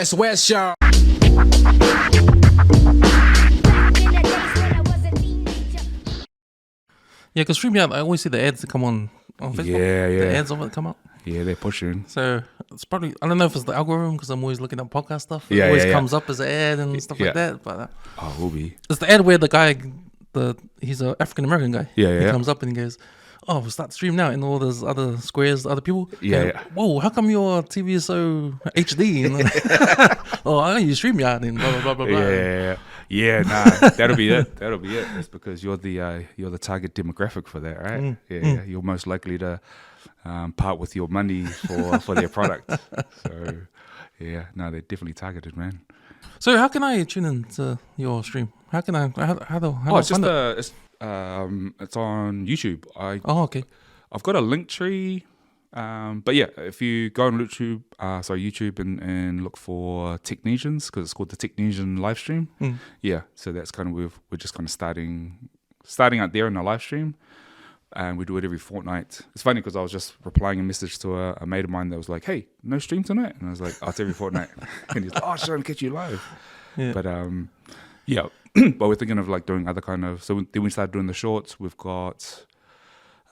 WESWES show. Yeah, because StreamYard, I always see the ads that come on Facebook. Yeah. The ads of it come up. Yeah, they're pushing. So it's probably, I don't know if it's the algorithm because I'm always looking at podcast stuff. It Yeah, always yeah. comes up as an ad and stuff Yeah. like that. But Oh, will be. it's the ad where the guy, he's an African American guy. Yeah, He yeah. comes up and he goes, "Oh, we'll start stream now," and all those other squares, other people. Yeah, go, yeah. Whoa, how come your TV is so HD? And oh, I use StreamYard and blah blah blah blah. Yeah, nah, that'll be it. That'll be it. It's because you're the target demographic for that, right? Yeah, you're most likely to part with your money for their product. So yeah, no, they're definitely targeted, man. So how can I tune into your stream? How can I? How do I It's find just it? it's on YouTube. Oh, okay. I've got a link tree. But yeah, if you go on YouTube and look for Tech Nesians, because it's called the Tech Nesian live stream. Yeah, so that's kind of we're just kind of starting out there in the live stream, and we do it every fortnight. It's funny because I was just replying a message to a mate of mine that was like, "Hey, no stream tonight," and I was like, "Oh, it's every fortnight," and he's like, "Oh, trying to catch you live." Yeah. But yeah, but we're thinking of like doing other kind of. So then we started doing the shorts. We've got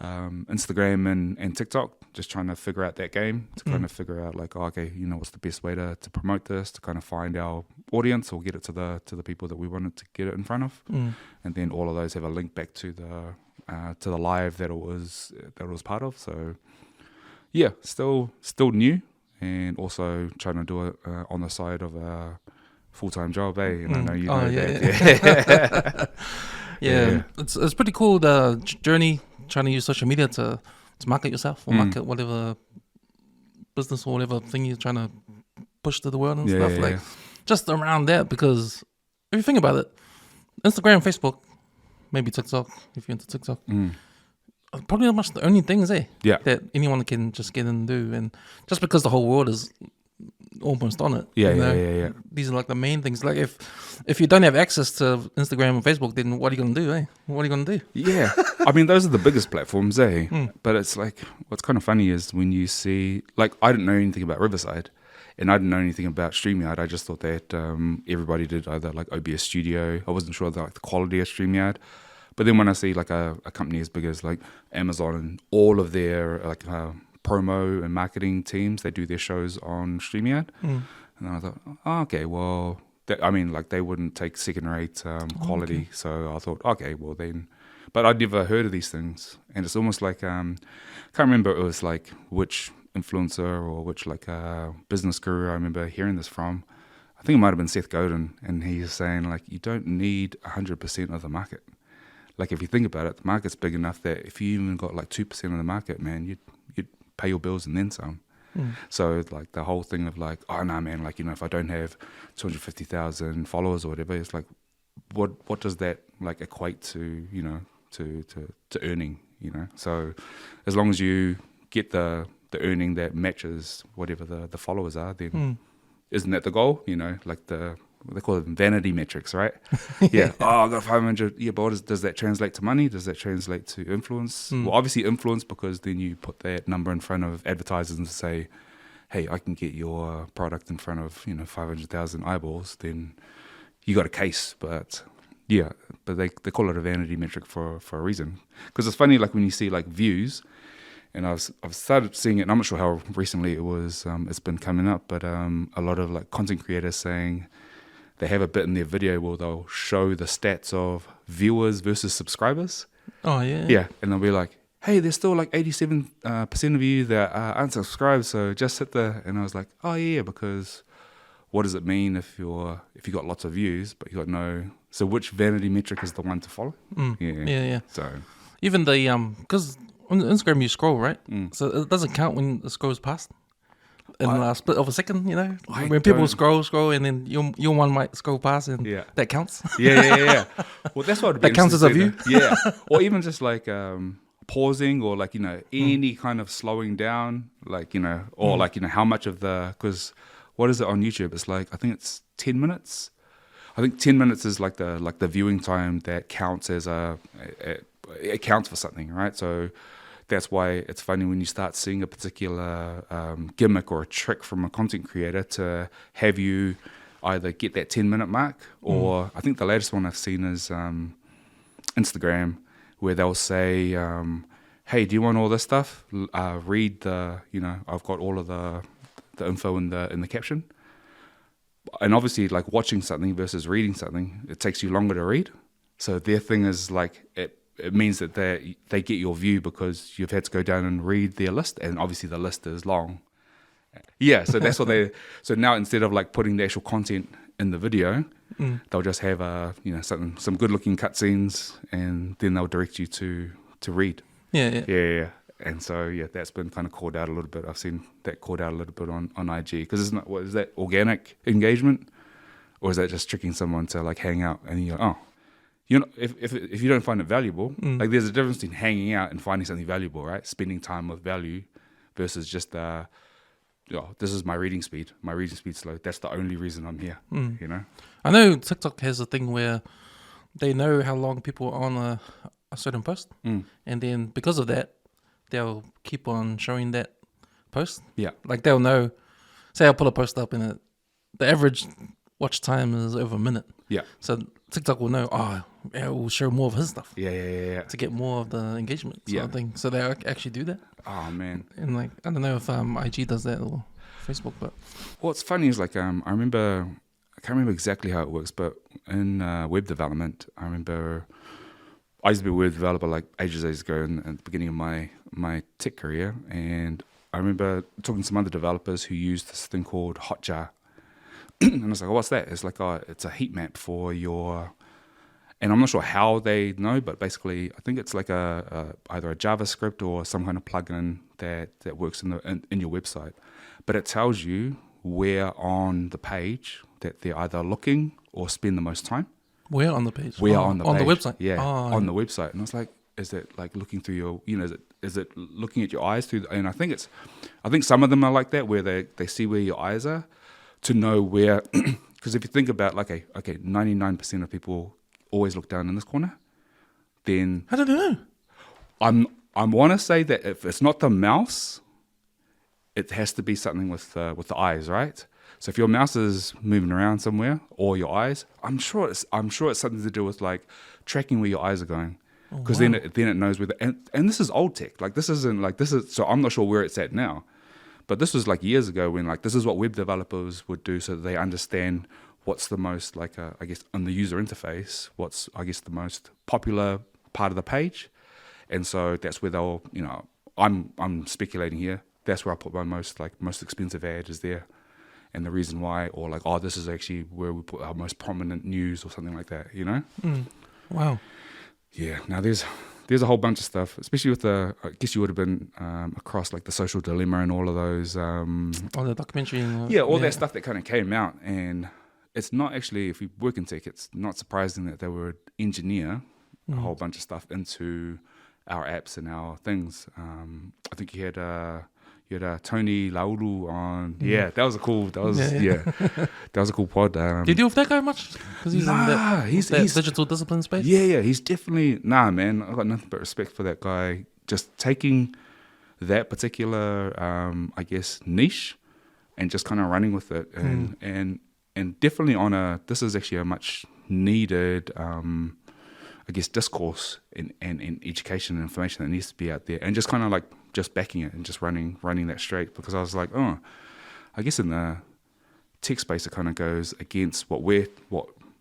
Instagram and TikTok, just trying to figure out that game to kind of figure out like, okay, what's the best way to promote this, to kind of find our audience or get it to the people that we wanted to get it in front of, and then all of those have a link back to the live that it was part of. So yeah, still new, and also trying to do it on the side of a full-time job, and I know you know that. Yeah. It's pretty cool, the journey trying to use social media to market yourself or market whatever business or whatever thing you're trying to push to the world and stuff. Just around that, because if you think about it, Instagram, Facebook, maybe TikTok, if you're into TikTok, probably not much the only things that anyone can just get in and do. And just because the whole world is almost on it. Yeah. These are like the main things. Like if you don't have access to Instagram and Facebook, then what are you gonna do? What are you gonna do? Yeah, I mean those are the biggest platforms, But it's like what's kind of funny is when you see, like, I didn't know anything about Riverside, and I didn't know anything about StreamYard. I just thought that everybody did either like OBS Studio. I wasn't sure the quality of StreamYard. But then when I see like a company as big as like Amazon and all of their like promo and marketing teams, they do their shows on StreamYard, and then I thought, oh, okay, well, they wouldn't take second-rate quality. Okay. So I thought, okay, well then, but I'd never heard of these things, and it's almost like can't remember it was like which influencer or which like business guru I remember hearing this from. I think it might have been Seth Godin, and he's saying like you don't need 100% of the market. Like if you think about it, the market's big enough that if you even got like 2% of the market, man, you'd pay your bills and then some. So like the whole thing of like, oh no, man, like if I don't have 250,000 followers or whatever, it's like, what does that like equate to, to earning, So as long as you get the earning that matches whatever the followers are, then isn't that the goal? Like they call it vanity metrics, right? Yeah. Oh, I got 500. Yeah, but does that translate to money? Does that translate to influence? Well, obviously influence, because then you put that number in front of advertisers and say, hey, I can get your product in front of 500,000 eyeballs. Then you got a case. But yeah, but they call it a vanity metric for a reason. Because it's funny, like when you see like views, and I've started seeing it, and I'm not sure how recently it was. It's been coming up, but a lot of like content creators saying, they have a bit in their video where they'll show the stats of viewers versus subscribers. Oh, yeah. Yeah, and they'll be like, hey, there's still like 87% of you that aren't subscribed, so just hit the... And I was like, oh, yeah, because what does it mean if you got lots of views, but you got no... So which vanity metric is the one to follow? Yeah. So even the... Because on Instagram you scroll, right? So it doesn't count when it scrolls past. In a split of a second, when people scroll, and then your one might scroll past, and that counts. Yeah. Well, that's what that counts as a view. Yeah, or even just like pausing, or like any kind of slowing down, like or like how much of the, because what is it on YouTube? It's like I think it's 10 minutes. I think 10 minutes is like the viewing time that counts as it counts for something, right? So that's why it's funny when you start seeing a particular gimmick or a trick from a content creator to have you either get that 10-minute mark, or I think the latest one I've seen is Instagram, where they'll say, hey, do you want all this stuff? Read the, I've got all of the info in the caption. And obviously, like, watching something versus reading something, it takes you longer to read. So their thing is like, it means that they get your view because you've had to go down and read their list, and obviously the list is long. Yeah, so that's what so now instead of like putting the actual content in the video, they'll just have some good looking cutscenes, and then they'll direct you to read. Yeah. And so that's been kind of called out a little bit. I've seen that called out a little bit on IG, because isn't what is that, organic engagement, or is that just tricking someone to like hang out and you're like, if you don't find it valuable, like there's a difference between hanging out and finding something valuable, right? Spending time with value versus just this is my reading speed. My reading speed's slow. That's the only reason I'm here. I know TikTok has a thing where they know how long people are on a certain post, and then because of that, they'll keep on showing that post. Yeah, like they'll know. Say I'll pull a post up and the average watch time is over a minute. Yeah. So TikTok will know. It will show more of his stuff. Yeah. To get more of the engagement sort of thing. So they actually do that. Oh man. And like, I don't know if IG does that or Facebook, but what's funny is like I can't remember exactly how it works, but in web development, I remember I used to be a web developer like ages ago at the beginning of my tech career, and I remember talking to some other developers who used this thing called Hotjar. And I was like, what's that? It's like, it's a heat map for your, and I'm not sure how they know, but basically I think it's like either a JavaScript or some kind of plugin that works in your website. But it tells you where on the page that they're either looking or spend the most time. Where on the page? On the website? Yeah, on the website. And I was like, is it like looking through your, is it looking at your eyes through? And I think some of them are like that, where they see where your eyes are, to know where, because if you think about like, okay, 99% of people always look down in this corner, then how do they know? I want to say that if it's not the mouse, it has to be something with the eyes, right? So if your mouse is moving around somewhere, or your eyes, I'm sure it's something to do with like tracking where your eyes are going, because then it knows where. And this is old tech, like this isn't like this is. So I'm not sure where it's at now. But this was like years ago when like this is what web developers would do, so that they understand what's the most like I guess on the user interface, what's I guess the most popular part of the page, and so that's where they'll I'm speculating here. That's where I put my most expensive ad is there, and the reason why, or like this is actually where we put our most prominent news or something like that. Wow. Yeah. Now there's a whole bunch of stuff, especially with I guess you would have been across like the Social Dilemma and all of those. All the documentary. That stuff that kind of came out. And it's not actually, if you work in tech, it's not surprising that they would engineer a whole bunch of stuff into our apps and our things. I think you had Tony Laulu on. Yeah, that was a cool. That was a cool pod. Do you deal with that guy much? Because he's in that digital discipline space. Yeah. He's definitely man. I got nothing but respect for that guy. Just taking that particular, I guess, niche, and just kind of running with it, and definitely on this is actually a much needed, I guess, discourse and education and information that needs to be out there, and just kind of like just backing it and just running that straight, because I was like, I guess in the tech space it kind of goes against what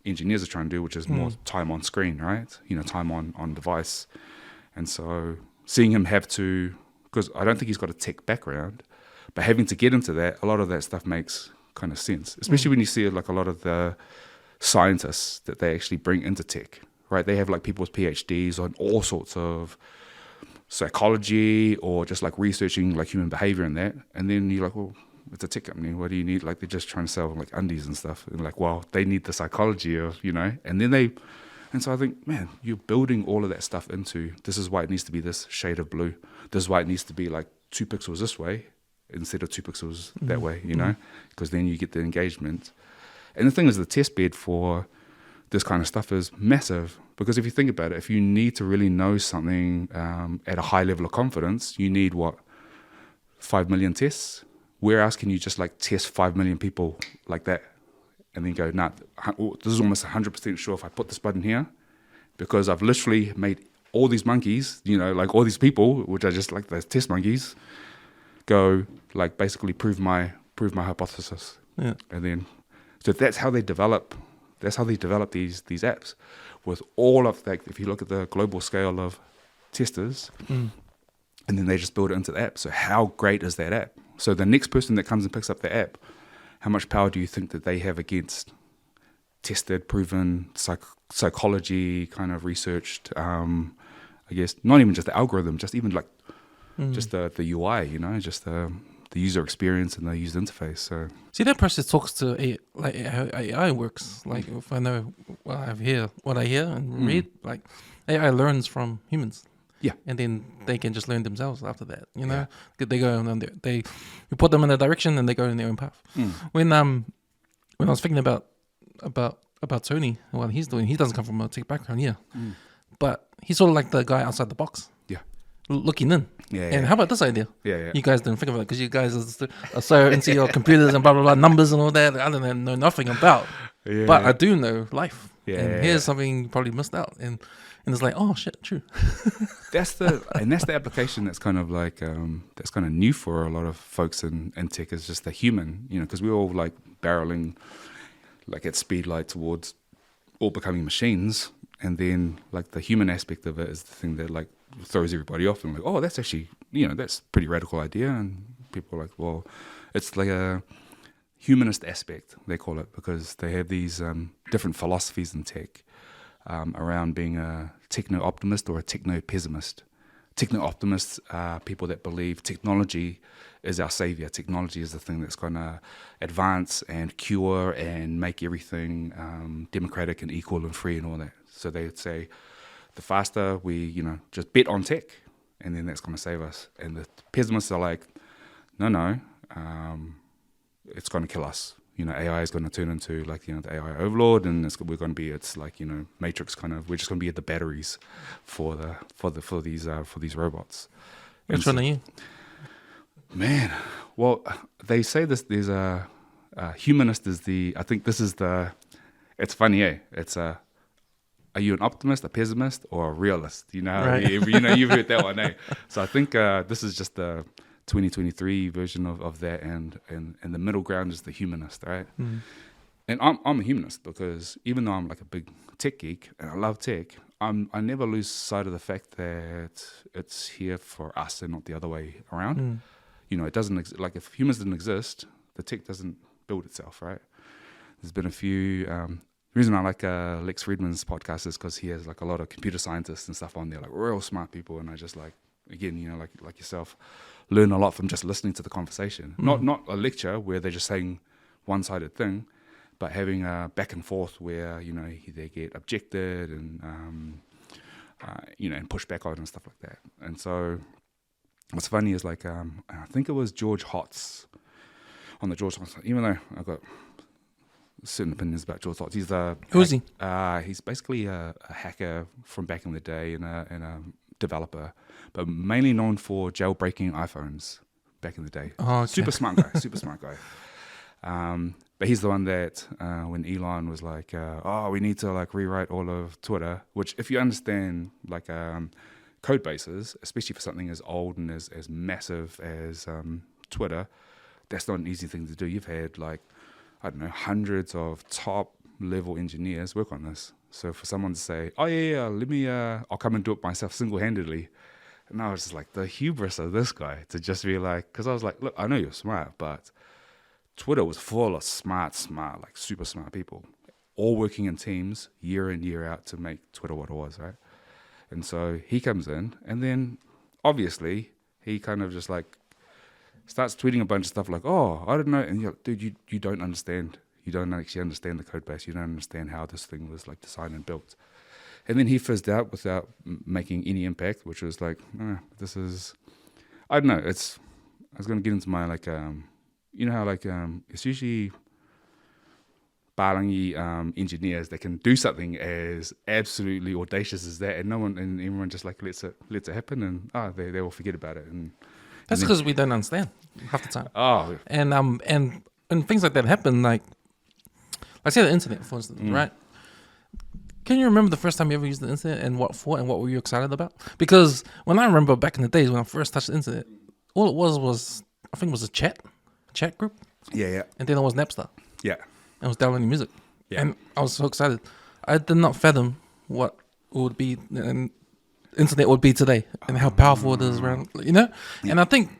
engineers are trying to do, which is more time on screen, right? Time on device. And so seeing him have to, because I don't think he's got a tech background, but having to get into that, a lot of that stuff makes kind of sense, especially when you see like a lot of the scientists that they actually bring into tech, right? They have like people with PhDs on all sorts of psychology, or just like researching like human behavior and that. And then you're like, well, it's a tech company. What do you need? Like they're just trying to sell like undies and stuff. And like, well, they need the psychology of, and so I think, man, you're building all of that stuff into, this is why it needs to be this shade of blue. This is why it needs to be like 2 pixels this way instead of 2 pixels that way, because then you get the engagement. And the thing is, the test bed for this kind of stuff is massive, Because if you think about it, if you need to really know something at a high level of confidence, you need 5 million tests? Where else can you just like test 5 million people like that and then go, nah, this is almost 100% sure if I put this button here, because I've literally made all these monkeys, like all these people, which are just like the test monkeys, go like basically prove my hypothesis. Yeah. And then, so that's how they develop these apps with all of that. If you look at the global scale of testers, and then they just build it into the app. So how great is that app? So the next person that comes and picks up the app, how much power do you think that they have against tested, proven, psychology kind of researched, I guess, not even just the algorithm, just even like just the UI, just the user experience and the user interface. So see, that process talks to how AI works. Like if I know what I hear and read, like AI learns from humans. Yeah. And then they can just learn themselves after that, Yeah. They go on we put them in a direction and they go in their own path. When I was thinking about Tony and what he's doing, he doesn't come from a tech background, but he's sort of like the guy outside the box. Yeah. Looking in. Yeah. And how about this idea? Yeah. You guys didn't think of it because you guys are so into your computers and blah, blah, blah, numbers and all that. I don't know nothing about. Yeah. But I do know life. Yeah. And here's something you probably missed out. And it's like, oh shit, true. That's the application that's kind of like that's kind of new for a lot of folks in tech, is just the human, because we're all like barreling like at speed light towards all becoming machines, and then like the human aspect of it is the thing that like throws everybody off and like, oh, that's actually that's a pretty radical idea, and people are like, well, it's like a humanist aspect, they call it, because they have these different philosophies in tech. Around being a techno-optimist or a techno-pessimist. Techno-optimists are people that believe technology is our savior. Technology is the thing that's going to advance and cure and make everything democratic and equal and free and all that. So they would say, the faster we, just bet on tech, and then that's going to save us. And the pessimists are like, no, it's going to kill us. AI is going to turn into like, the AI overlord, and we're going to be, it's like, Matrix kind of, we're just going to be at the batteries for these robots. Which one are you? Man, well, they say there's a humanist is I think this is it's funny, it's are you an optimist, a pessimist, or a realist? Right. You've heard that one, eh? So I think this is just the 2023 version of that, and the middle ground is the humanist, right? And I'm a humanist because even though I'm like a big tech geek and I love tech, I never lose sight of the fact that it's here for us and not the other way around. It doesn't like if humans didn't exist, the tech doesn't build itself, right? There's been a few. The reason I like Lex Friedman's podcast is because he has like a lot of computer scientists and stuff on there, like real smart people, and I just like, again, like yourself, learn a lot from just listening to the conversation. Not a lecture where they're just saying one-sided thing, but having a back and forth where they get objected and and pushed back on and stuff like that. And so what's funny is like I think it was George Hotz on the George Hotz. Even though I've got certain opinions about George Hotz, who is he? He's basically a hacker from back in the day and a developer, but mainly known for jailbreaking iPhones back in the day. Oh, okay. Super smart guy. But he's the one that when Elon was like, we need to like rewrite all of Twitter, which if you understand like code bases, especially for something as old and as massive as Twitter, that's not an easy thing to do. You've had like, I don't know, hundreds of top level engineers work on this. So for someone to say, oh yeah, let me, I'll come and do it myself single-handedly. And I was just like, the hubris of this guy to just be like, because I was like, look, I know you're smart, but Twitter was full of smart, like super smart people, all working in teams year in, year out to make Twitter what it was, right? And so he comes in, and then obviously he kind of just like starts tweeting a bunch of stuff like, oh, I don't know. And you're like, dude, you don't understand. You don't actually understand the code base. You don't understand how this thing was like designed and built. And then he fizzed out without making any impact, which was like, this is, I don't know. I was going to get into my like, how like, it's usually Balangi engineers that can do something as absolutely audacious as that, and everyone just like lets it happen, and they will forget about it. And that's because we don't understand half the time. Oh, and things like that happen. Like say the internet, for instance, right? Can you remember the first time you ever used the internet and what for and what were you excited about? Because when I remember back in the days when I first touched the internet, all it was I think it was a chat group. Yeah. And then it was Napster. Yeah. I was downloading music. Yeah. And I was so excited. I did not fathom what it would be and internet would be today and how powerful it is around, you know? Yeah. And I think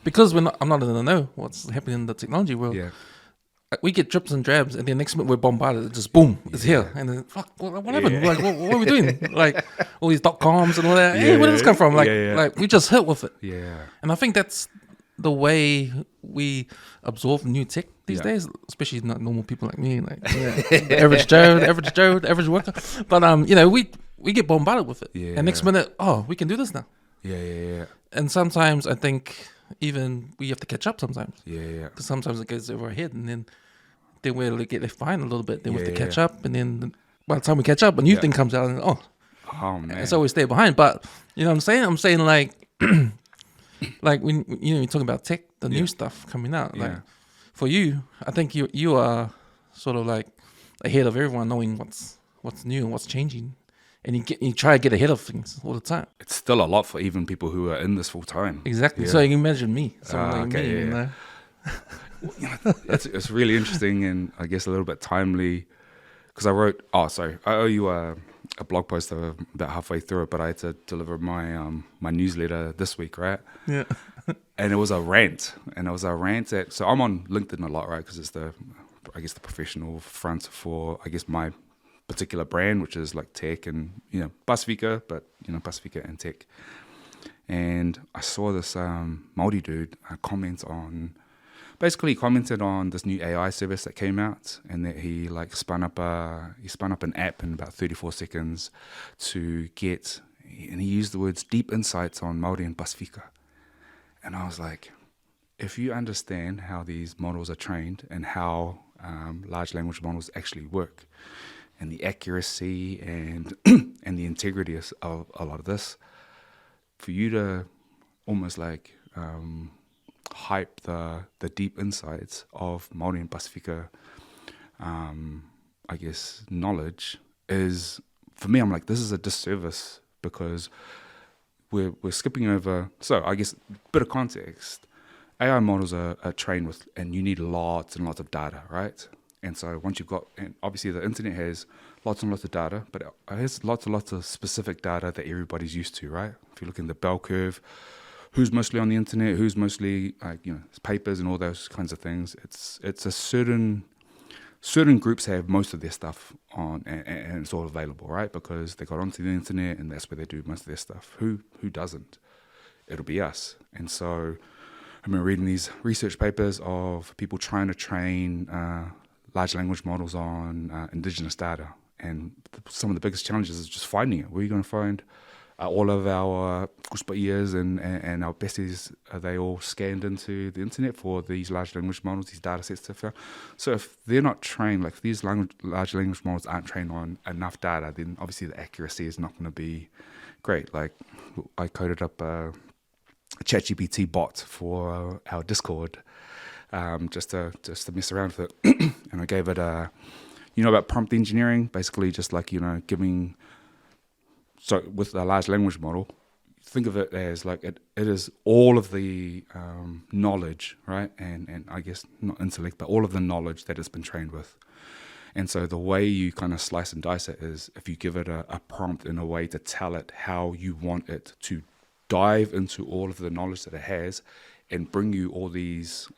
because I'm not in the know what's happening in the technology world, we get drips and drabs and then next minute we're bombarded. It's just boom, it's here. And then, fuck, what happened? Like, what are we doing? Like, all these .coms and all that. Hey, where did this come from? Like we just hit with it. Yeah. And I think that's the way we absorb new tech these days, especially not normal people like me, like average Joe, average worker. But we get bombarded with it, and next minute, we can do this now. Yeah. And sometimes I think even we have to catch up sometimes. Yeah. Because sometimes it goes over our head, and then we get left behind a little bit. Then we have to catch up, and then by the time we catch up, a new thing comes out, and man, and so we stay behind. But you know what I'm saying? I'm saying like. Like when you're talking about tech, the new stuff coming out. Like for you, I think you are sort of like ahead of everyone, knowing what's new and what's changing, and you try to get ahead of things all the time. It's still a lot for even people who are in this full time. Exactly. So you can imagine me, someone like me. You know? It's really interesting and I guess a little bit timely because I wrote. I owe you a blog post about halfway through it, but I had to deliver my newsletter this week, right? Yeah. And it was a rant, so I'm on LinkedIn a lot, right? Because it's the professional front for my particular brand, which is like tech and Pasifika, but Pasifika and tech. And I saw this Māori dude commented on this new AI service that came out, and that he spun up an app in about 34 seconds to get, and he used the words deep insights on Māori and Pasifika. And I was like, if you understand how these models are trained and how large language models actually work, and the accuracy and and the integrity of a lot of this, for you to almost hype the deep insights of Māori and Pasifika, knowledge is, for me, I'm like, this is a disservice because we're skipping over. So I guess bit of context, AI models are trained with, and you need lots and lots of data, right? And so once you've got, and obviously the internet has lots and lots of data, but it has lots and lots of specific data that everybody's used to, right? If you look in the bell curve, who's mostly on the internet, who's mostly papers and all those kinds of things. It's a certain groups have most of their stuff on and it's all available, right? Because they got onto the internet and that's where they do most of their stuff. Who doesn't? It'll be us. And so I've been reading these research papers of people trying to train large language models on indigenous data. And some of the biggest challenges is just finding it. Where are you going to find all of our kuspaias and our besties? Are they all scanned into the internet for these large language models, these data sets to fill? So if they're not trained, like if these large language models aren't trained on enough data, then obviously the accuracy is not going to be great. Like I coded up a ChatGPT bot for our Discord just to mess around with it. And I gave it about prompt engineering, basically just like, giving. So with a large language model, think of it as like it is all of the knowledge, right? And I guess not intellect, but all of the knowledge that it's been trained with. And so the way you kind of slice and dice it is if you give it a prompt in a way to tell it how you want it to dive into all of the knowledge that it has and bring you all these,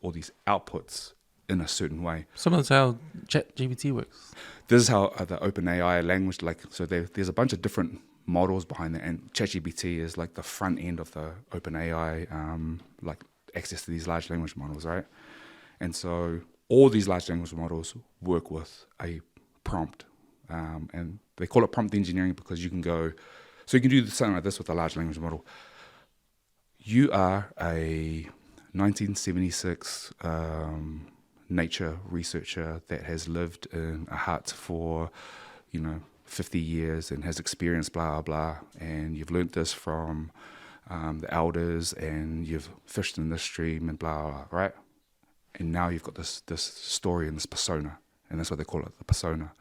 all these outputs in a certain way. Similar to how ChatGPT works. This is how the OpenAI language, so there's a bunch of different models behind it, and ChatGPT is like the front end of the OpenAI, access to these large language models, right? And so all these large language models work with a prompt, and they call it prompt engineering because you can do something like this with a large language model. You are a 1976 nature researcher that has lived in a hut for, 50 years and has experienced blah, blah, and you've learnt this from the elders and you've fished in this stream and blah, blah, right? And now you've got this story and this persona, and that's what they call it, the persona.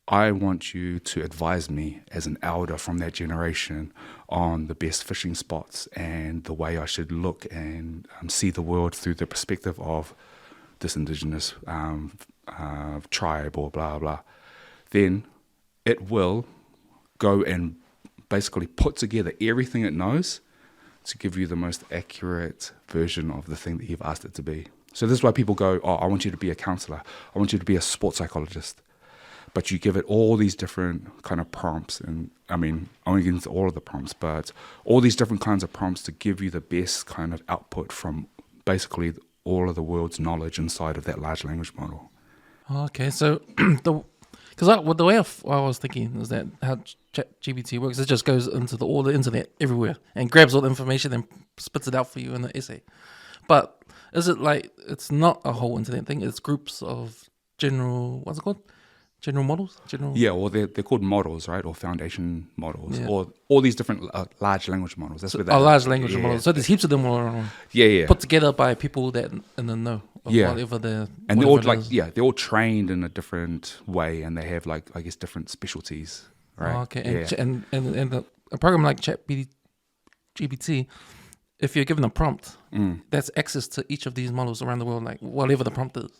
I want you to advise me as an elder from that generation on the best fishing spots and the way I should look and see the world through the perspective of this indigenous tribe or blah, blah. Then it will go and basically put together everything it knows to give you the most accurate version of the thing that you've asked it to be. So this is why people go, I want you to be a counselor. I want you to be a sports psychologist. But you give it all these different kind of prompts, and I mean, I won't get into all of the prompts, but all these different kinds of prompts to give you the best kind of output from basically all of the world's knowledge inside of that large language model. Okay, so the way I was thinking is that how ChatGPT works, it just goes into all the internet everywhere and grabs all the information and spits it out for you in the essay. But is it like it's not a whole internet thing? It's groups of general, what's it called? General models? Yeah, or they're called models, right? Or foundation models, or all these different large language models. That's what large language models. So there's heaps of them all around. Yeah. Put together by people that in the know of whatever they're. And they're all they're all trained in a different way, and they have like, I guess, different specialties, right? Oh, okay, and a program like ChatGPT, if you're given a prompt, that's access to each of these models around the world, like whatever the prompt is.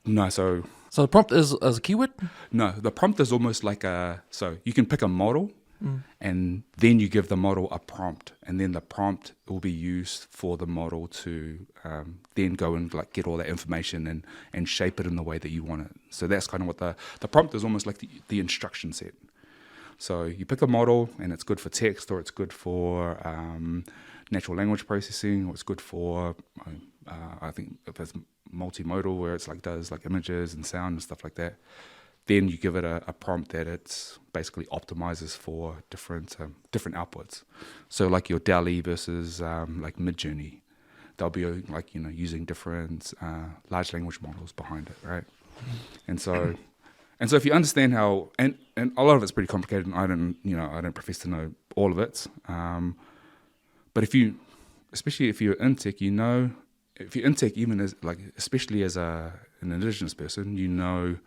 No, so the prompt is as a keyword? No, the prompt is almost like so you can pick a model and then you give the model a prompt, and then the prompt will be used for the model to then go and like get all that information and shape it in the way that you want it. So that's kind of what the prompt is, almost like the instruction set. So you pick a model and it's good for text, or it's good for natural language processing, or it's good for I think if it's multimodal, where it's like does like images and sound and stuff like that. Then you give it a prompt that it's basically optimizes for different outputs. So like your DALL-E versus like Midjourney, they'll be like using different large language models behind it, right? And so if you understand how, and a lot of it's pretty complicated, and I don't profess to know all of it. But especially if you're in tech, if you're in tech, even as like, especially as an indigenous person,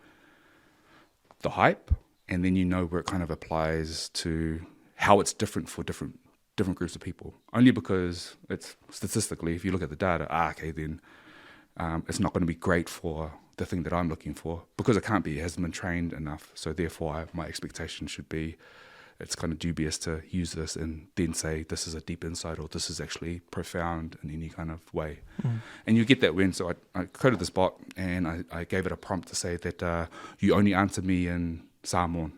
the hype, and then where it kind of applies to how it's different for different groups of people. Only because it's statistically, if you look at the data, then it's not going to be great for the thing that I'm looking for, because it can't be. It hasn't been trained enough. So therefore, my expectation should be, it's kind of dubious to use this and then say this is a deep insight, or this is actually profound in any kind of way. And you get that so I coded this bot, and I gave it a prompt to say that you only answer me in Samoan.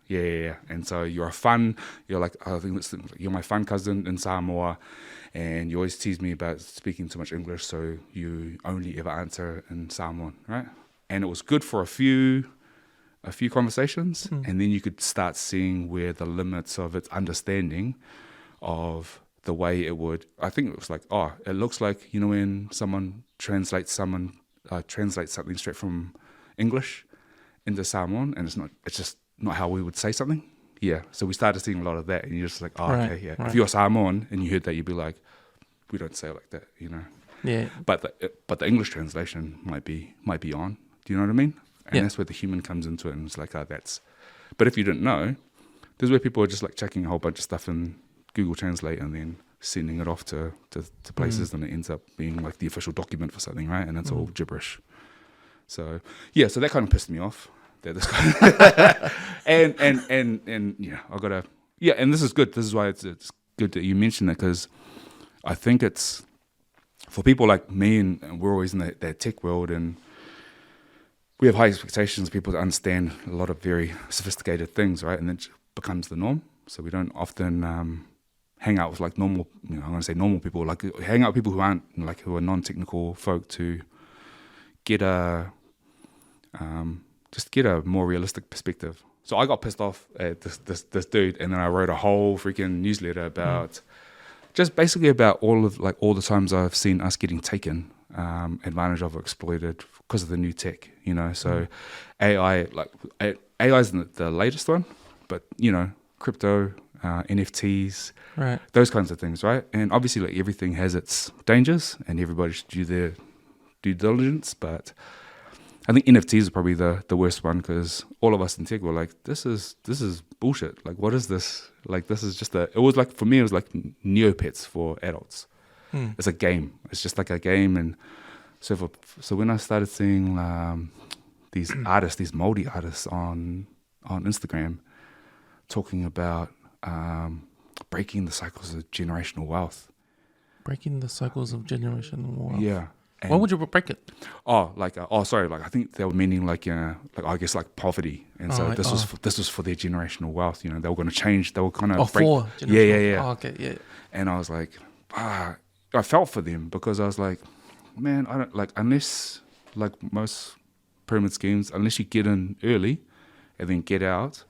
Yeah. And so you're my fun cousin in Samoa, and you always tease me about speaking too much English, so you only ever answer in Samoan, right? And it was good for a few conversations, and then you could start seeing where the limits of its understanding of the way it would. I think it was like, it looks like when someone translates something straight from English into Samoan, and it's just not how we would say something. Yeah, so we started seeing a lot of that, and you're just like, okay, yeah. Right. If you're Samoan and you heard that, you'd be like, we don't say it like that, Yeah. But the English translation might be on. Do you know what I mean? And that's where the human comes into it, and it's like, that's. But if you didn't know, this is where people are just like checking a whole bunch of stuff in Google Translate and then sending it off to places, and it ends up being like the official document for something, right? And it's all gibberish. So so that kind of pissed me off. That this kind and I gotta and this is good. This is why it's good that you mentioned that, because I think it's for people like me, and we're always in that tech world, and we have high expectations of people to understand a lot of very sophisticated things, right? And it becomes the norm. So we don't often hang out with like normal, I'm going to say normal people, like hang out with people who are non-technical folk, to get just get a more realistic perspective. So I got pissed off at this dude, and then I wrote a whole freaking newsletter about just basically about all the times I've seen us getting taken advantage of or exploited because of the new tech, you know. So AI, like AI is the latest one, but you know, crypto, NFTs, Right. those kinds of things, right? And obviously, like everything has its dangers, and everybody should do their due diligence. But I think NFTs are probably the worst one, because all of us in tech were like, this is bullshit. Like, what is this? Like, this is just it was like, for me, it was like Neopets for adults. It's a game. It's just like a game. And so when I started seeing these artists, these Māori artists on Instagram talking about breaking the cycles of generational wealth. Breaking the cycles of generational wealth. Yeah. And why would you break it? Sorry. Like, I think they were meaning like I guess like poverty, and so this was for their generational wealth. You know, they were going to change. They were kind of for yeah. Oh, okay, yeah. And I was like, I felt for them, because I was like, man, I don't like, unless, like most pyramid schemes, unless you get in early and then get out.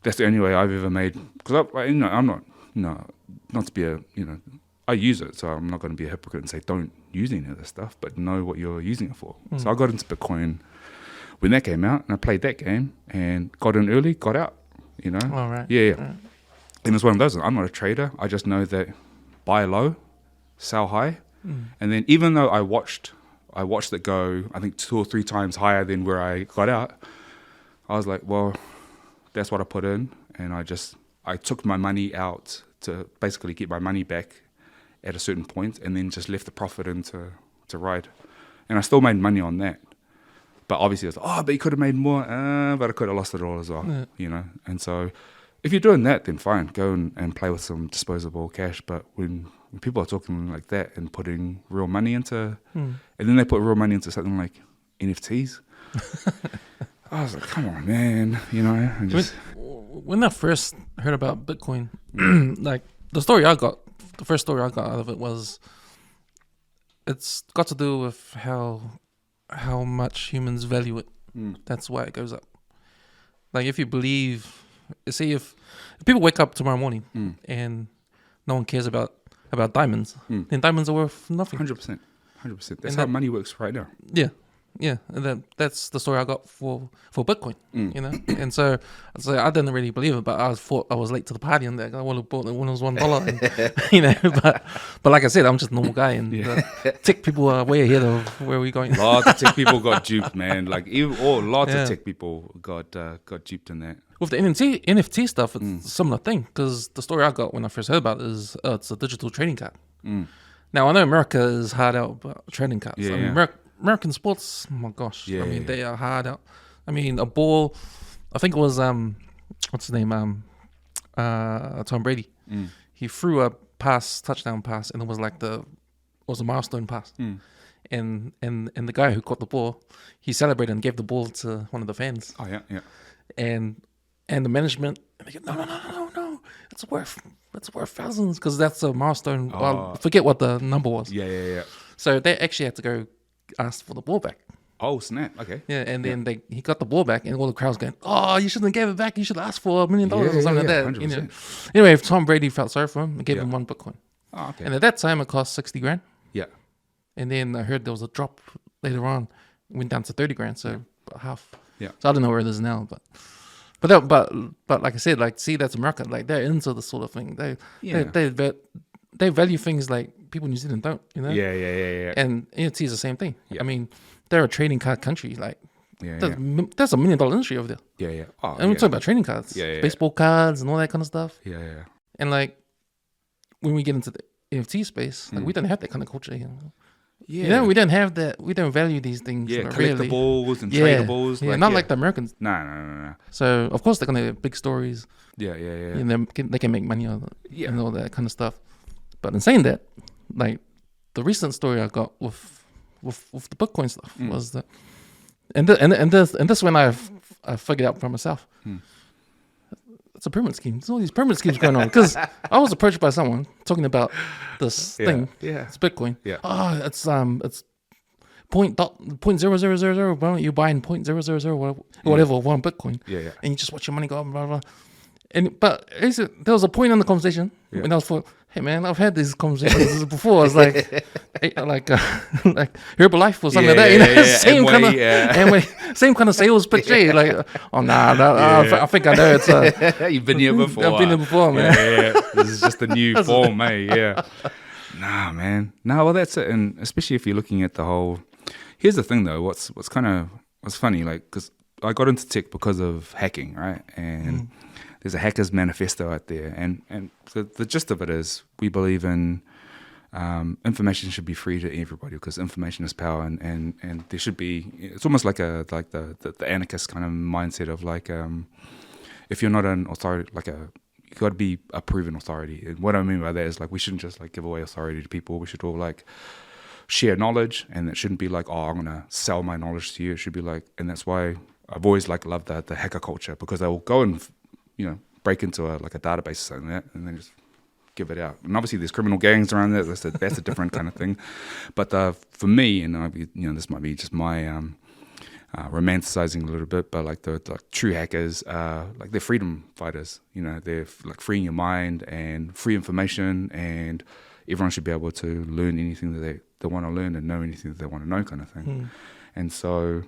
That's the only way I've ever made. Because I'm not, not to be I use it, so I'm not going to be a hypocrite and say don't use any of this stuff, but know what you're using it for. So I got into Bitcoin when that came out, and I played that game and got in early, got out. You know, all right, yeah. Right. And it's one of those. I'm not a trader. I just know that buy low, sell high, and then even though I watched it go, I think 2 or 3 times higher than where I got out, I was like, well, that's what I put in, and I took my money out to basically get my money back at a certain point, and then just left the profit in to ride, and I still made money on that. But obviously, I was like, but you could have made more, but I could have lost it all as well, you know. And so, if you're doing that, then fine, go and play with some disposable cash. But when people are talking like that and putting real money into, and then they put real money into something like NFTs, I was like, come on, man, you know. And when I first heard about Bitcoin, like the first story I got out of it was, it's got to do with how much humans value it. That's why it goes up. Like, if you believe, see, if people wake up tomorrow morning and no one cares about diamonds, then diamonds are worth nothing. 100%. That's how money works right now. Yeah, and that's the story I got for Bitcoin, you know. And so I didn't really believe it, but I thought I was late to the party, and I would have bought it when it was $1, you know. But like I said, I'm just a normal guy, and tech people are way ahead of where we're going. Lots of tech people got duped, man. Like lots of tech people got duped in that. With the NFT stuff, it's a similar thing, because the story I got when I first heard about it is it's a digital trading card. Now, I know America is hard out about trading cards. Yeah, I mean, American sports, oh my gosh. They are hard out. I mean, a ball, I think it was, what's his name? Tom Brady. He threw a touchdown pass, and it was like it was a milestone pass. And the guy who caught the ball, he celebrated and gave the ball to one of the fans. Oh, yeah. And the management, they go, no, it's worth thousands, because that's a milestone. Well, forget what the number was. Yeah. So they actually had to go ask for the ball back. Oh, snap. Okay. Yeah, and then he got the ball back, and all the crowd's going, you shouldn't have gave it back. You should have asked for $1 million or something like that. 100%. You know? Anyway, if Tom Brady felt sorry for him, he gave him one Bitcoin. Oh, okay. And at that time, it cost $60,000. Yeah. And then I heard there was a drop later on, it went down to $30,000, so about half. Yeah. So I don't know where it is now, but like I said, like, see, that's America. Like, they're into this sort of thing. They value things like people in New Zealand don't, you know? Yeah. And NFT is the same thing. Yeah. I mean, they're a trading card country. Like, there's a $1 million industry over there. Yeah. Oh, and we're talking about trading cards, baseball cards, and all that kind of stuff. Yeah. And like, when we get into the NFT space, like, we don't have that kind of culture here. Yeah. You know, we don't have that. We don't value these things. Yeah, really. collectibles and tradables. Yeah, not like the Americans. No. So, of course, they're going to have big stories. Yeah. And they can make money on it and all that kind of stuff. But in saying that, like, the recent story I got with the Bitcoin stuff was that, and this when I figured out for myself, it's a pyramid scheme. There's all these pyramid schemes going on, because I was approached by someone talking about this thing. Yeah, it's Bitcoin. Yeah. It's 0.0000. You're buying 0.000 whatever one Bitcoin. Yeah. And you just watch your money go up, blah blah. But there was a point in the conversation when I was thought, hey man, I've had these conversations before. It's like like Herbalife or something like that. You know, same kind of Amway, same kind of sales pitch. Like, oh I think I know it's. You've been here before. I've been here before, man. Yeah. This is just a new form, eh? Yeah. Nah, man. No, well, that's it. And especially if you're looking at the whole. Here's the thing, though. What's funny, like, because I got into tech because of hacking, right? And there's a hackers manifesto out there, and the gist of it is we believe in information should be free to everybody because information is power, and there should be. It's almost like the anarchist kind of mindset of like if you're not an authority, you got to be a proven authority. And what I mean by that is like we shouldn't just like give away authority to people. We should all like share knowledge, and it shouldn't be like, oh, I'm gonna sell my knowledge to you. It should be like, and that's why I've always like loved the hacker culture because they will go and break into a database or something like that, and then just give it out. And obviously there's criminal gangs around there. That's a different kind of thing. But for me, and this might be just my romanticizing a little bit, but like the true hackers, like they're freedom fighters. They're like freeing your mind and free information, and everyone should be able to learn anything that they want to learn and know anything that they want to know, kind of thing. And so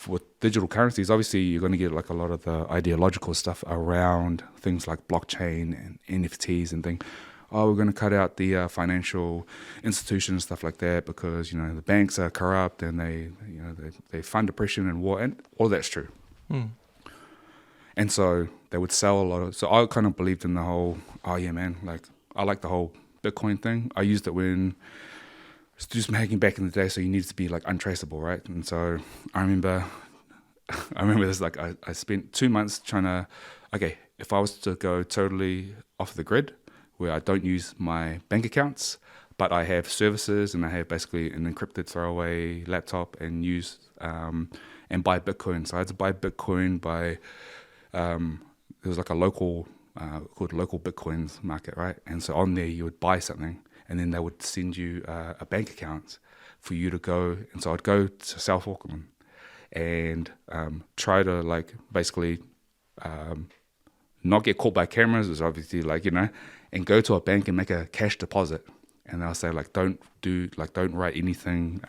with digital currencies, obviously you're going to get like a lot of the ideological stuff around things like blockchain and NFTs and things. Oh, we're going to cut out the financial institutions and stuff like that because the banks are corrupt and they fund oppression and war, and all that's true. And so they would sell a lot of. So I kind of believed in the whole. Oh yeah, man, like I like the whole Bitcoin thing. I used it when do some hacking back in the day, so you needed to be like untraceable, right? And so I remember this, like I spent 2 months trying to, okay, if I was to go totally off the grid, where I don't use my bank accounts, but I have services and I have basically an encrypted throwaway laptop and use and buy Bitcoin. So I had to buy Bitcoin there was like a local called local Bitcoins market, right? And so on there you would buy something, and then they would send you a bank account for you to go. And so I'd go to South Auckland and try to like basically not get caught by cameras, is obviously like, and go to a bank and make a cash deposit. And they'll say like, don't write anything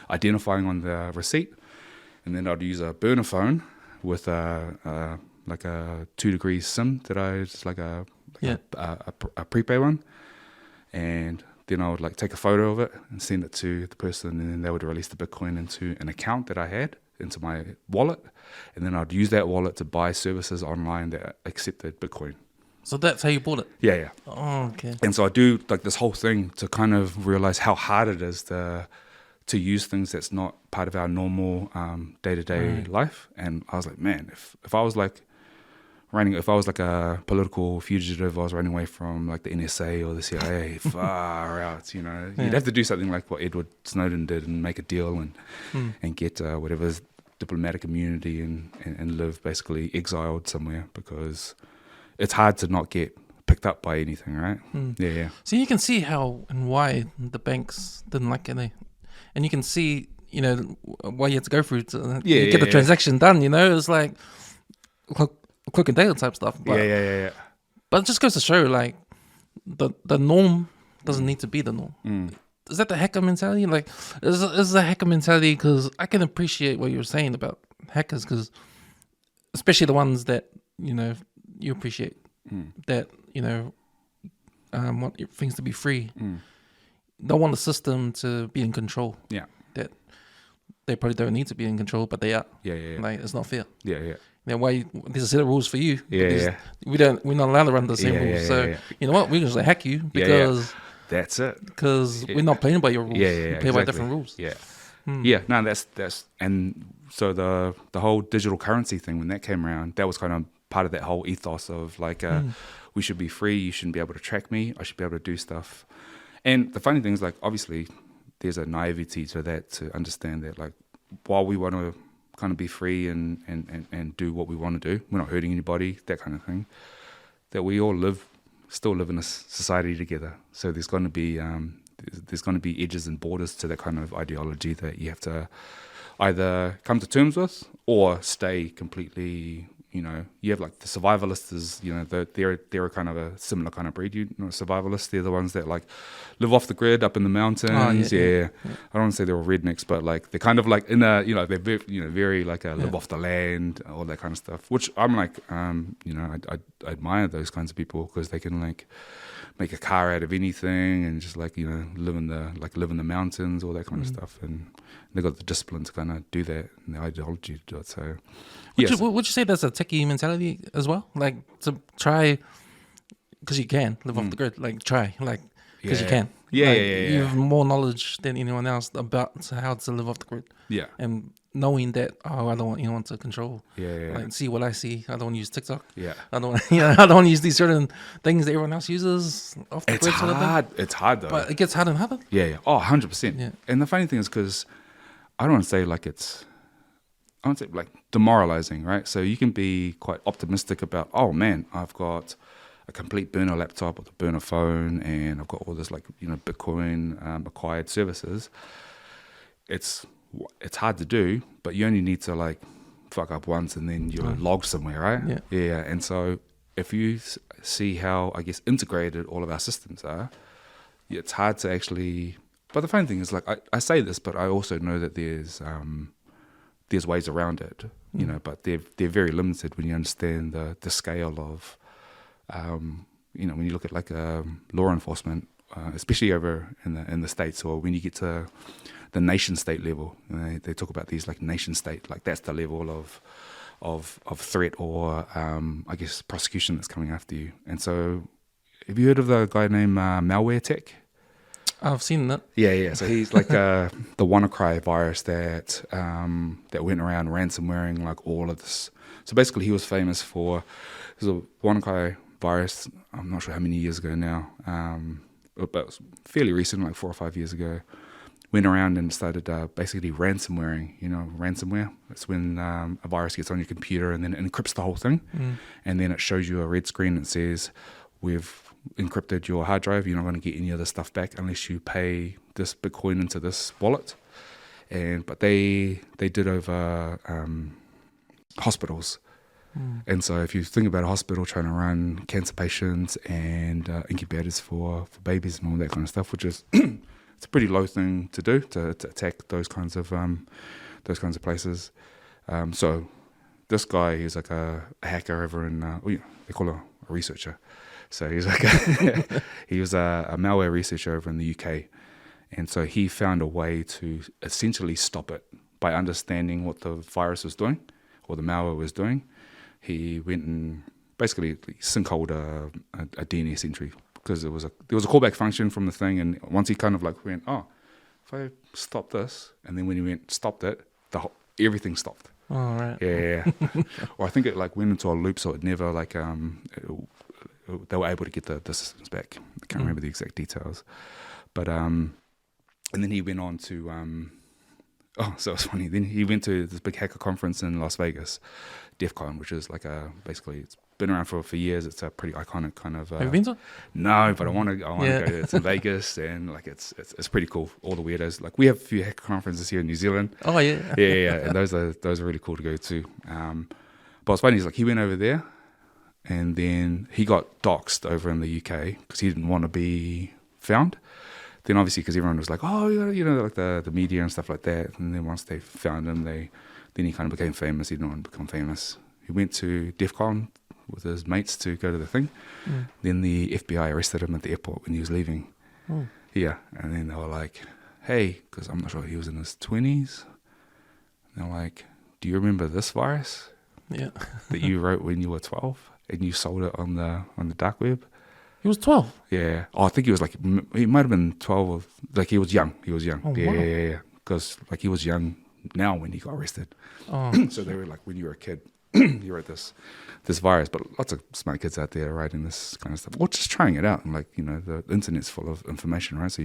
identifying on the receipt. And then I'd use a burner phone with a 2 degrees SIM that I just like a prepaid one. And then I would like take a photo of it and send it to the person, and then they would release the Bitcoin into an account that I had into my wallet, and then I'd use that wallet to buy services online that accepted Bitcoin. So that's how you bought it? Yeah. Oh, okay. And so I do like this whole thing to kind of realize how hard it is to use things that's not part of our normal day-to-day life. And I was like, man, if I was like a political fugitive, I was running away from like the NSA or the CIA, far out, you'd have to do something like what Edward Snowden did and make a deal and get whatever diplomatic immunity and live basically exiled somewhere, because it's hard to not get picked up by anything, right? Yeah. So you can see how and why the banks didn't like it, and you can see, why you had to go through to get the transaction done. It's like Cloak and Dale type stuff. But, yeah. But it just goes to show, like, the norm doesn't need to be the norm. Is that the hacker mentality? Like, is the hacker mentality? Because I can appreciate what you're saying about hackers, because especially the ones that you appreciate, that want things to be free. Don't want the system to be in control. Yeah, that they probably don't need to be in control, but they are. Yeah. Like, it's not fair. Yeah. Why there's a set of rules for you? Yeah. We're not allowed to run the same rules. So you know what? We're just hack you because that's it. Because we're not playing by your rules. We play by different rules. Yeah. Yeah. No, that's and so the whole digital currency thing, when that came around, that was kind of part of that whole ethos of like we should be free. You shouldn't be able to track me. I should be able to do stuff. And the funny thing is, like, obviously there's a naivety to that, to understand that, like, while we want to kind of be free and do what we want to do, we're not hurting anybody, that kind of thing, that we all still live in a society together. So there's going to be edges and borders to that kind of ideology that you have to either come to terms with or stay completely you have like the survivalists is, they're a kind of a similar kind of breed. Survivalists, they're the ones that like live off the grid up in the mountains. I don't want to say they're all rednecks, but like they're kind of like in a, they're very like live off the land, all that kind of stuff. Which I'm like, I admire those kinds of people because they can like make a car out of anything and just like live in the mountains, all that kind of stuff, and they got the discipline to kind of do that and the ideology to do it. So would you say that's a techie mentality as well, like to try because you can live off the grid, like try like because you can, you have more knowledge than anyone else about how to live off the grid, and knowing that I don't want anyone to control, like see what I see. I don't want to use TikTok. I don't want, I don't want to use these certain things that everyone else uses off the grid. It's hard though. But it gets harder and harder. Oh, 100%. And the funny thing is because I don't want to say like I want to say like demoralizing, right? So you can be quite optimistic about, oh man, I've got a complete burner laptop with a burner phone, and I've got all this like Bitcoin acquired services. It's hard to do, but you only need to like fuck up once and then you're logged somewhere, right? And so if you see how, I guess, integrated all of our systems are, it's hard to actually. But the funny thing is, like, I say this, but I also know that there's ways around it, but they're very limited when you understand the scale of, when you look at like law enforcement, especially over in the States, or when you get to the nation state level, they talk about these like nation state, like that's the level of threat or I guess prosecution that's coming after you. And so, have you heard of the guy named Malware Tech? I've seen that. Yeah. So he's like the WannaCry virus that went around ransomwaring like all of this. So basically, he was famous for there's a WannaCry virus. I'm not sure how many years ago now, but it was fairly recent, like 4 or 5 years ago. Went around and started basically ransomwaring. Ransomware. It's when a virus gets on your computer and then it encrypts the whole thing, and then it shows you a red screen that says, "We've encrypted your hard drive. You're not going to get any of the stuff back unless you pay this Bitcoin into this wallet." But they did over hospitals. And so if you think about a hospital trying to run cancer patients and incubators for babies and all that kind of stuff, which is it's a pretty low thing to do to attack those kinds of places. So this guy is like a hacker over in they call him a researcher. So he's like he was a malware researcher over in the UK, and so he found a way to essentially stop it by understanding what the virus was doing or the malware was doing. He went and basically sinkholed a DNS entry because there was a callback function from the thing, and once he kind of like went, oh, if I stop this, and then when he went stopped it, everything stopped. Oh, right. Yeah. Or I think it like went into a loop, so it never like they were able to get the systems back. I can't remember the exact details, but and then he went on to so it's funny. Then he went to this big hacker conference in Las Vegas, DEF CON, which is like basically it's been around for years. It's a pretty iconic kind of. Have you been to? No, but I want to go. It's in Vegas, and like it's pretty cool. All the weirdos. Like we have a few hacker conferences here in New Zealand. Oh yeah. Yeah, and those are really cool to go to. But what's funny is like he went over there, and then he got doxxed over in the UK because he didn't want to be found. Then obviously because everyone was like, oh, like the media and stuff like that. And then once they found him, then he kind of became famous. He didn't want to become famous. He went to DEF CON with his mates to go to the thing. Then the FBI arrested him at the airport when he was leaving. Yeah, and then they were like, hey, because I'm not sure, he was in his 20s. And they're like, do you remember this virus? Yeah. That you wrote when you were 12 and you sold it on the dark web? He was 12. Yeah. Oh, I think he was like, he might have been 12. Or, like he was young. Oh, yeah, wow. Yeah. Because like he was young now when he got arrested. Oh. So they were like, when you were a kid, you wrote this virus. But lots of smart kids out there writing this kind of stuff, or just trying it out. And like, the internet's full of information, right? So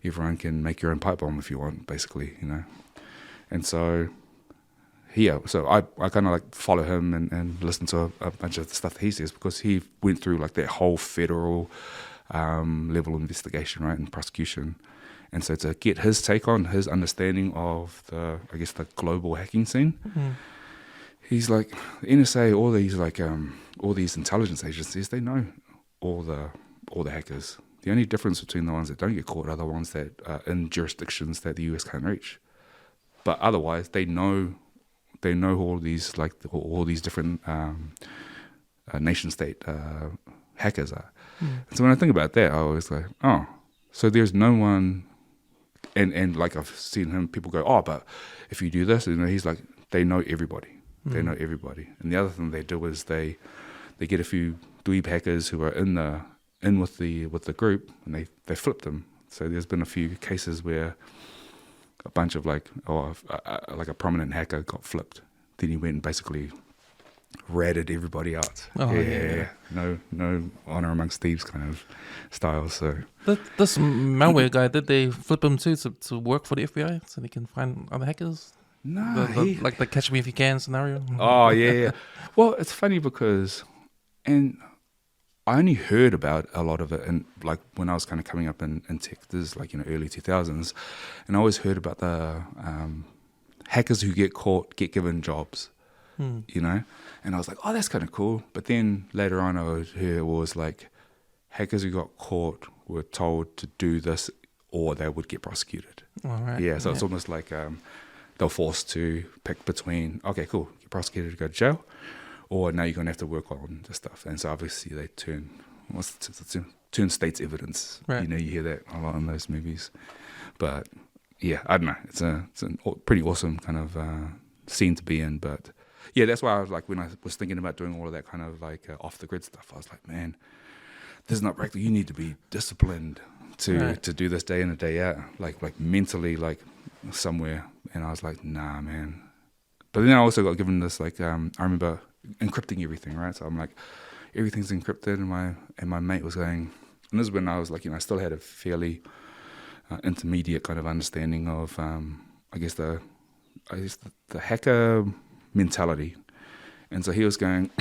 everyone can make your own pipe bomb if you want, basically, And so, yeah, so I kind of like follow him and listen to a bunch of the stuff that he says, because he went through like that whole federal level investigation, right, and prosecution. And so to get his take on his understanding of the global hacking scene, he's like, the NSA, all these intelligence agencies, they know all the hackers. The only difference between the ones that don't get caught are the ones that are in jurisdictions that the US can't reach. But otherwise, they know all these different nation state hackers are. And so when I think about that, I always like, oh, so there's no one, and like I've seen people go, oh, but if you do this, he's like, they know everybody. They know everybody. And the other thing they do is they get a few dweeb hackers who are in with the group, and they flip them. So there's been a few cases where a bunch of like a prominent hacker got flipped. Then he went and basically ratted everybody out. Oh, yeah. No honor amongst thieves kind of style. So this malware guy, did they flip him too to work for the FBI so they can find other hackers? No, like the catch me if you can scenario. Oh yeah. Well, it's funny because, and I only heard about a lot of it, and like when I was kind of coming up in tech, this is like early 2000s, and I always heard about the hackers who get caught get given jobs, and I was like, oh, that's kind of cool. But then later on, I would hear it was like hackers who got caught were told to do this, or they would get prosecuted. All right. Yeah, so it's almost like they're forced to pick between, okay, cool, get prosecuted to go to jail, or now you're going to have to work on this stuff. And so obviously they turn state's evidence. Right. You hear that a lot in those movies. But yeah, I don't know. It's a pretty awesome kind of scene to be in. But yeah, that's why I was like, when I was thinking about doing all of that kind of like off the grid stuff, I was like, man, this is not practical. You need to be disciplined to do this day in and day out, like mentally, like somewhere. And I was like, nah, man. But then I also got given this, like, I remember encrypting everything, right? So I'm like, everything's encrypted, and my mate was going, and this is when I was like, I still had a fairly intermediate kind of understanding of, I guess the hacker mentality. And so he was going,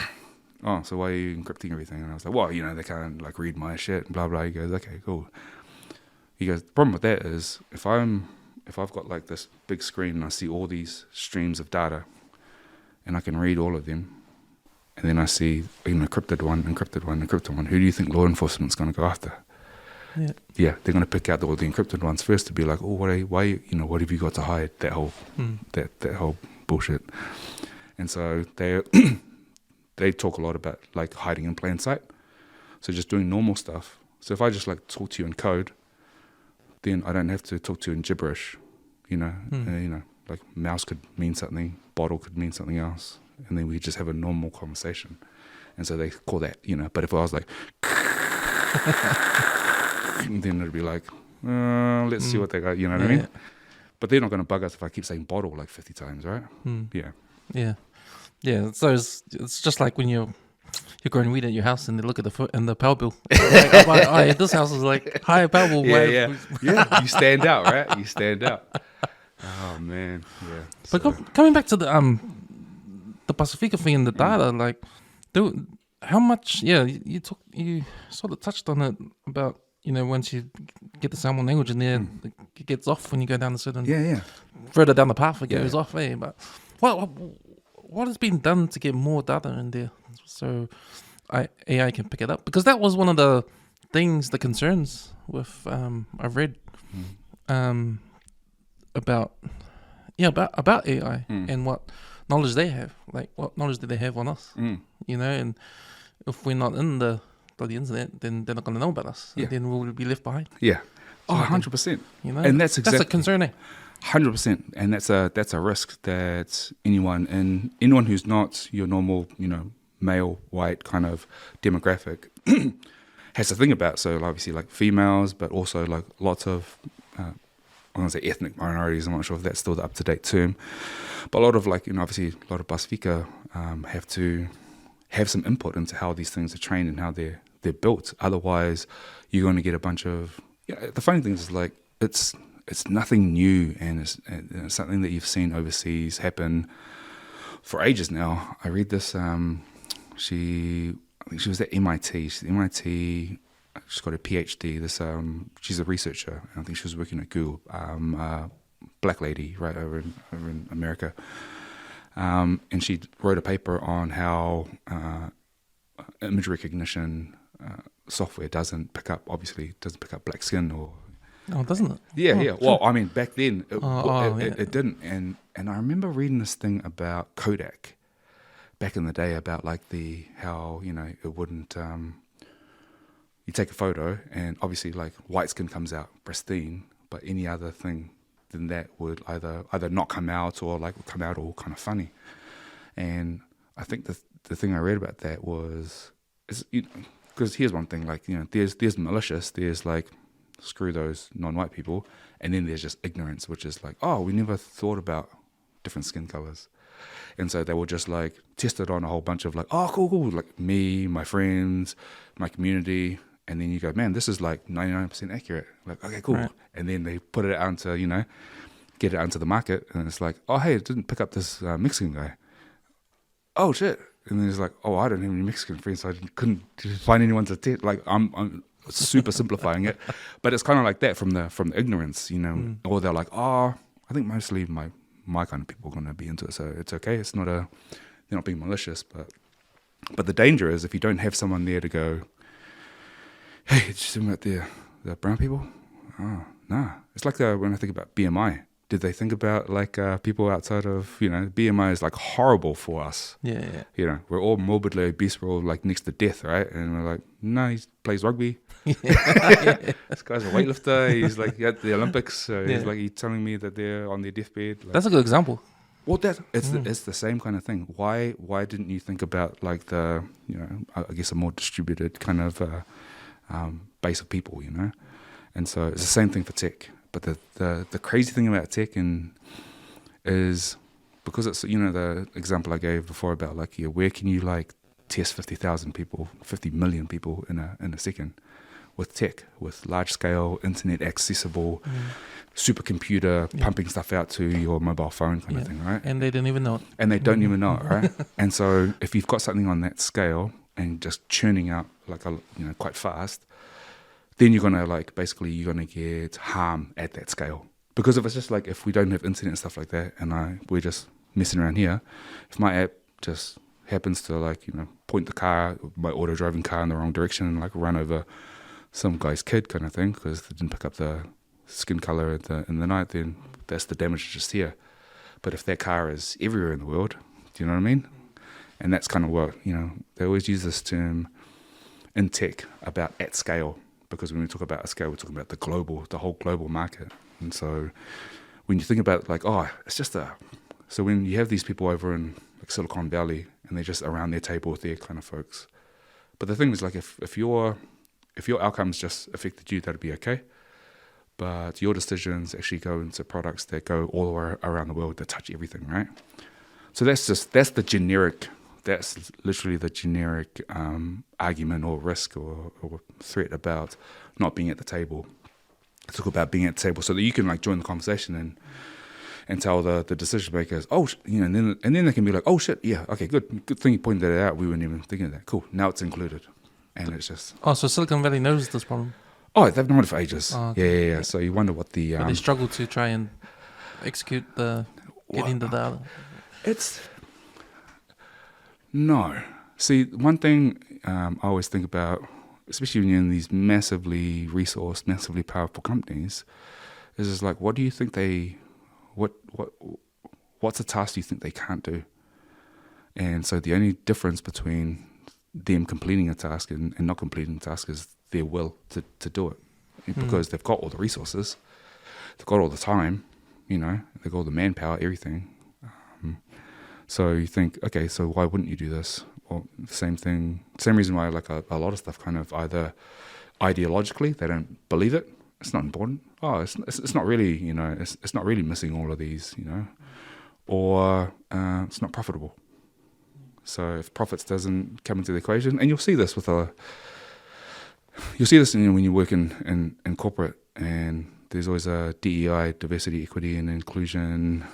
oh, so why are you encrypting everything? And I was like, well, they can't like read my shit and blah blah. He goes, okay, cool. He goes, the problem with that is if I've got like this big screen and I see all these streams of data and I can read all of them, and then I see encrypted one, who do you think law enforcement's going to go after? Yeah, they're going to pick out all the encrypted ones first to be like, oh, what have you got to hide? That whole that whole bullshit. And so they talk a lot about like hiding in plain sight. So just doing normal stuff. So if I just like talk to you in code, then I don't have to talk to you in gibberish, like mouse could mean something, bottle could mean something else, and then we just have a normal conversation. And so they call that, but if I was like, then it'd be like, let's see what they got, what I mean? But they're not going to bug us if I keep saying bottle like 50 times, right? Yeah, so it's just like when you're growing weed at your house and they look at the power bill. Like, this house is like high power bill. Yeah. You stand out, right? You stand out. Oh man, yeah. But coming back to the Pasifika thing and the data, like, how much? Yeah, you sort of touched on it about once you get the Samoan language in there, it gets off when you go down a certain further down the path, it goes off. But what has been done to get more data in there so AI can pick it up? Because that was one of the concerns with I've read about AI and what knowledge they have. Like, what knowledge do they have on us? And if we're not in the internet, then they're not going to know about us. Yeah. And then we'll be left behind. Yeah. Oh, 100%. And that's a concern, eh? 100%, and that's a risk that anyone who's not your normal, male, white kind of demographic has to think about. So obviously, like females, but also like lots of, I'm gonna say ethnic minorities. I'm not sure if that's still the up-to-date term, but a lot of like, obviously a lot of Pasifika have to have some input into how these things are trained and how they're built. Otherwise, you're going to get a bunch of. The funny thing is like it's nothing new, and it's something that you've seen overseas happen for ages now. I read this. I think she was at MIT. She's at MIT. She's got a PhD. She's a researcher. I think she was working at Google. Black lady, right over in America. And she wrote a paper on how image recognition software doesn't pick up black skin or. Oh, doesn't it? Yeah, Oh, yeah. sure. Well, I mean, back then Yeah. it didn't, and I remember reading this thing about Kodak back in the day about like how it wouldn't. You take a photo, and obviously like white skin comes out pristine, but any other thing than that would either not come out or like would come out all kind of funny. And I think the thing I read about that was because here's one thing, like there's malicious, there's like screw those non-white people, and then there's just ignorance, which is like, oh, we never thought about different skin colors. And so they will just like test it on a whole bunch of like, oh, cool, like me, my friends, my community, and then you go, man, this is like 99% accurate. Like, okay, cool. Right. And then they put it out into, get it out into the market, and it's like, oh, hey, it didn't pick up this Mexican guy. Oh shit. And then it's like, oh, I don't have any Mexican friends, so I couldn't find anyone to test. Like, I'm super simplifying it, but it's kind of like that from the ignorance, Or they're like, oh, I think mostly my kind of people are going to be into it, so it's okay. It's not they're not being malicious, but the danger is if you don't have someone there to go, hey, did you see about the brown people? Oh, nah. It's like when I think about BMI. Did they think about like people outside of, BMI is like horrible for us. Yeah. We're all morbidly obese. We're all like next to death, right? And we're like, no, he plays rugby. This guy's a weightlifter. He's like at the Olympics. So he's telling me that they're on their deathbed. Like, That's a good example. well, it's the same kind of thing. Why didn't you think about like the, I guess a more distributed kind of base of people, And so it's the same thing for tech. But the crazy thing about tech is because it's the example I gave before about like where can you like test 50 million people in a second with tech, with large scale internet accessible supercomputer pumping stuff out to your mobile phone kind of thing, right? And they didn't even know it. And they don't even know it, right? And so if you've got something on that scale and just churning out like quite fast, then you're gonna get harm at that scale. Because if it's just like if we don't have internet and stuff like that, and we're just messing around here, if my app just happens to like point the car, my auto driving car in the wrong direction and like run over some guy's kid kind of thing because they didn't pick up the skin color in the night, then that's the damage just here. But if that car is everywhere in the world, do you know what I mean? And that's kind of what they always use this term in tech about at scale. Because when we talk about a scale, we're talking about the whole global market. And so when you think about like, oh, it's just so when you have these people over in like Silicon Valley and they're just around their table with their kind of folks. But the thing is like if your outcomes just affected you, that'd be okay. But your decisions actually go into products that go all the way around the world that touch everything, right? So that's literally the generic argument or risk or threat about not being at the table. Talk about being at the table so that you can like join the conversation and tell the decision makers, and then they can be like, oh shit, yeah, okay, good thing you pointed that out. We weren't even thinking of that. Cool, now it's included, and it's just. Oh, so Silicon Valley knows this problem. Oh, they've known it for ages. Oh, okay. Yeah. So you wonder what the. But they struggle to try and execute getting the data. No. See, one thing I always think about, especially when you're in these massively resourced, massively powerful companies, is just like, what do you think what's a task do you think they can't do? And so the only difference between them completing a task and not completing a task is their will to do it. Because they've got all the resources, they've got all the time, they've got all the manpower, everything. So you think, okay, so why wouldn't you do this? Well, same reason why like a lot of stuff kind of either ideologically, they don't believe it, it's not important. Oh, it's not really, it's not really missing all of these, or it's not profitable. So if profits doesn't come into the equation, and you'll see this when you work in corporate, and there's always a DEI, diversity, equity, and inclusion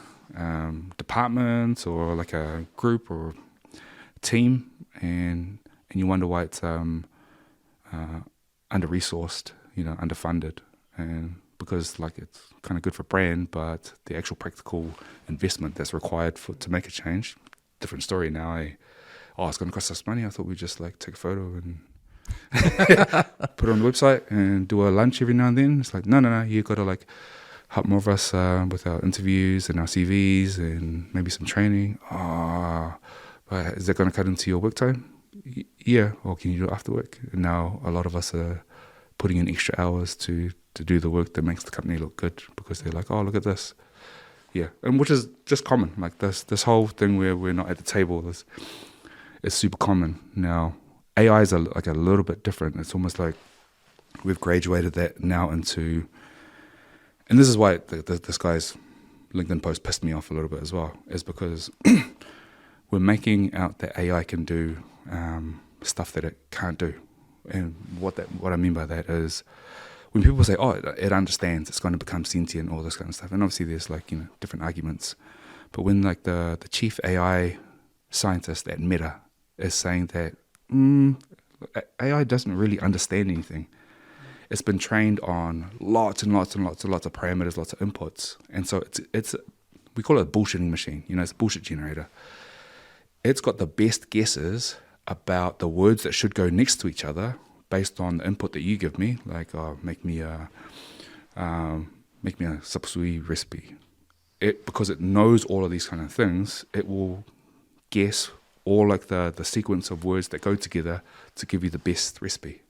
department or like a group or team, and you wonder why it's under-resourced, underfunded, and because like it's kind of good for brand, but the actual practical investment that's required to make a change, different story now. It's going to cost us money. I thought we'd just like take a photo and put it on the website and do a lunch every now and then. It's like, no, you got to like help more of us with our interviews and our CVs and maybe some training. But is that going to cut into your work time? Yeah. Or can you do it after work? And now a lot of us are putting in extra hours to do the work that makes the company look good, because they're like, oh, look at this. Yeah. And which is just common. Like this whole thing where we're not at the table is super common. Now, AI is like a little bit different. It's almost like we've graduated that now into, and this is why this guy's LinkedIn post pissed me off a little bit as well, is because we're making out that AI can do stuff that it can't do. And what I mean by that is when people say, oh, it understands, it's going to become sentient, all this kind of stuff. And obviously there's like, different arguments. But when like the chief AI scientist at Meta is saying that AI doesn't really understand anything. It's been trained on lots and lots and lots and lots of parameters, lots of inputs. And so we call it a bullshitting machine. It's a bullshit generator. It's got the best guesses about the words that should go next to each other based on the input that you give me, like make me a sapsui recipe. Because it knows all of these kind of things, it will guess all like the sequence of words that go together to give you the best recipe.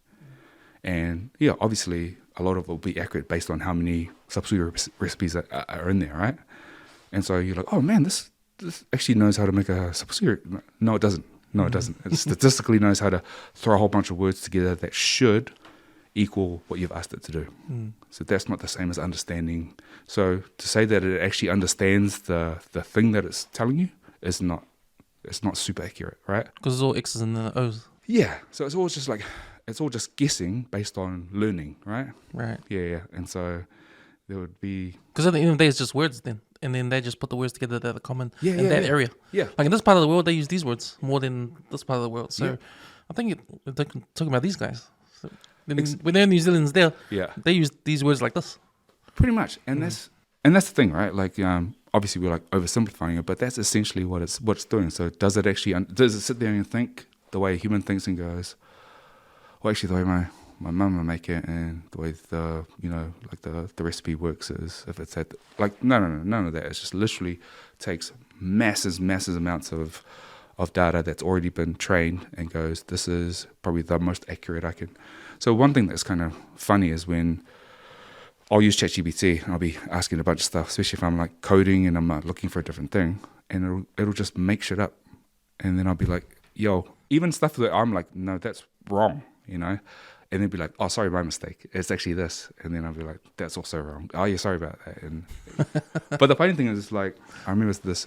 And yeah, obviously a lot of it will be accurate based on how many sapsui recipes are in there, right? And so you're like, oh man, this actually knows how to make a sapsui. No, it doesn't. It statistically knows how to throw a whole bunch of words together that should equal what you've asked it to do. So that's not the same as understanding. So to say that it actually understands the thing that it's telling you is not, it's not super accurate, right? Because it's all X's and O's. Yeah. So it's all just guessing based on learning, right? Right. Yeah. And so there would be... Because at the end of the day, it's just words then. And then they just put the words together that are common in that area. Yeah. Like in this part of the world, they use these words more than this part of the world. So I think they're talking about these guys. So when they're New Zealanders there, they use these words like this. Pretty much. And that's the thing, right? Like, obviously we're like oversimplifying it, but that's essentially what it's doing. So does it actually, does it sit there and think the way a human thinks and goes, well, actually the way my mum will make it, and the way the recipe works is if it's at like none of that. It's just literally takes massive amounts of data that's already been trained and goes, this is probably the most accurate I can. So one thing that's kind of funny is when I'll use ChatGPT and I'll be asking a bunch of stuff, especially if I'm like coding and I'm looking for a different thing, and it'll just make shit up, and then I'll be like, yo, even stuff that I'm like, no, that's wrong, And they'd be like, oh, sorry, my mistake. It's actually this. And then I'll be like, that's also wrong. Oh, yeah, sorry about that. And but the funny thing is, like, I remember this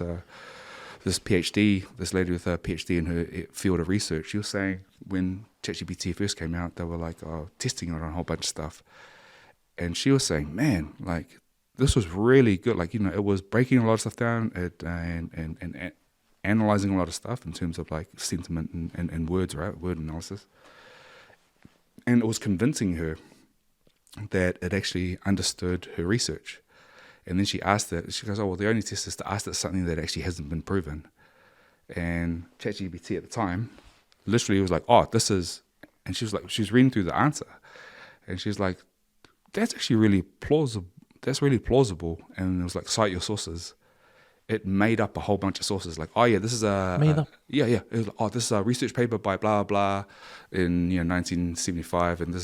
PhD, this lady with a PhD in her field of research, she was saying when ChatGPT first came out, they were like testing it on a whole bunch of stuff. And she was saying, man, like, this was really good. Like, it was breaking a lot of stuff down and analyzing a lot of stuff in terms of, like, sentiment and words, right? Word analysis. And it was convincing her that it actually understood her research. And then she asked it, she goes, oh, well, the only test is to ask it something that actually hasn't been proven. And ChatGPT at the time literally was like, oh, this is, and she was reading through the answer. And she was like, that's actually really plausible. That's really plausible. And it was like, cite your sources. It made up a whole bunch of sources. Like, oh yeah, this is made up. Yeah. It was like, oh, this is a research paper by blah blah in 1975, and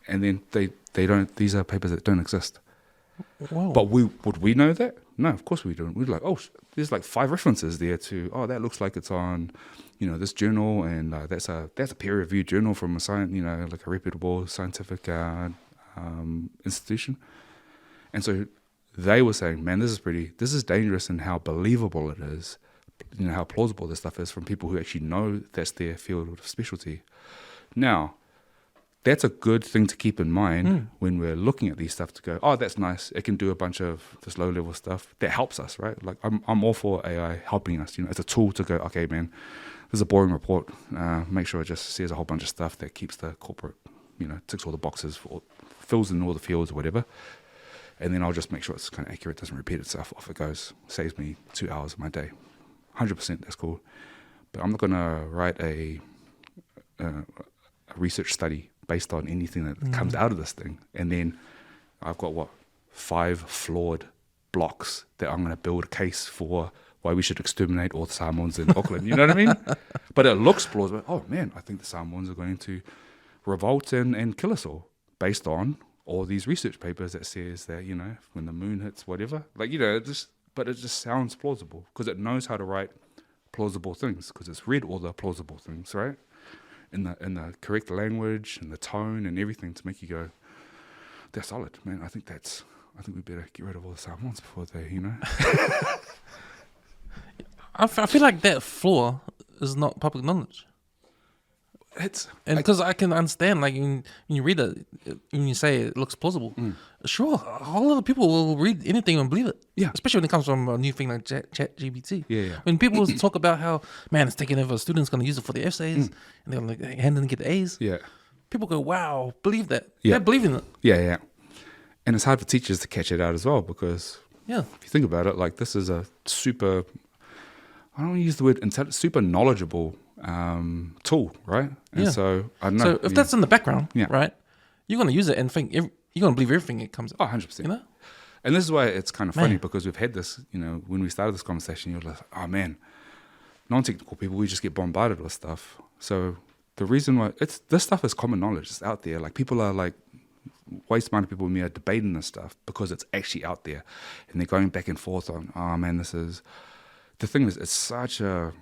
then they don't. These are papers that don't exist. Wow. But would we know that? No, of course we don't. We'd like, oh, there's like 5 references there to, oh, that looks like it's on, this journal, and that's a peer reviewed journal from a science, like a reputable scientific institution, and so. They were saying, man, this is dangerous in how believable it is, how plausible this stuff is from people who actually know that's their field of specialty. Now, that's a good thing to keep in mind when we're looking at these stuff to go, oh, that's nice. It can do a bunch of this low-level stuff. That helps us, right? Like, I'm all for AI helping us, as a tool to go, okay, man, this is a boring report. Make sure it just says a whole bunch of stuff that keeps the corporate, ticks all the boxes, fills in all the fields or whatever. and then I'll just make sure it's kind of accurate, doesn't repeat itself. Off it goes. Saves me 2 hours of my day. 100%, that's cool. But I'm not going to write a research study based on anything that comes out of this thing. And then I've got, 5 flawed blocks that I'm going to build a case for why we should exterminate all the Samoans in Auckland. You know what I mean? But it looks plausible. Oh, man, I think the Samoans are going to revolt and kill us all based on all these research papers that says that, when the moon hits whatever. But it just sounds plausible because it knows how to write plausible things because it's read all the plausible things, right? In the correct language and the tone and everything to make you go, they're solid, man. I think we better get rid of all the Samoans before they, I feel like that flaw is not public knowledge. Because I can understand, like when you read it, when you say it looks plausible, sure, a whole lot of people will read anything and believe it. Yeah, especially when it comes from a new thing like ChatGPT. Yeah. When people talk about how, man, it's taking over, students going to use it for the essays, and they're going to hand in and get A's. Yeah, people go, wow, believe that. Yeah. They're believing it. Yeah. And it's hard for teachers to catch it out as well because if you think about it, like this is a super, I don't want to use the word super knowledgeable tool, right? And so I don't know. So if that's in the background, right, you're going to use it and think you're going to believe everything it comes. 100%. And this is why it's kind of funny because we've had this. When we started this conversation, you're like, oh man, non-technical people, we just get bombarded with stuff. So the reason why this stuff is common knowledge. It's out there. Like people are like way smarter people than me are debating this stuff because it's actually out there, and they're going back and forth on. Oh man, this is the thing. Is it's such a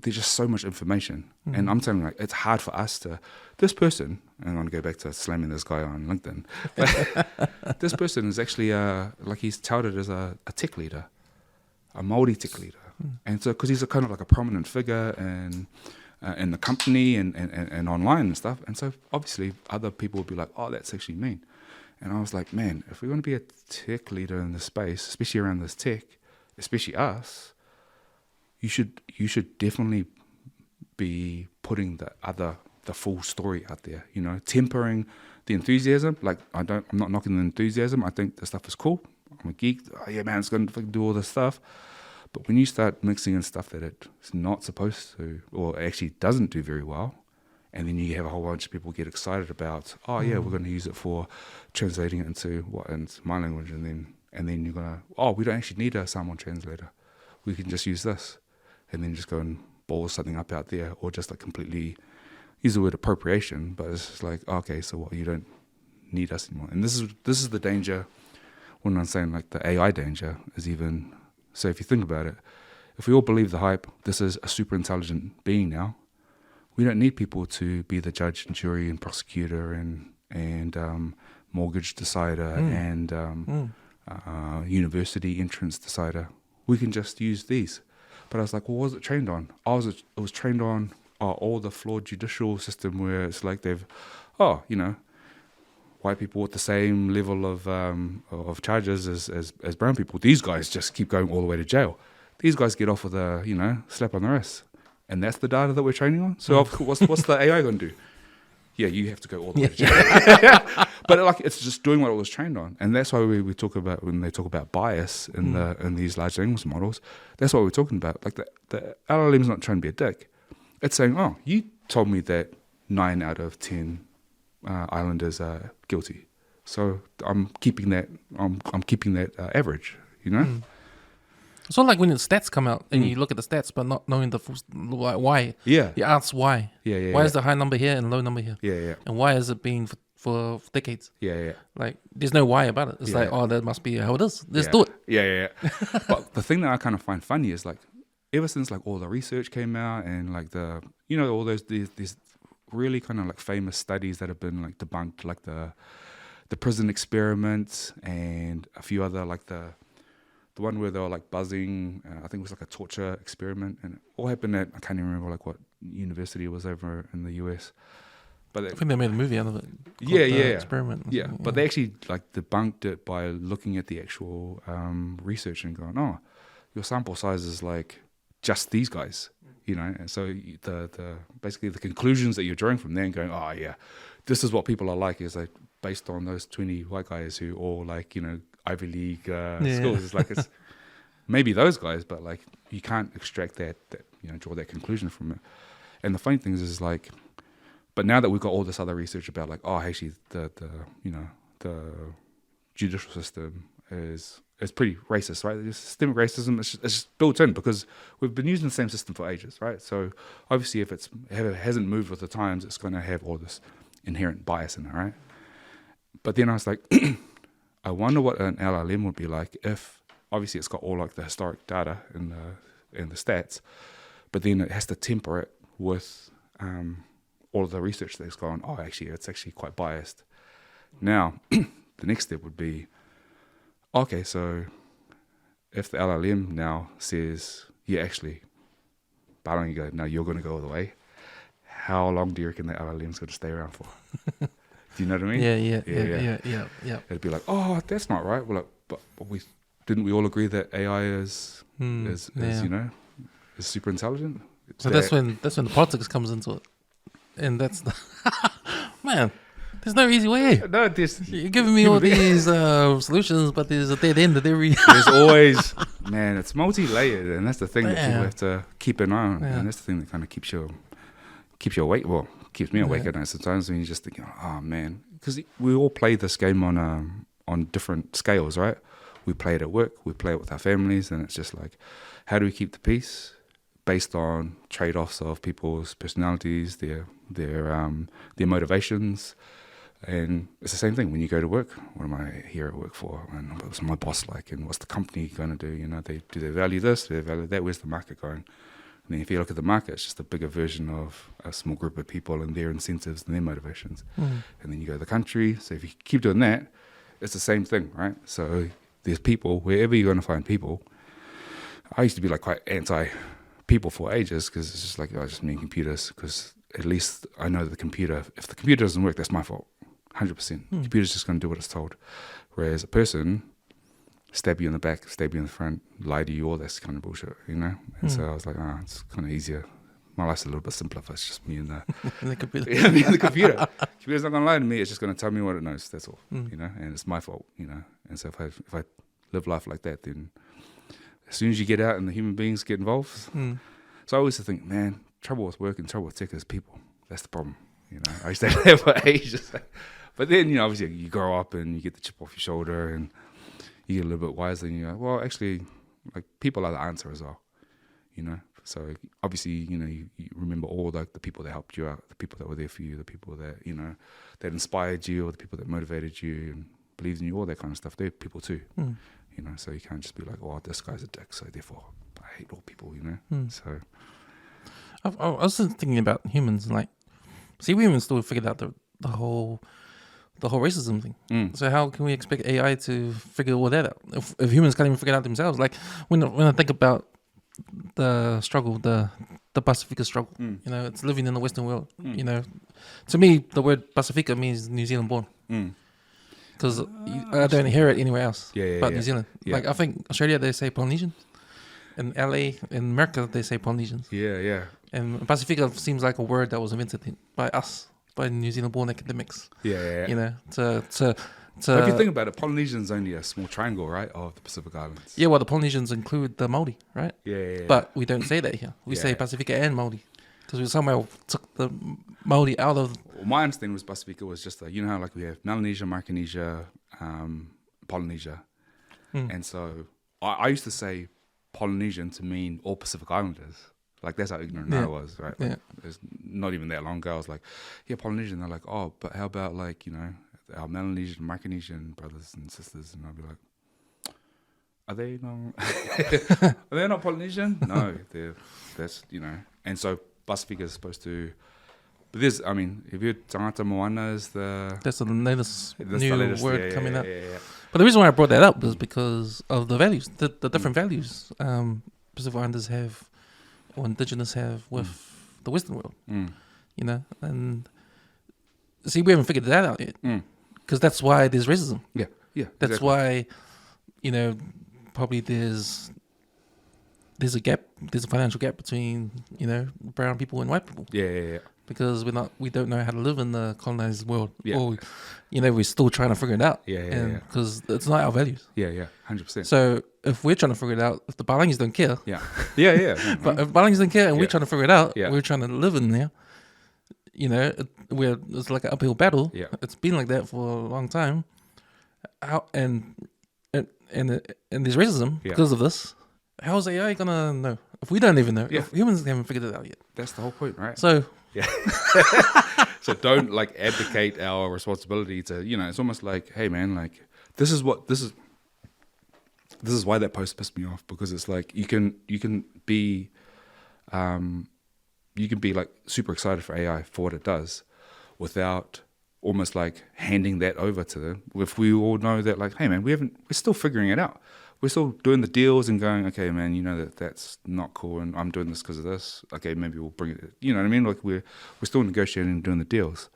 there's just so much information. And I'm telling you, like, it's hard for us to, this person, and I'm going to go back to slamming this guy on LinkedIn, but this person is actually, like he's touted as a tech leader, a Māori tech leader. And so, because he's a kind of like a prominent figure in the company and online and stuff. And so obviously other people would be like, oh, that's actually mean. And I was like, man, if we're going to be a tech leader in this space, especially around this tech, especially us, you should definitely be putting the full story out there, tempering the enthusiasm. Like I'm not knocking the enthusiasm. I think the stuff is cool. I'm a geek. Oh yeah, man, it's going to do all this stuff. But when you start mixing in stuff that it's not supposed to, or actually doesn't do very well, and then you have a whole bunch of people get excited about, oh yeah, we're going to use it for translating it into my language, and then you're gonna, oh, we don't actually need a Samoan translator. We can just use this. And then just go and ball something up out there, or just like completely use the word appropriation, but it's just like, okay, so what? You don't need us anymore. And this is the danger when I'm saying like the AI danger is even. So if you think about it, if we all believe the hype, this is a super intelligent being now. We don't need people to be the judge and jury and prosecutor and mortgage decider and university entrance decider. We can just use these. But I was like, well, what was it trained on? It was trained on all the flawed judicial system where it's like white people with the same level of charges as brown people. These guys just keep going all the way to jail. These guys get off with a, slap on the wrist. And that's the data that we're training on? So what's the AI going to do? Yeah, you have to go all the way to jail. But it's just doing what it was trained on. And that's why we talk about, when they talk about bias in these large language models, that's what we're talking about. Like the LLM's not trying to be a dick. It's saying, oh, you told me that 9 out of 10 islanders are guilty. So I'm keeping that average, It's not like when the stats come out and you look at the stats but not knowing the full, why. Yeah. You ask why. Yeah. Why is the high number here and low number here? Yeah. And why has it been for decades? Yeah. Like, there's no why about it. It's like, oh, that must be how it is. Let's do it. Yeah. But the thing that I kind of find funny is like, ever since like all the research came out and like the, all these really kind of like famous studies that have been like debunked, like the prison experiment and a few other like the one where they were like buzzing, I think it was like a torture experiment, and it all happened at, I can't even remember like what university it was over in the US. But I think they made a movie out of it. Yeah. Experiment. Yeah, but they actually like debunked it by looking at the actual research and going, oh, your sample size is like just these guys, and so the basically the conclusions that you're drawing from there and going, oh yeah, this is what people are like, is like based on those 20 white guys who all like, Ivy League schools. It's like it's maybe those guys, but like you can't extract that draw that conclusion from it. And the funny thing is like, but now that we've got all this other research about like, oh, actually the judicial system is pretty racist, right? There's systemic racism. It's just built in because we've been using the same system for ages, right? So obviously, if it hasn't moved with the times, it's going to have all this inherent bias in it, right? But then I was like, I wonder what an LLM would be like if obviously it's got all like the historic data and the stats, but then it has to temper it with all of the research that's gone. Oh, actually, it's actually quite biased. Now, the next step would be, okay, so if the LLM now says, yeah, actually, Barang, you go, no, you're going to go all the way, how long do you reckon the LLM's going to stay around for? Do you know what I mean? Yeah. It'd be like, oh, that's not right. Well, like, but didn't we all agree that AI is super intelligent? So that's when the politics comes into it, and that's the man. There's no easy way. No, you're giving me all these solutions, but there's a dead end at every. There's always, man. It's multi-layered, and that's the thing that people have to keep an eye on, and that's the thing that kind of keeps you awake. Well, keeps me awake at night sometimes when you just think, oh man, because we all play this game on different scales, right? We play it at work, we play it with our families, and it's just like, how do we keep the peace based on trade-offs of people's personalities, their motivations. And it's the same thing when you go to work. What am I here at work for? And what's my boss like? And what's the company going to do? Do they value this? Do they value that? Where's the market going? And then if you look at the market, it's just a bigger version of a small group of people and their incentives and their motivations. And then you go to the country. So if you keep doing that, it's the same thing, right? So there's people, wherever you're going to find people. I used to be like quite anti-people for ages because it's just like, I just mean computers, because at least I know that if the computer doesn't work, that's my fault. 100%. The computer's just going to do what it's told. Whereas a person, stab you in the back, stab you in the front, lie to you, all that's kind of bullshit, And so I was like, it's kind of easier. My life's a little bit simpler if it's just me and the computer. Yeah, me and the computer. The computer's not going to lie to me. It's just going to tell me what it knows. That's all, And it's my fault, And so if I live life like that, then as soon as you get out and the human beings get involved. So I always think, man, trouble with work and trouble with tech is people. That's the problem. I used to have that for ages. But then, obviously you grow up and you get the chip off your shoulder and you get a little bit wiser and you're like, well, actually, like people are the answer as well, So obviously, you remember all the people that helped you out, the people that were there for you, the people that, that inspired you or the people that motivated you and believed in you, all that kind of stuff. They're people too, So you can't just be like, oh, this guy's a dick, so therefore I hate all people, So I was thinking about humans, like, we haven't still figured out the whole racism thing. So how can we expect AI to figure all that out if humans can't even figure it out themselves? Like when I think about the struggle, the Pasifika struggle, it's living in the Western world. To me, the word Pasifika means New Zealand born. Because I don't hear it anywhere else but New Zealand. Yeah. Like I think Australia they say Polynesian, in LA, in America they say Polynesians. Yeah. And Pasifika seems like a word that was invented by us, by New Zealand born academics. Yeah. To if you think about it, Polynesian's only a small triangle, right, of the Pacific Islands. Yeah, well the Polynesians include the Maori, right? Yeah. But we don't say that here. We say Pasifika and Maori. Because we somehow took the Maori out of... Well, my understanding was Pasifika was just how like we have Melanesia, Micronesia, Polynesia. And so I used to say Polynesian to mean all Pacific Islanders. Like that's how ignorant I was, right? Like, it's not even that long ago. I was like, yeah, Polynesian. They're like, oh, but how about like, our Melanesian, Micronesian brothers and sisters? And I'd be like, are they not Polynesian? No, that's, and so Pasifika is supposed to, but there's, if you're Tangata Moana is that's the latest new word coming up. Yeah. But the reason why I brought that up was because of the values, the different values Pacific Islanders have, or Indigenous have with the Western world, and see, we haven't figured that out yet, because that's why there's racism. Yeah. That's why, probably there's a gap, there's a financial gap between, brown people and white people. Yeah. because we don't know how to live in the colonized world. Yeah. Or, we're still trying to figure it out. Yeah. Because it's not our values. Yeah, 100%. So if we're trying to figure it out, if the Balangis don't care. Yeah. But if Balangis don't care and we're trying to figure it out, Yeah. we're trying to live in there. It's like an uphill battle. Yeah. It's been like that for a long time. And there's racism because of this. How is AI gonna know if we don't even know? Yeah. If humans haven't figured it out yet. That's the whole point, right? So yeah. So don't like abdicate our responsibility to, it's almost like, hey man, like this is why that post pissed me off, because it's like you can be like super excited for AI for what it does without almost like handing that over to them. If we all know that, like, hey man, we're still figuring it out. We're still doing the deals and going, okay, man, that's not cool, and I'm doing this because of this. Okay, maybe we'll bring it. You know what I mean? Like we're still negotiating and doing the deals.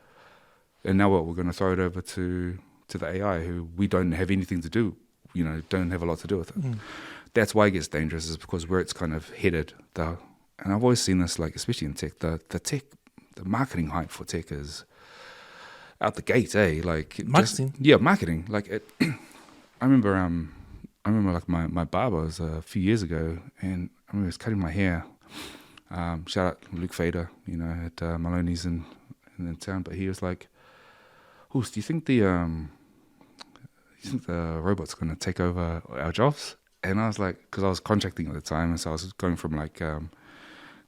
And now what? We're going to throw it over to the AI, who we don't have anything to do. Don't have a lot to do with it. That's why it gets dangerous, is because where it's kind of headed. And I've always seen this, like especially in tech, the marketing hype for tech is out the gate, like marketing. Marketing. Like it. I remember like my barber was a few years ago, and I remember he was cutting my hair. Shout out Luke Fader, at Maloney's in town. But he was like, "Oh, do you think the robot's going to take over our jobs?" And I was like, because I was contracting at the time, and so I was going from like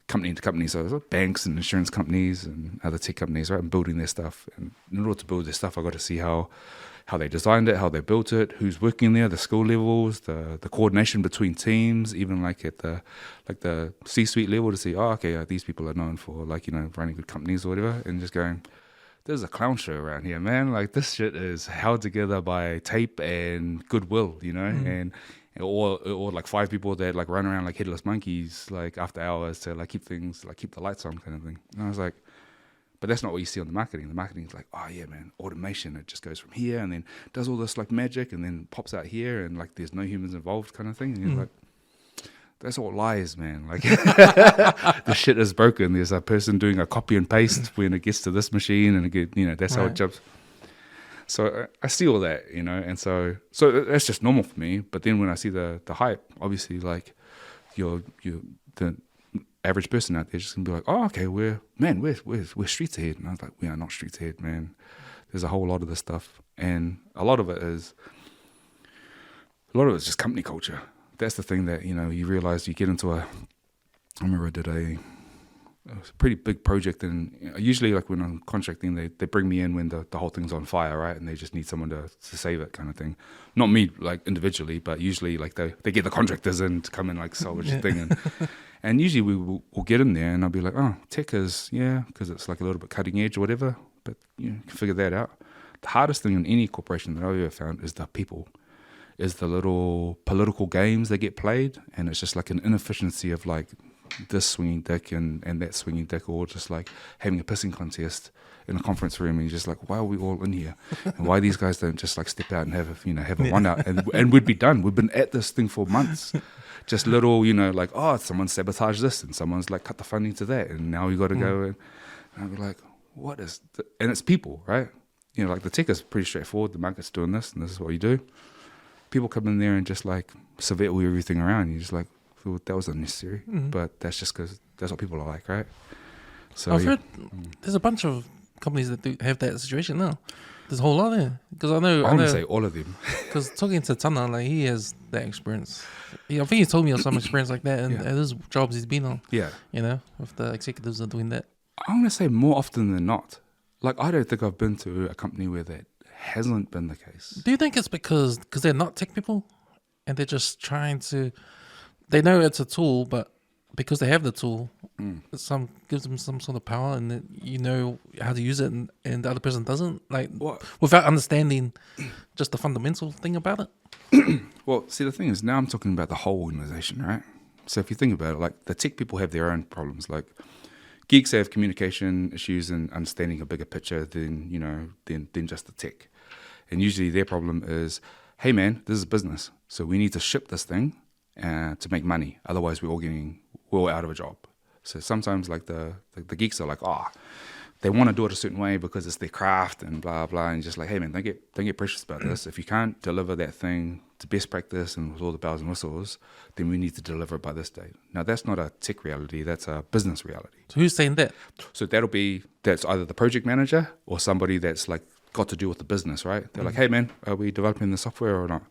company to company. So it was like banks and insurance companies and other tech companies, right? And building their stuff. And in order to build their stuff, I got to see how they designed it, how they built it, who's working there, the skill levels, the coordination between teams, even like at the C-suite level, to see, these people are known for running good companies or whatever, and just going, there's a clown show around here, man. Like this shit is held together by tape and goodwill, and or like 5 people that like run around like headless monkeys like after hours to like keep the lights on kind of thing. And I was like, but that's not what you see on the marketing. The marketing is like, oh yeah, man, automation. It just goes from here and then does all this like magic and then pops out here and like there's no humans involved kind of thing. And you're like, that's all lies, man. Like the shit is broken. There's a person doing a copy and paste when it gets to this machine, and that's how it jumps. So I see all that, and so that's just normal for me. But then when I see the hype, obviously, like the average person out there just gonna be like, oh, okay, we're streets ahead. And I was like, we are not streets ahead, man. There's a whole lot of this stuff, and a lot of it's just company culture. That's the thing that you realize you get into I remember I did it was a pretty big project, and usually like when I'm contracting, they bring me in when the whole thing's on fire, right? And they just need someone to save it kind of thing. Not me like individually, but usually like they get the contractors in to come and like salvage the thing. And usually we'll get in there and I'll be like, oh, tech is, because it's like a little bit cutting edge or whatever, but you can figure that out. The hardest thing in any corporation that I've ever found is the people, is the little political games that get played, and it's just like an inefficiency of like this swinging dick and that swinging dick, or just like having a pissing contest in a conference room, and you're just like, why are we all in here? And why these guys don't just like step out and have a one out, and we'd be done. We've been at this thing for months. Just little, like, oh, someone sabotaged this, and someone's like cut the funding to that, and now we got to go. And I'd be like, what is? And it's people, right? Like the tech is pretty straightforward. The market's doing this, and this is what you do. People come in there and just like survey everything around. You're just like, well, that was unnecessary, but that's just because that's what people are like, right? So I've heard there's a bunch of companies that do have that situation now. There's a whole lot there, because I want to say all of them. Because talking to Tana, like he has that experience. I think he told me of some experience like that, and at his jobs he's been on. Yeah, if the executives are doing that. I'm gonna say more often than not. Like I don't think I've been to a company where that hasn't been the case. Do you think it's because they're not tech people, and they're just trying to? They know it's a tool, but because they have the tool, it gives them some sort of power, and that how to use it, and the other person doesn't, like without understanding just the fundamental thing about it. Well, see, the thing is, now I'm talking about the whole organization, right? So if you think about it, like the tech people have their own problems. Like geeks have communication issues and understanding a bigger picture than just the tech. And usually their problem is, hey man, this is business, so we need to ship this thing to make money. Otherwise, we're all out of a job. So sometimes like the geeks are like, they want to do it a certain way because it's their craft and blah blah, and just like, hey man, don't get precious about this. If you can't deliver that thing to best practice and with all the bells and whistles, then we need to deliver it by this date. Now that's not a tech reality, that's a business reality. So who's saying that? So that's either the project manager or somebody that's like got to do with the business, right? They're like, hey man, are we developing the software or not?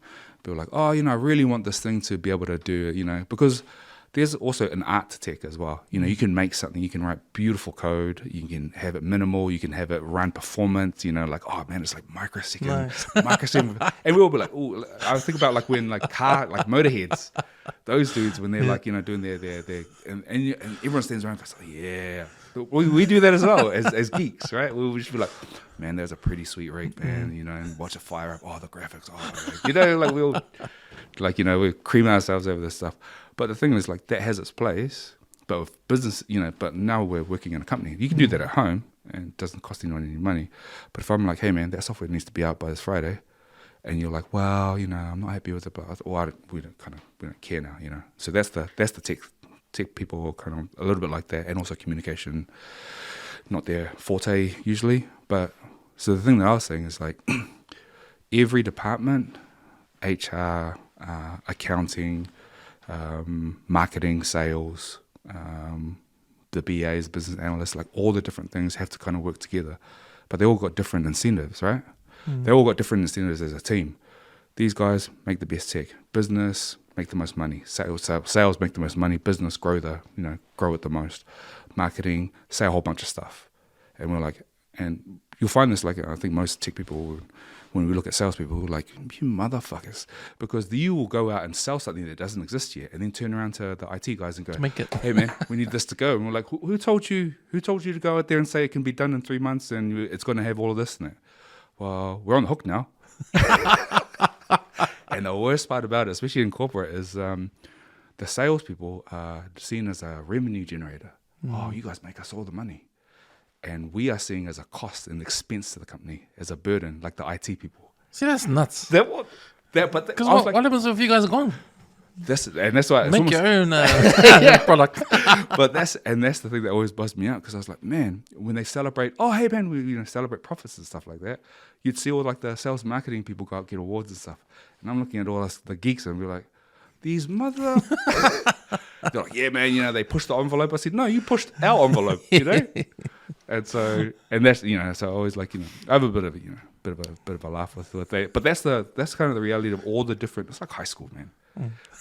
People are like, oh, I really want this thing to be able to do, because there's also an art to tech as well. You can make something, you can write beautiful code, you can have it minimal, you can have it run performance, like, oh man, it's like microsecond, microsecond. And we'll be like, oh, I think about like when like motorheads, those dudes, when they're like, doing their and everyone stands around and goes, oh yeah. We do that as well as geeks, right? We'll just be like, man, there's a pretty sweet rig, man, and watch it fire up. Oh, the graphics, we cream ourselves over this stuff. But the thing is, like, that has its place. But with business, but now we're working in a company. You can do that at home, and it doesn't cost anyone any money. But if I'm like, hey man, that software needs to be out by this Friday, and you're like, well, I'm not happy with it, but we don't care now, So that's the tech people are kind of a little bit like that, and also communication, not their forte usually. But so the thing that I was saying is like every department, HR, accounting, marketing, sales, the BAs, business analysts, like all the different things have to kind of work together, but they all got different incentives, right? They all got different incentives as a team. These guys make the best tech, business make the most money, sales make the most money, business grow it the most, marketing say a whole bunch of stuff. And we're like, and you'll find this, like, I think most tech people, when we look at salespeople, we're like, you motherfuckers, because you will go out and sell something that doesn't exist yet, and then turn around to the IT guys and go, hey man, we need this to go. And we're like, who told you to go out there and say it can be done in 3 months and it's going to have all of this in it? Well, we're on the hook now. And the worst part about it, especially in corporate, is the salespeople are seen as a revenue generator. Oh, you guys make us all the money. And we are seen as a cost and expense to the company, as a burden, like the IT people. See, that's nuts. Because what happens if you guys are gone? That's why make your own product. But that's the thing that always buzzed me out, because I was like, man, when they celebrate, oh hey man, we celebrate profits and stuff like that, you'd see all like the sales marketing people go out and get awards and stuff, and I'm looking at all the geeks and be like, these mother. They're like, yeah man, they pushed the envelope. I said, no, you pushed our envelope, And so, and that's so I always like, I have a bit of a laugh with that. But that's kind of the reality of all the different. It's like high school, man.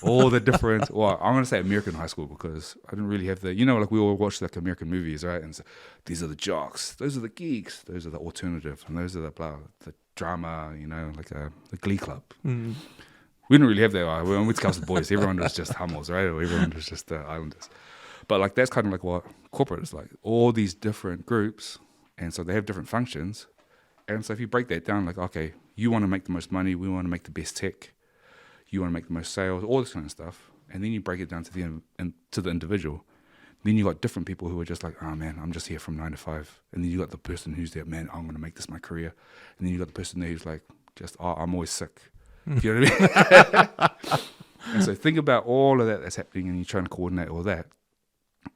All the different. Well, I'm gonna say American high school, because I didn't really have the. Like we all watch like American movies, right? And so these are the jocks, those are the geeks, those are the alternative, and those are the drama. Like the Glee Club. We didn't really have that. We went to Council Boys. Everyone was just Hummels, right? Or everyone was just Islanders. But like that's kind of like what corporate is like. All these different groups, and so they have different functions. And so if you break that down, like, okay, you want to make the most money, we want to make the best tech, you want to make the most sales, all this kind of stuff, and then you break it down to the individual. Then you got different people who are just like, oh man, I'm just here from 9 to 5. And then you got the person who's there, man, I'm going to make this my career. And then you got the person there who's like, just, oh, I'm always sick. You know what I mean? And so think about all of that that's happening, and you're trying to coordinate all that.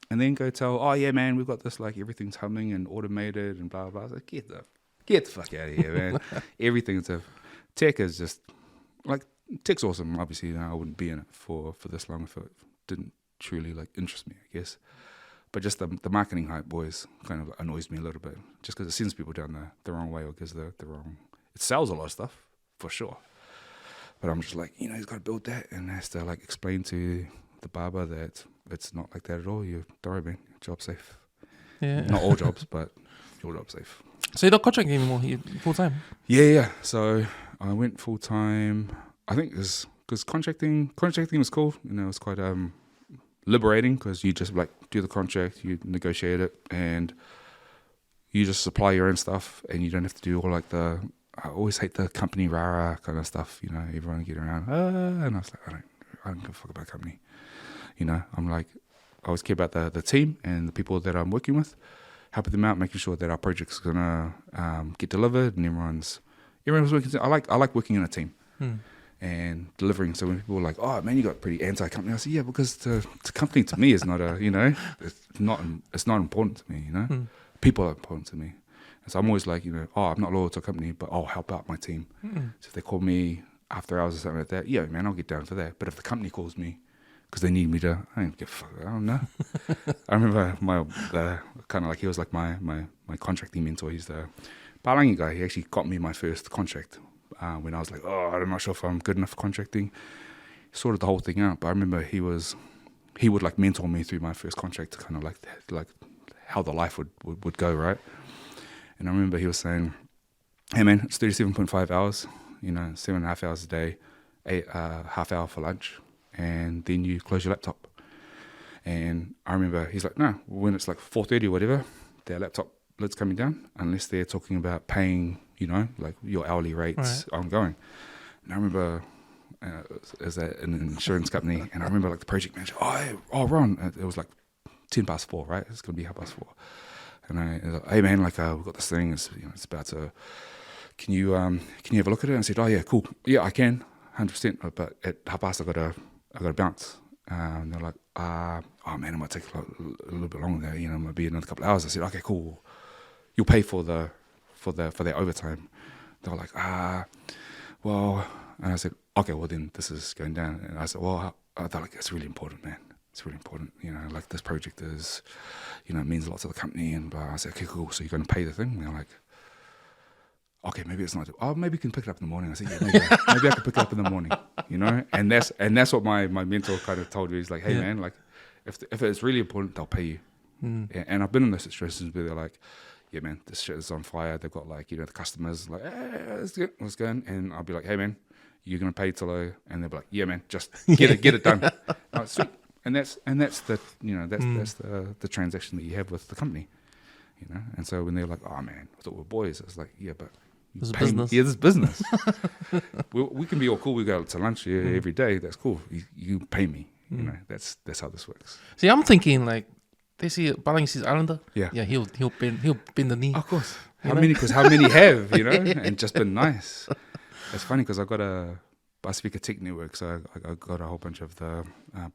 And then go tell, oh yeah, man, we've got this, like, everything's humming and automated and blah, blah. I was like, get the fuck out of here, man. Everything's tech is just, like, tech's awesome. Obviously, I wouldn't be in it for this long if it didn't truly, like, interest me, I guess. But just the marketing hype, boys, kind of annoys me a little bit, just because it sends people down the wrong way, or gives the wrong. It sells a lot of stuff, for sure. But I'm just like, he's got to build that, and has to, like, explain to the barber that it's not like that at all. Don't worry, man. Job safe. Yeah. Not all jobs, but your job safe. So you're not contracting anymore? You're full time? Yeah. So I went full time. I think because contracting was cool. It was quite liberating, because you just like do the contract, you negotiate it, and you just supply your own stuff, and you don't have to do all like the. I always hate the company rah-rah kind of stuff. Everyone get around, and I was like, I don't give a fuck about company. I'm like, I always care about the team and the people that I'm working with, helping them out, making sure that our project's gonna get delivered, and everyone's working. I like working in a team and delivering. So when people are like, "Oh man, you got pretty anti-company," I say, "Yeah, because the company to me is not a it's not important to me, people are important to me. And so I'm always like, I'm not loyal to a company, but I'll help out my team. So if they call me after hours or something like that, yeah, man, I'll get down for that. But if the company calls me because they need me to, I don't give a fuck, I don't know. I remember kind of like, he was like my contracting mentor. He's the Palangi guy. He actually got me my first contract when I was like, I'm not sure if I'm good enough for contracting. He sorted the whole thing out. But I remember he would like mentor me through my first contract to kind of like how the life would go, right? And I remember he was saying, hey man, it's 37.5 hours, 7.5 hours a day, half hour for lunch, and then you close your laptop. And I remember he's like, no, when it's like 4:30 or whatever, their laptop lid's coming down, unless they're talking about paying, like your hourly rates ongoing. And I remember as an insurance company, and I remember like the project manager, oh Ron, it was like 4:10, right? It's going to be 4:30. And I was like, hey man, like we've got this thing, it's about to, can you have a look at it? And I said, oh yeah, cool. Yeah, I can, 100%, but at 4:30 I got to bounce. And they're like, oh man, it might take a little bit longer there, it might be another couple of hours. I said, okay, cool. You'll pay for their overtime. They were like, well, and I said, okay, well then this is going down. And I said, well, they're like, it's really important, man. It's really important, like this project is, it means a lot to the company. And blah. I said, okay, cool. So you're going to pay the thing? And they're like, okay, maybe it's not. Oh, maybe you can pick it up in the morning. I said, yeah, maybe I can pick it up in the morning, And that's what my mentor kind of told me. He's like, hey man, like if it's really important, they'll pay you. And I've been in those situations where they're like, yeah man, this shit is on fire. They've got like, the customers like, hey, let's go. And I'll be like, hey man, you're going to pay till and they'll be like, yeah man, just get it done. Like, sweet. And that's the that's the transaction that you have with the company, And so when they're like, oh man, I thought we were boys, it's like, yeah, but this is business. Yeah, this is business. we can be all cool. We go to lunch every day. That's cool. You pay me. That's how this works. See, I'm thinking like they see Palangi's Islander. Yeah, he'll bend the knee. Of course. How many have and just been nice. It's funny because I got a Pasifika tech network, so I got a whole bunch of the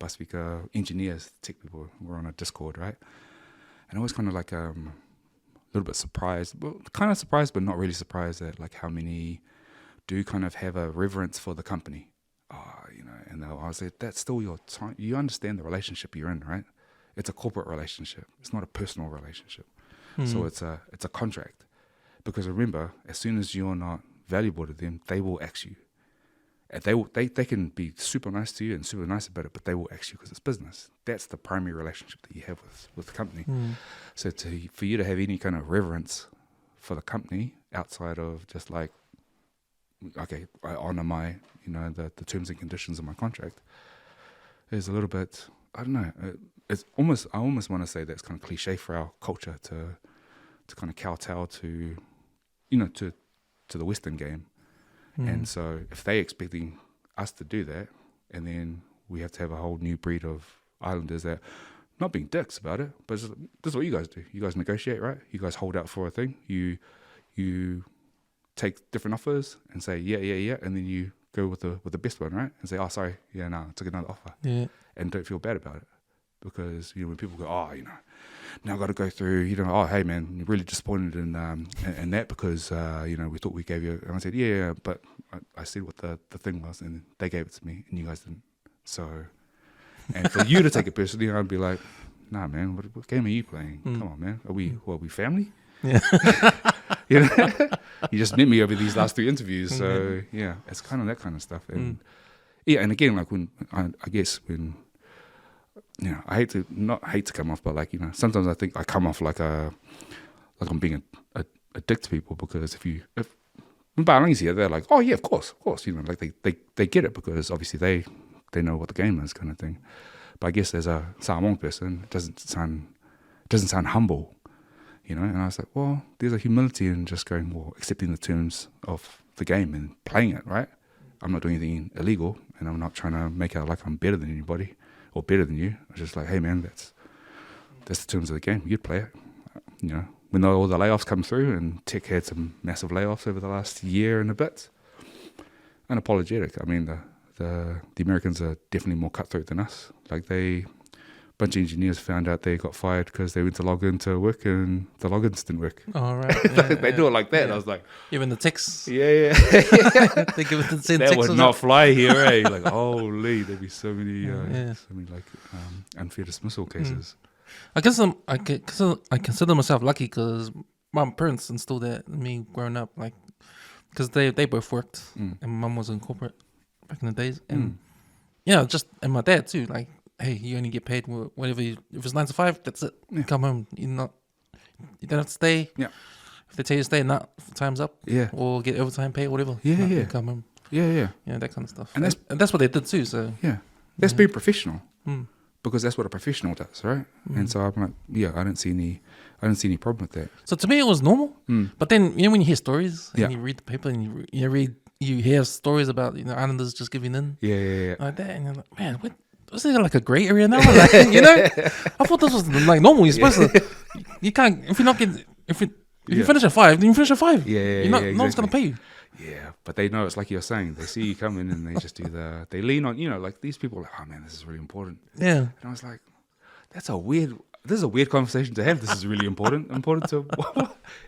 Pasifika engineers, tech people. We're on a Discord, right? And I was kind of like a little bit surprised, kind of surprised, but not really surprised at like how many do kind of have a reverence for the company. And I was like, that's still your time. You understand the relationship you're in, right? It's a corporate relationship. It's not a personal relationship. So it's a contract. Because remember, as soon as you're not valuable to them, they will axe you. And they can be super nice to you and super nice about it, but they will ask you because it's business. That's the primary relationship that you have with the company. So for you to have any kind of reverence for the company outside of just like, okay, I honor my, the terms and conditions of my contract, is a little bit, I don't know. I almost want to say that's kind of cliche for our culture to kind of kowtow to, to the Western game. And so if they're expecting us to do that, and then we have to have a whole new breed of islanders that, not being dicks about it, but this is what you guys do. You guys negotiate, right? You guys hold out for a thing. You take different offers and say, yeah, and then you go with the best one, right? And say, oh, sorry, yeah, no, I took another offer. Yeah. And don't feel bad about it. Because, when people go, oh, now I've got to go through, oh, hey, man, you're really disappointed in that because, we thought we gave you, and I said, yeah, but I said what the thing was, and they gave it to me, and you guys didn't. So, and for you to take it personally, I'd be like, nah, man, what game are you playing? Come on, man. Are we family? Yeah. You just met me over these last 3 interviews, so, yeah, it's kind of that kind of stuff. And, yeah, and again, like when, I guess when, I hate to come off, but like, sometimes I think I come off like I'm being a dick to people because if when Palangi's here, they're like, oh yeah, of course, like they get it because obviously they know what the game is kind of thing. But I guess as a Samoan person, it doesn't sound humble, And I was like, well, there's a humility in just going, well, accepting the terms of the game and playing it, right? I'm not doing anything illegal, and I'm not trying to make out like I'm better than anybody. Or better than you. I was just like, hey man, that's the terms of the game. You'd play it. When all the layoffs come through, and tech had some massive layoffs over the last year and a bit, unapologetic. I mean, the Americans are definitely more cutthroat than us. Like bunch of engineers found out they got fired because they went to log into work and the logins didn't work. Oh, right. They do it like that. Yeah. I was like, even the texts. yeah. They give it the same That text. would not fly here, eh? Like, holy, there'd be so many, Yeah. so many like unfair dismissal cases. I guess I consider myself lucky because my parents instilled that in me growing up, like, because they both worked, and mum was in corporate back in the days, and and my dad too. Like, hey, you only get paid whatever. If it's 9 to 5, that's it. Yeah. Come home. You don't have to stay. Yeah. If they tell you to stay, not time's up. Yeah. Or get overtime pay, whatever. Yeah, you yeah. come home. Yeah. That kind of stuff. And that's what they did too. So that's being professional. Because that's what a professional does, right? And so I'm like, I don't see any problem with that. So to me, it was normal. But then, when you hear stories and Yeah. you read the paper and you hear stories about, islanders just giving in Yeah. like that, and you're like, man, was there like a grey area now? Like, I thought this was like normal. You're supposed to, you can't, if you're not getting, if you finish at 5, then you finish at 5. Yeah, no one's going to pay you. Yeah, but they know, it's like you're saying, they see you coming and they just they lean on, like these people are like, oh man, this is really important. Yeah. And I was like, this is a weird conversation to have. This is really important. Important to,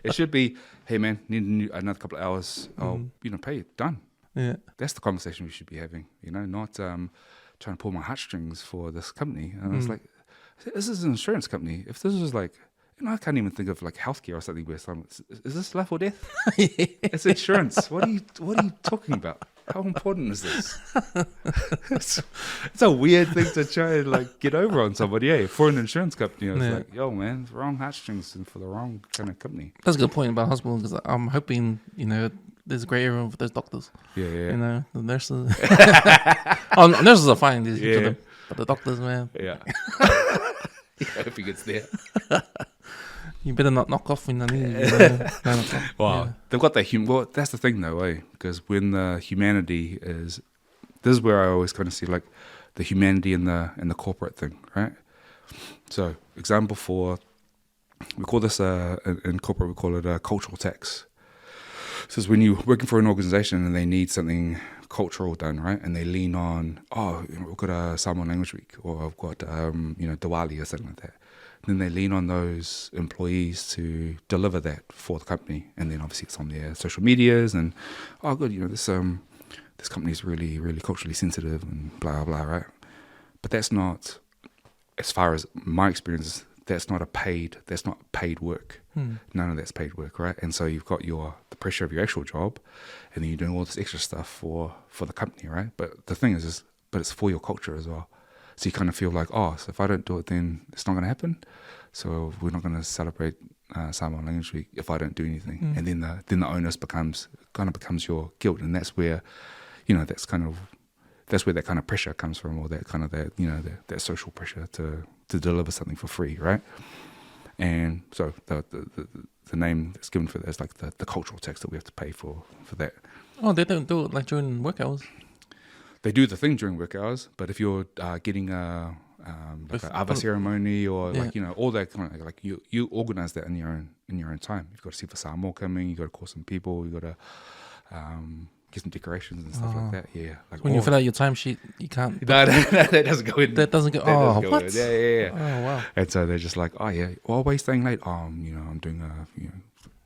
it should be, hey man, need another couple of hours, I'll, pay you, done. Yeah. That's the conversation we should be having, not trying to pull my heartstrings for this company. And I was like, this is an insurance company. If this was like, I can't even think of like healthcare or something where is this life or death? It's insurance. What are you talking about? How important is this? It's a weird thing to try and like get over on somebody, for an insurance company. It's like, yo man, it's wrong heartstrings and for the wrong kind of company. That's a good point about hospitals, because I'm hoping, there's a grey area for those doctors. Yeah. The nurses. Nurses are fine, but the doctors, man. Yeah. I hope he gets there. You better not knock off when I need you. 9 o'clock. Wow. They've got that well, that's the thing though, because when the humanity is, this is where I always kind of see like the humanity in the corporate thing, right? So, example we call this in corporate, we call it a cultural tax. So it's when you're working for an organization and they need something cultural done, right? And they lean on, we've got a Samoan language week, or I've got, Diwali or something like that. Then they lean on those employees to deliver that for the company, and then obviously it's on their social medias and good, this company is really, really culturally sensitive and blah blah, right? But that's not, as far as my experience, that's not paid work. None of that's paid work, right? And so you've got the pressure of your actual job, and then you're doing all this extra stuff for the company, right? But the thing is but it's for your culture as well. So you kind of feel like, so if I don't do it, then it's not going to happen. So we're not going to celebrate Samoan Language Week if I don't do anything. And then the onus becomes your guilt, and that's where, that's where that kind of pressure comes from, or that kind of that social pressure to deliver something for free, right? And so the name that's given for that is like the cultural tax that we have to pay for that. Oh, they don't do it like during work hours. They do the thing during work hours, but if you're getting an ava ceremony or all that kind of, like you organize that in your own time. You've got to see for Samoa coming. You got to call some people. You got to get some decorations and stuff like that. Yeah, like when you fill out your timesheet, you can't. No, that doesn't go in. That doesn't go. What? Yeah. Oh wow. And so they're just like, why are you staying late? I'm doing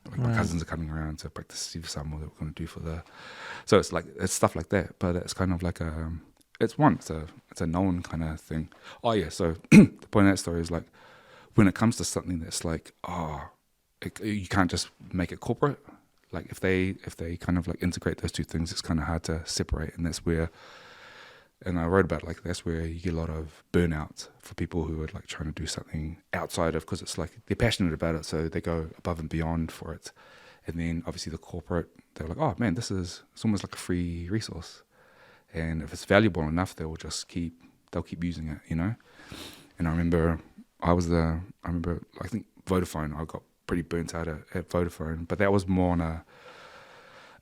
like my cousins are coming around to practice Siva Samoa that we're going to do for the. So it's stuff like that, but it's kind of like it's a known kind of thing. So the point of that story is like, when it comes to something that's like, you can't just make it corporate. Like if they kind of like integrate those two things, it's kind of hard to separate, and that's where. And I wrote about like that's where you get a lot of burnout for people who are like trying to do something outside of, because it's like they're passionate about it, so they go above and beyond for it. And then obviously the corporate, they're like, oh man, it's almost like a free resource, and if it's valuable enough, they'll keep using it, And I remember I think Vodafone, I got pretty burnt out at Vodafone, but that was more on a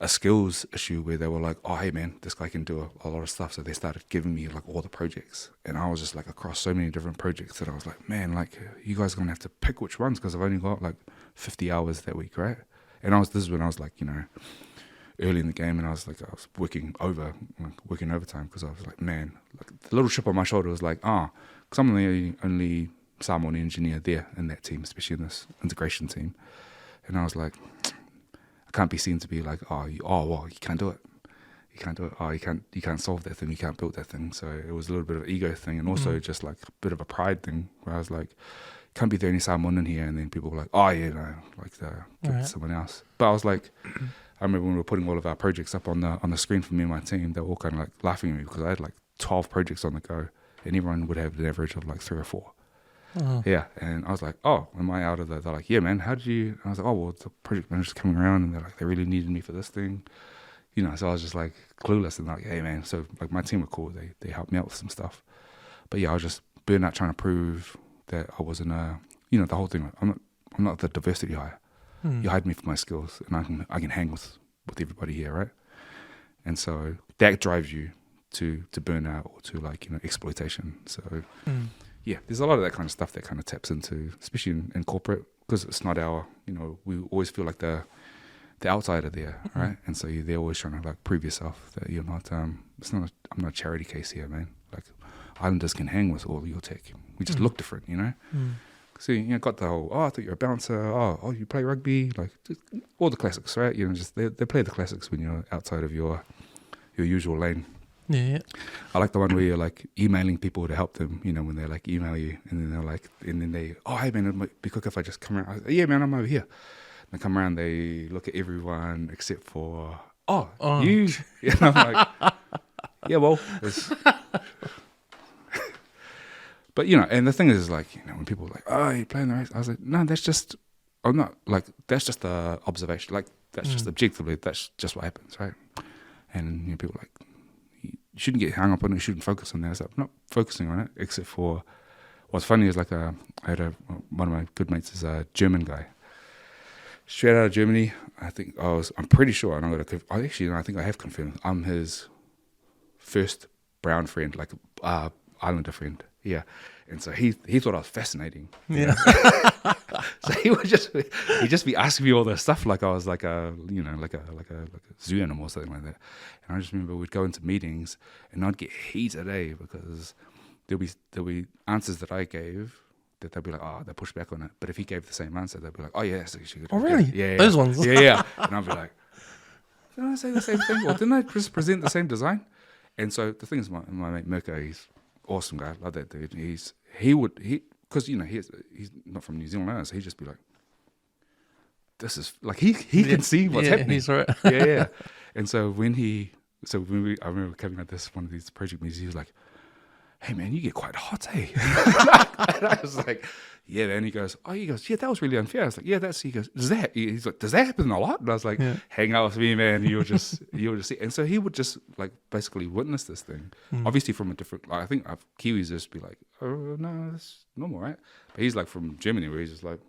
skills issue where they were like, oh hey man, this guy can do a lot of stuff, so they started giving me like all the projects, and I was just like across so many different projects that I was like, man, like you guys are gonna have to pick which ones, because I've only got like 50 hours that week, right? And this is when I was like, early in the game, and I was working overtime, because I was like, man, like the little chip on my shoulder was like, because I'm the only Samoan engineer there in that team, especially in this integration team. And I was like, I can't be seen to be like, well, you can't do it. You can't do it. Oh, you can't solve that thing. You can't build that thing. So it was a little bit of an ego thing, and also just like a bit of a pride thing, where I was like, can't be the only Samoan in here. And then people were like, oh yeah, no, like give it to someone else. But I was like, I remember when we were putting all of our projects up on the screen for me and my team, they were all kind of like laughing at me because I had like 12 projects on the go, and everyone would have an average of like 3 or 4. Yeah, and I was like, oh, am I out of the? They're like, yeah, man. How did you? And I was like, oh, well, the project manager's coming around, and they're like, they really needed me for this thing. So I was just like clueless and like, hey man, so like my team were cool. They helped me out with some stuff, but yeah, I was just burnt out trying to prove that I wasn't the whole thing. I'm not the diversity hire. You hired me for my skills, and I can hang with everybody here, right? And so that drives you to burnout or to like exploitation. So yeah, there's a lot of that kind of stuff that kind of taps into, especially in corporate, because it's not our we always feel like the outsider there, right? And so they're always trying to like prove yourself that you're not. I'm not a charity case here, man. Like Islanders can hang with all your tech. We just look different, So got the whole. Oh, I thought you're a bouncer. Oh, you play rugby. Like just all the classics, right? Just they play the classics when you're outside of your usual lane. Yeah. I like the one where you're like emailing people to help them. When they like email you, and then they're like, and then they, oh hey man, it might be quick if I just come around. I was like, yeah man, I'm over here. They come around, they look at everyone except for, you. And I'm like, yeah, well. But, and the thing is like, when people are like, oh, you're playing the race. I was like, no, that's just the observation. Like, that's just objectively, that's just what happens, right? And, people are like, you shouldn't get hung up on it, you shouldn't focus on that. So I'm not focusing on it, except for, what's funny is like, I had one of my good mates is a German guy. Straight out of Germany, I'm pretty sure, and I think I have confirmed, I'm his first brown friend, like Islander friend. Yeah, and so he thought I was fascinating. Yeah. So he'd just be asking me all this stuff like I was like a zoo animal or something like that. And I just remember we'd go into meetings and I'd get heated because there'll be answers that I gave that they'll be like, oh, they push back on it. But if he gave the same answer, they'll be like, oh yeah, that's actually good. Oh really? Yeah. Those ones. Yeah. And I'll be like, didn't I say the same thing? Or didn't I just present the same design? And so the thing is, my mate Mirko, he's awesome guy. I love that dude. Because he's not from New Zealand, so he'd just be like, this is like he can see what's happening. He's right. Yeah. And so I remember coming at one of these project meetings, he was like, hey man, you get quite hot, eh? And I was like, yeah, man. He goes, yeah, that was really unfair. I was like, yeah, he's like, does that happen a lot? And I was like, hang out with me, man. You'll just see. And so he would just like basically witness this thing, obviously from a different, like, I think Kiwis just be like, oh no, that's normal, right? But he's like from Germany where he's just like,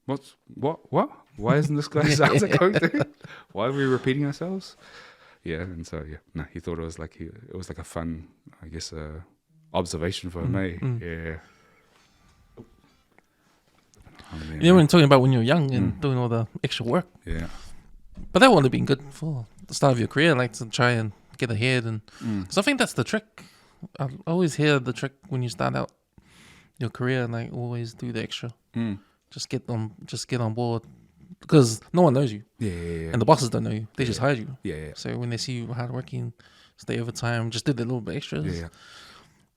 what? Why isn't this guy's answer going through? Why are we repeating ourselves? Yeah, and so he thought it was like a fun, I guess, observation for me. Yeah. When talking about when you're young and doing all the extra work. Yeah. But that would have been good for the start of your career, like to try and get ahead. And because I think that's the trick. I always hear the trick when you start out your career, like always do the extra. Just get on board. Because no one knows you. Yeah. And the bosses don't know you. They just hired you. Yeah. So when they see you hardworking, stay overtime, just do the little bit extras. Yeah.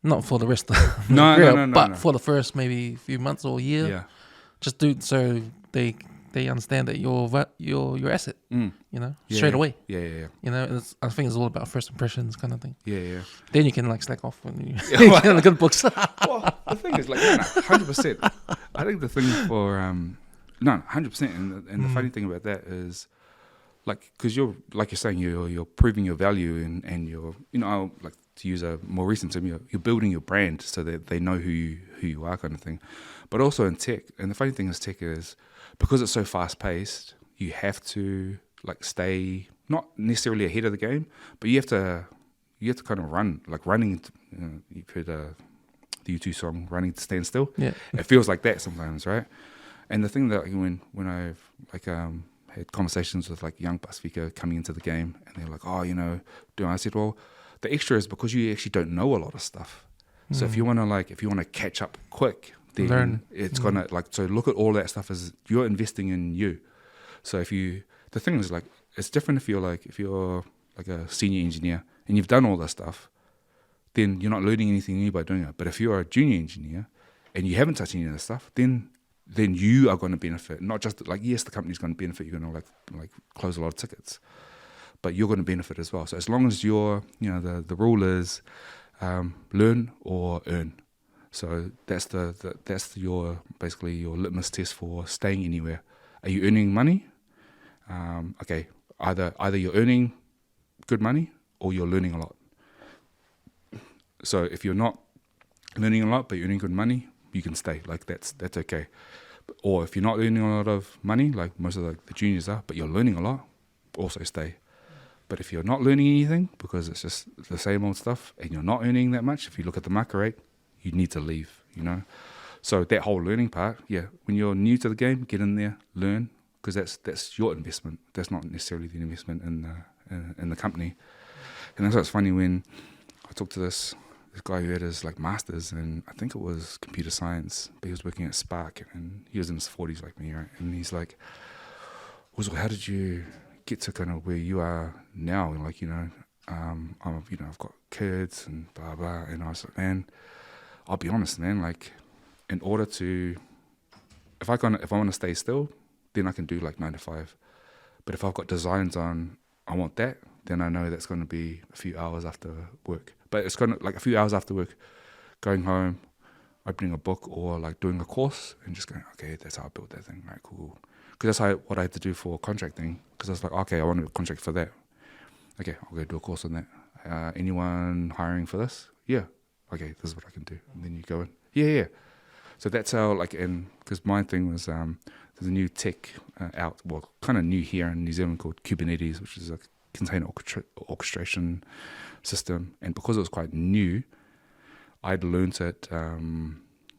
Not for the rest of the career, but for the first maybe few months or a year. Yeah. Just do so they understand that you're asset. Straight away. Yeah. I think it's all about first impressions kind of thing. Yeah. Then you can like slack off when you get in the good books. Well, the thing is, like, 100%. I think the thing for 100%. And the funny thing about that is, like, because you're saying, you're proving your value and you're, like, to use a more recent term, you're building your brand so that they know who you are, kind of thing. But also in tech, and the funny thing is, tech is, because it's so fast paced, you have to like stay not necessarily ahead of the game, but you have to kind of run, like running. You've heard the U2 song "Running to Stand Still." Yeah, it feels like that sometimes, right? And the thing that when I've like had conversations with like young Pasifika coming into the game, and they're like, I said, well, the extra is because you actually don't know a lot of stuff. So if you want to catch up quick, then it's gonna so look at all that stuff as you're investing in you. So the thing is like, it's different if you're like a senior engineer and you've done all this stuff, then you're not learning anything new by doing it. But if you're a junior engineer and you haven't touched any of this stuff, then you are going to benefit. Not just like, yes, the company's going to benefit. You're going to like close a lot of tickets, but you're going to benefit as well. So as long as you're, the rule is learn or earn. So that's your basically your litmus test for staying anywhere. Are you earning money? Okay, either you're earning good money or you're learning a lot. So if you're not learning a lot but you're earning good money, you can stay. Like that's okay. Or if you're not earning a lot of money, like most of the juniors are, but you're learning a lot, also stay. But if you're not learning anything because it's just the same old stuff and you're not earning that much, if you look at the market rate, you need to leave, So that whole learning part, when you're new to the game, get in there, learn, because that's your investment. That's not necessarily the investment in the company. And that's what's funny when I talked to this guy who had his like masters, and I think it was computer science, but he was working at Spark, and he was in his 40s like me, right? And he's like, how did you get to kind of where you are now? And like, I've got kids and blah blah. And I was like, man, I'll be honest, man. Like, in order to, if I want to stay still, then I can do like 9 to 5. But if I've got designs on, I want that, then I know that's going to be a few hours after work. But it's going to like a few hours after work, going home, opening a book or like doing a course and just going, okay, that's how I built that thing. Right, cool. Because that's what I had to do for contracting. Because I was like, okay, I want to contract for that. Okay, I'll go do a course on that. Anyone hiring for this? Yeah. Okay, this is what I can do. And then you go in. Yeah. So that's how, because my thing was, there's a new tech out, well, kind of new here in New Zealand called Kubernetes, which is a container orchestration system. And because it was quite new, I'd learned it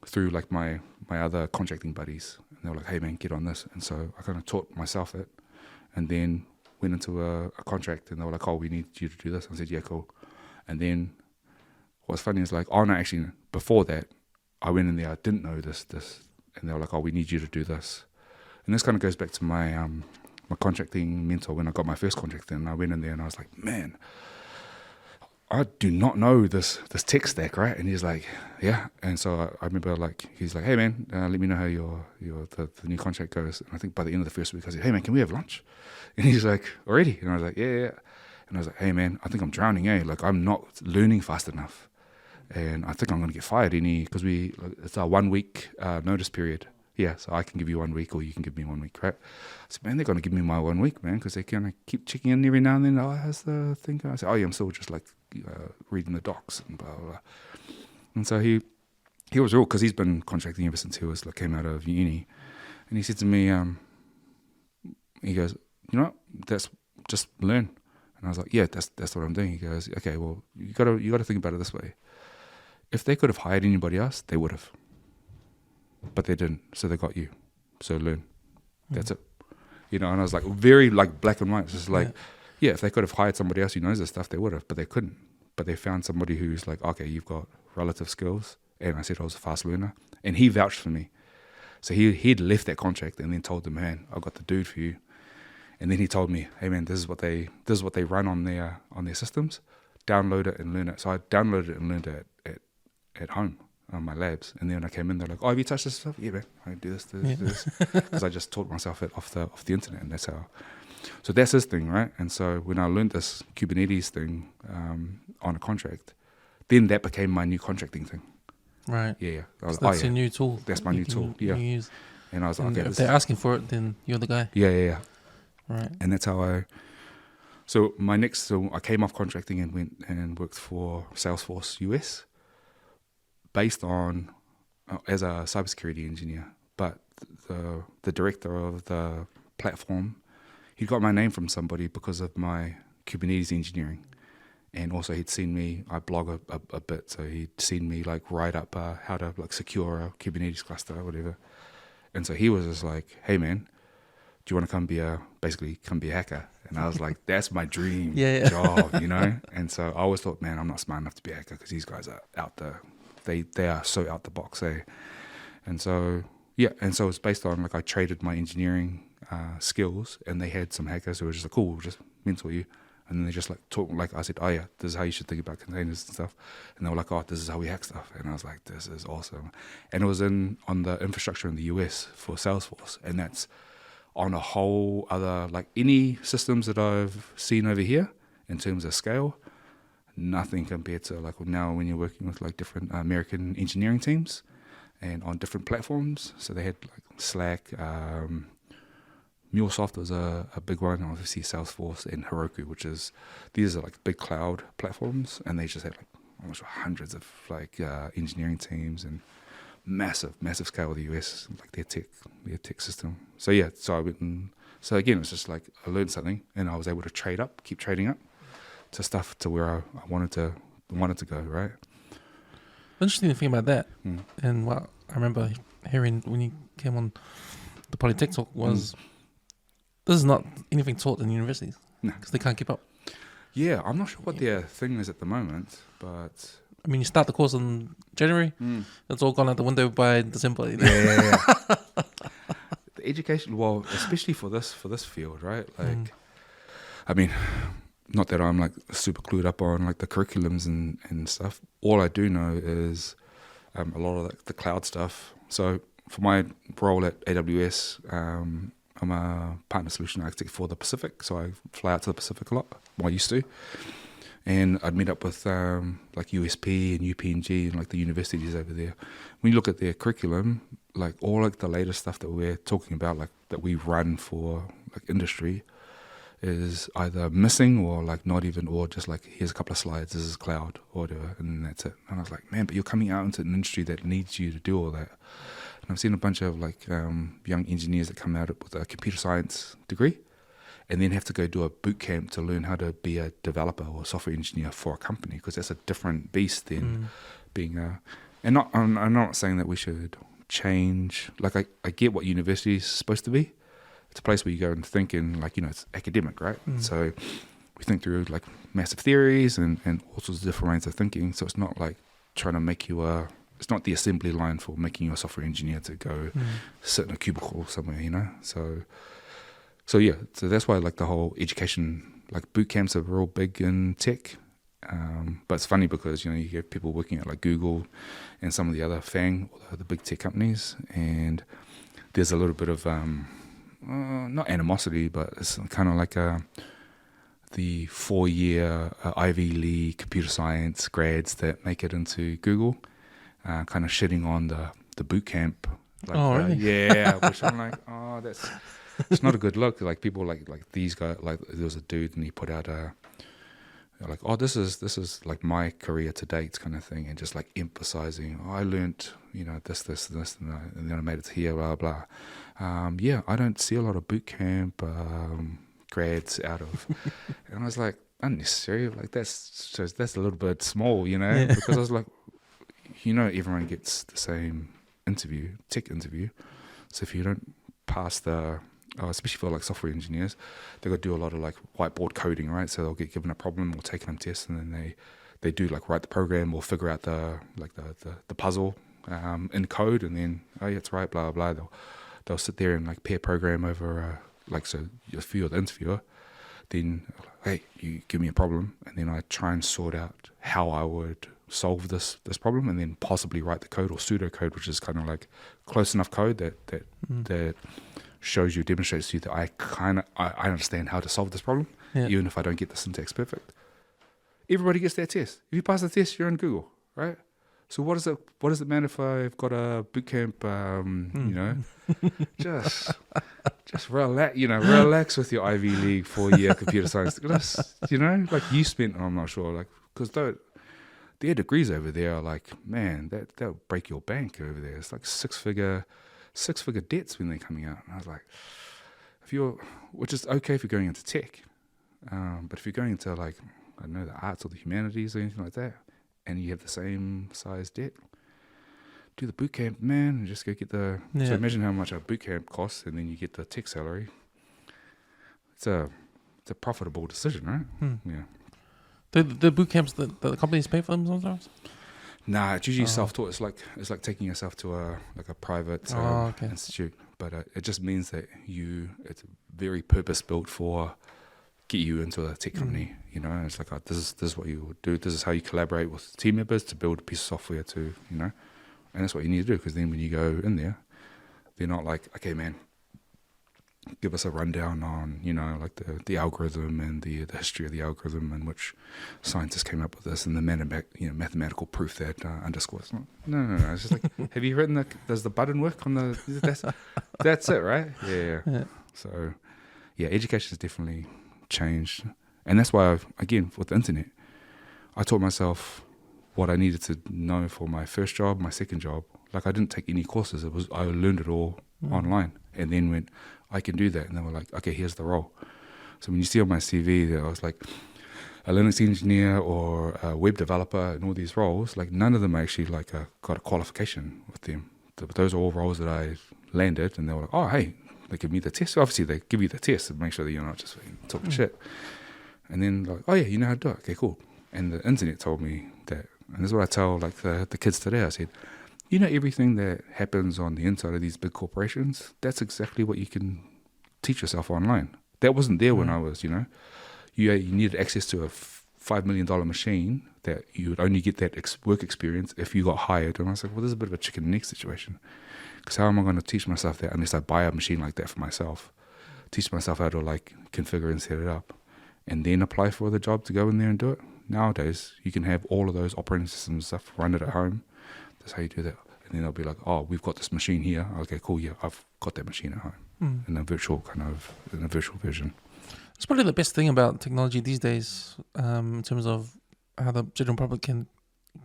through like my other contracting buddies. And they were like, hey man, get on this. And so I kind of taught myself it and then went into a contract and they were like, oh, we need you to do this. I said, yeah, cool. And then what's funny is like, actually, before that, I went in there, I didn't know this, and they were like, oh, we need you to do this. And this kind of goes back to my my contracting mentor when I got my first contract in. I went in there and I was like, man, I do not know this tech stack, right? And he's like, yeah. And so I remember he's like, hey man, let me know how the new contract goes. And I think by the end of the first week, I said, hey man, can we have lunch? And he's like, already? And I was like, yeah. And I was like, hey man, I think I'm drowning, Like I'm not learning fast enough. And I think I'm going to get fired because it's our 1 week notice period. Yeah, so I can give you 1 week or you can give me 1 week, right? I said, man, they're going to give me my 1 week, man, because they kind of keep checking in every now and then. Oh, how's the thing going? I said, oh, yeah, I'm still just reading the docs and blah, blah, blah. And so he was real because he's been contracting ever since he came out of uni. And he said to me, he goes, that's just learn. And I was like, yeah, that's what I'm doing. He goes, okay, well, you got to think about it this way. If they could have hired anybody else, they would have. But they didn't, so they got you. So learn. That's it. And I was like, very black and white. It's just like, yeah, if they could have hired somebody else who knows this stuff, they would have, but they couldn't. But they found somebody who's like, okay, you've got relative skills. And I said I was a fast learner. And he vouched for me. So he'd left that contract and then told them, man, I got the dude for you. And then he told me, hey man, this is what they run on their systems. Download it and learn it. So I downloaded it and learned it at home on my labs. And then when I came in, they're like, oh, have you touched this stuff? Yeah, man, I do this. Because I just taught myself it off the internet, and that's how. So that's his thing, right? And so when I learned this Kubernetes thing on a contract, then that became my new contracting thing. Right. Yeah. I was So that's your new tool. That's my new tool. Yeah. Use. And I was like, okay. If they're asking for it, then you're the guy. Yeah. Right. And that's how So I came off contracting and went and worked for Salesforce US, based on as a cybersecurity engineer. But the director of the platform, he got my name from somebody because of my Kubernetes engineering, and also he'd seen me. I blog a bit, so he'd seen me write up how to secure a Kubernetes cluster or whatever. And so he was just like, "Hey man, do you want to come be a hacker?" And I was like, that's my dream job, And so I always thought, man, I'm not smart enough to be a hacker because these guys are out there they are so out the box, eh? And so it's based on like I traded my engineering skills, and they had some hackers who were just like, cool, we'll just mentor you. And then they just like talk, like I said, oh yeah, this is how you should think about containers and stuff. And they were like, oh, this is how we hack stuff. And I was like, this is awesome. And it was on the infrastructure in the US for Salesforce. And that's on a whole other, like any systems that I've seen over here in terms of scale, nothing compared to like now when you're working with like different American engineering teams and on different platforms. So they had like Slack, MuleSoft was a big one, obviously Salesforce and Heroku, these are like big cloud platforms, and they just had like almost hundreds of like engineering teams and massive scale of the US, like their tech system. So yeah, so I went so again, it's just like I learned something, and I was able to keep trading up to stuff to where I wanted to go, right? Interesting thing about that, and what I remember hearing when you came on the Polytech talk was. This is not anything taught in universities because they can't keep up. Yeah, I'm not sure what their thing is at the moment, but I mean, you start the course in January, it's all gone out the window by December. You know? Yeah. The education, well, especially for this field, right? Like, I mean, not that I'm like super clued up on like the curriculums and stuff. All I do know is a lot of like, the cloud stuff. So for my role at AWS. I'm a partner solution architect for the Pacific, so I fly out to the Pacific a lot. Well, I used to. And I'd meet up with like USP and UPNG and like the universities over there. When you look at their curriculum, like all like the latest stuff that we're talking about, like that we run for like industry, is either missing or like not even, or just like here's a couple of slides, this is cloud or whatever, and that's it. And I was like, man, but you're coming out into an industry that needs you to do all that. And I've seen a bunch of like young engineers that come out with a computer science degree and then have to go do a boot camp to learn how to be a developer or software engineer for a company, because that's a different beast than being a... And I'm not saying that we should change... Like I get what university is supposed to be. It's a place where you go and think in like, it's academic, right? So we think through like massive theories and all sorts of different ways of thinking. So it's not like trying to make you a... It's not the assembly line for making you a software engineer to go sit in a cubicle somewhere, So yeah, so that's why like the whole education, like boot camps are real big in tech. But it's funny because, you get people working at like Google and some of the other the big tech companies, and there's a little bit of, not animosity, but it's kind of like the 4-year Ivy League computer science grads that make it into Google. Kind of shitting on the boot camp. Like, really? Yeah, which I'm like, it's not a good look. Like people like these guys, like there was a dude and he put out like, this is like my career to date kind of thing, and just like emphasizing, I learned, this, and then I made it here, blah, blah. Yeah, I don't see a lot of boot camp grads out of, and I was like, unnecessary. Like that's a little bit small, because I was like, everyone gets the same tech interview. So if you don't pass especially for like software engineers, they've got to do a lot of like whiteboard coding, right? So they'll get given a problem or taken a test, and then they do like write the program or figure out the puzzle in code, and then, oh yeah, it's right, blah, blah, blah. They'll sit there and like pair program over, so if you're the interviewer, then, hey, you give me a problem, and then I try and sort out how I would solve this problem, and then possibly write the code or pseudocode, which is kind of like close enough code that shows you, demonstrates to you that I understand how to solve this problem, even if I don't get the syntax perfect. Everybody gets that test. If you pass the test, you're in Google, right? So what does it matter if I've got a boot camp? Just relax with your Ivy League 4-year computer science. Like you spent, I'm not sure, like, because their degrees over there are like, man, that'll break your bank over there. It's like six figure debts when they're coming out. And I was like, which is okay if you're going into tech, but if you're going into like, I don't know, the arts or the humanities or anything like that, and you have the same size debt, do the boot camp, man, and just go get the... Yeah. So imagine how much a boot camp costs, and then you get the tech salary. It's a profitable decision, right? Yeah. The boot camps that the companies pay for them sometimes? Nah, it's usually self-taught. It's like taking yourself to a private institute, but it just means that it's very purpose-built for get you into a tech company. You know, it's like this is what you would do. This is how you collaborate with team members to build a piece of software to, you know, and that's what you need to do, because then when you go in there, they're not like, okay, man, give us a rundown on, you know, like the algorithm and the history of the algorithm and which scientists came up with this and the mathematical proof that underscores. No. It's just like, have you written does the button work on the? That's it, right? Yeah. So, yeah, education has definitely changed, and that's why again with the internet, I taught myself what I needed to know for my first job, my second job. Like I didn't take any courses. I learned it all online, and then went, I can do that. And they were like, okay, here's the role. So when you see on my CV that I was like a Linux engineer or a web developer and all these roles, like none of them actually like got a qualification with them. Those are all roles that I landed, and they were like, oh, hey, they give me the test. So obviously they give you the test to make sure that you're not just talking shit. And then like, oh yeah, you know how to do it. Okay, cool. And the internet told me that. And this is what I tell like the kids today. I said, you know, everything that happens on the inside of these big corporations, that's exactly what you can teach yourself online. That wasn't there when I was, you know. You needed access to a $5 million machine that you would only get that work experience if you got hired. And I was like, well, this is a bit of a chicken and egg situation. Because how am I going to teach myself that unless I buy a machine like that for myself? Teach myself how to like configure and set it up, and then apply for the job to go in there and do it. Nowadays, you can have all of those operating systems and stuff, run it at home. That's how you do that. And then they'll be like, oh, we've got this machine here. Okay, cool, yeah, I've got that machine at home in a virtual version. It's probably the best thing about technology these days, in terms of how the general public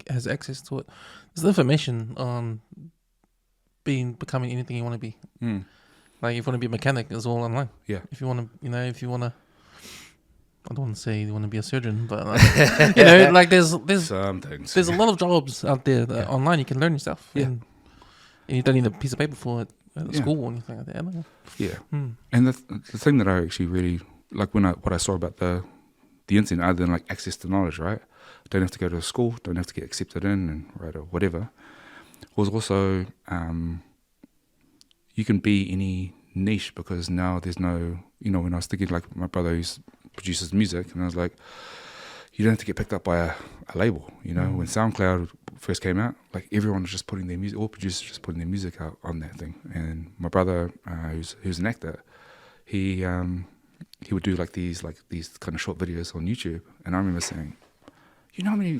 has access to it. There's information on becoming anything you want to be. Like if you want to be a mechanic, it's all online. Yeah. If you want to, I don't want to say you want to be a surgeon, but you know, like there's some things. There's a lot of jobs out there that online you can learn yourself. Yeah. And you don't need a piece of paper for it at school or anything like that. Yeah. And the thing that I actually really like what I saw about the internet, other than like access to knowledge, right? Don't have to go to a school, don't have to get accepted in and right or whatever. Was also you can be any niche, because now there's no, you know, when I was thinking like my brother who produces music, and I was like, you don't have to get picked up by a label, you know. When SoundCloud first came out, like everyone was just putting their music, all producers just putting their music out on that thing. And my brother, who's an actor, he would do like these kind of short videos on YouTube, and I remember saying, you know how many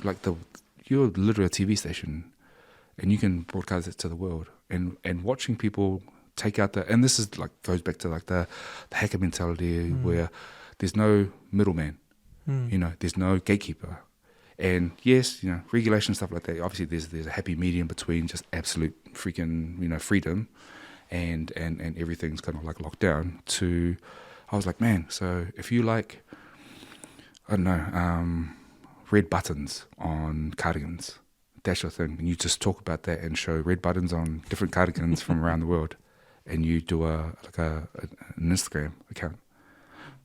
you're literally a TV station, and you can broadcast it to the world, and watching people take out and this is like goes back to like the hacker mentality where there's no middleman, you know, there's no gatekeeper, and yes, you know, regulation stuff like that. Obviously, there's a happy medium between just absolute freaking, you know, freedom, and everything's kind of like locked down. I was like, man, so if you like, I don't know, red buttons on cardigans, that's your thing, and you just talk about that and show red buttons on different cardigans from around the world, and you do an Instagram account,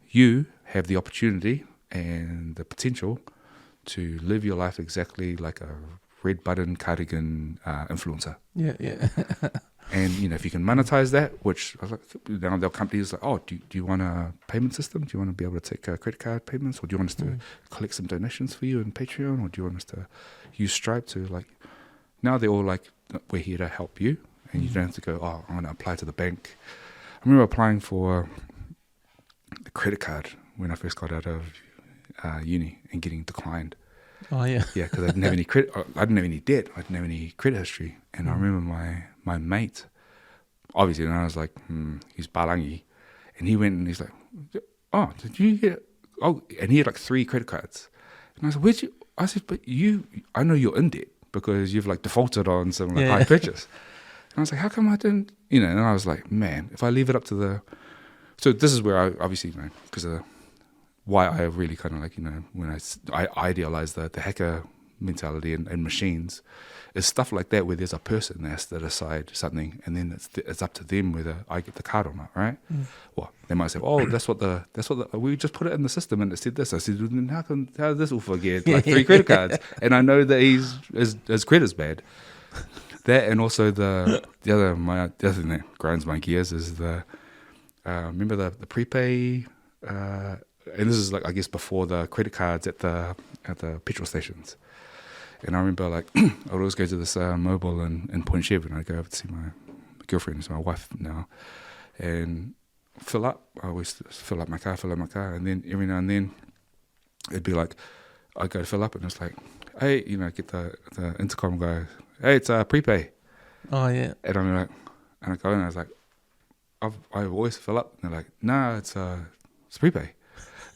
you have the opportunity and the potential to live your life exactly like a red button cardigan influencer. Yeah. And you know, if you can monetize that, which now their companies like, oh, do you want a payment system? Do you want to be able to take credit card payments, or do you want us to collect some donations for you in Patreon, or do you want us to use Stripe to like? Now they're all like, we're here to help you, and you don't have to go, oh, I'm going to apply to the bank. I remember applying for the credit card when I first got out of uni and getting declined. Oh yeah. Yeah, because I didn't have any credit. I didn't have any debt. I didn't have any credit history. And I remember my mate, obviously, and I was like, he's Balangi, and he went and he's like, oh, did you get? Oh, and he had like 3 credit cards, and I was like, where'd you? I said, but I know you're in debt because you've like defaulted on some like high purchase. And I was like, how come I didn't? You know, and I was like, man, if I leave it up to the, so this is where I obviously, you know, because of why I really kind of like, you know, when I idealize the hacker mentality and machines, is stuff like that where there's a person that has to decide something, and then it's up to them whether I get the card or not, right? Well, they might say, oh, that's what we just put it in the system and it said this. I said, well, then how did this all forget like 3 credit cards? And I know that his credit's bad. That, and also the other thing that grinds my gears is remember the prepay, and this is like, I guess, before the credit cards at the petrol stations. And I remember, like, I would always go to this mobile in Point Chev, and I'd go over to see my girlfriend, who's my wife now, and fill up. I always fill up my car, and then every now and then it'd be like, I'd go to fill up, and it's like, hey, get the intercom guy, hey, it's prepay. Oh, yeah. And I'm like, and I go in, and I was like, I always fill up. And they're like, nah, it's prepay.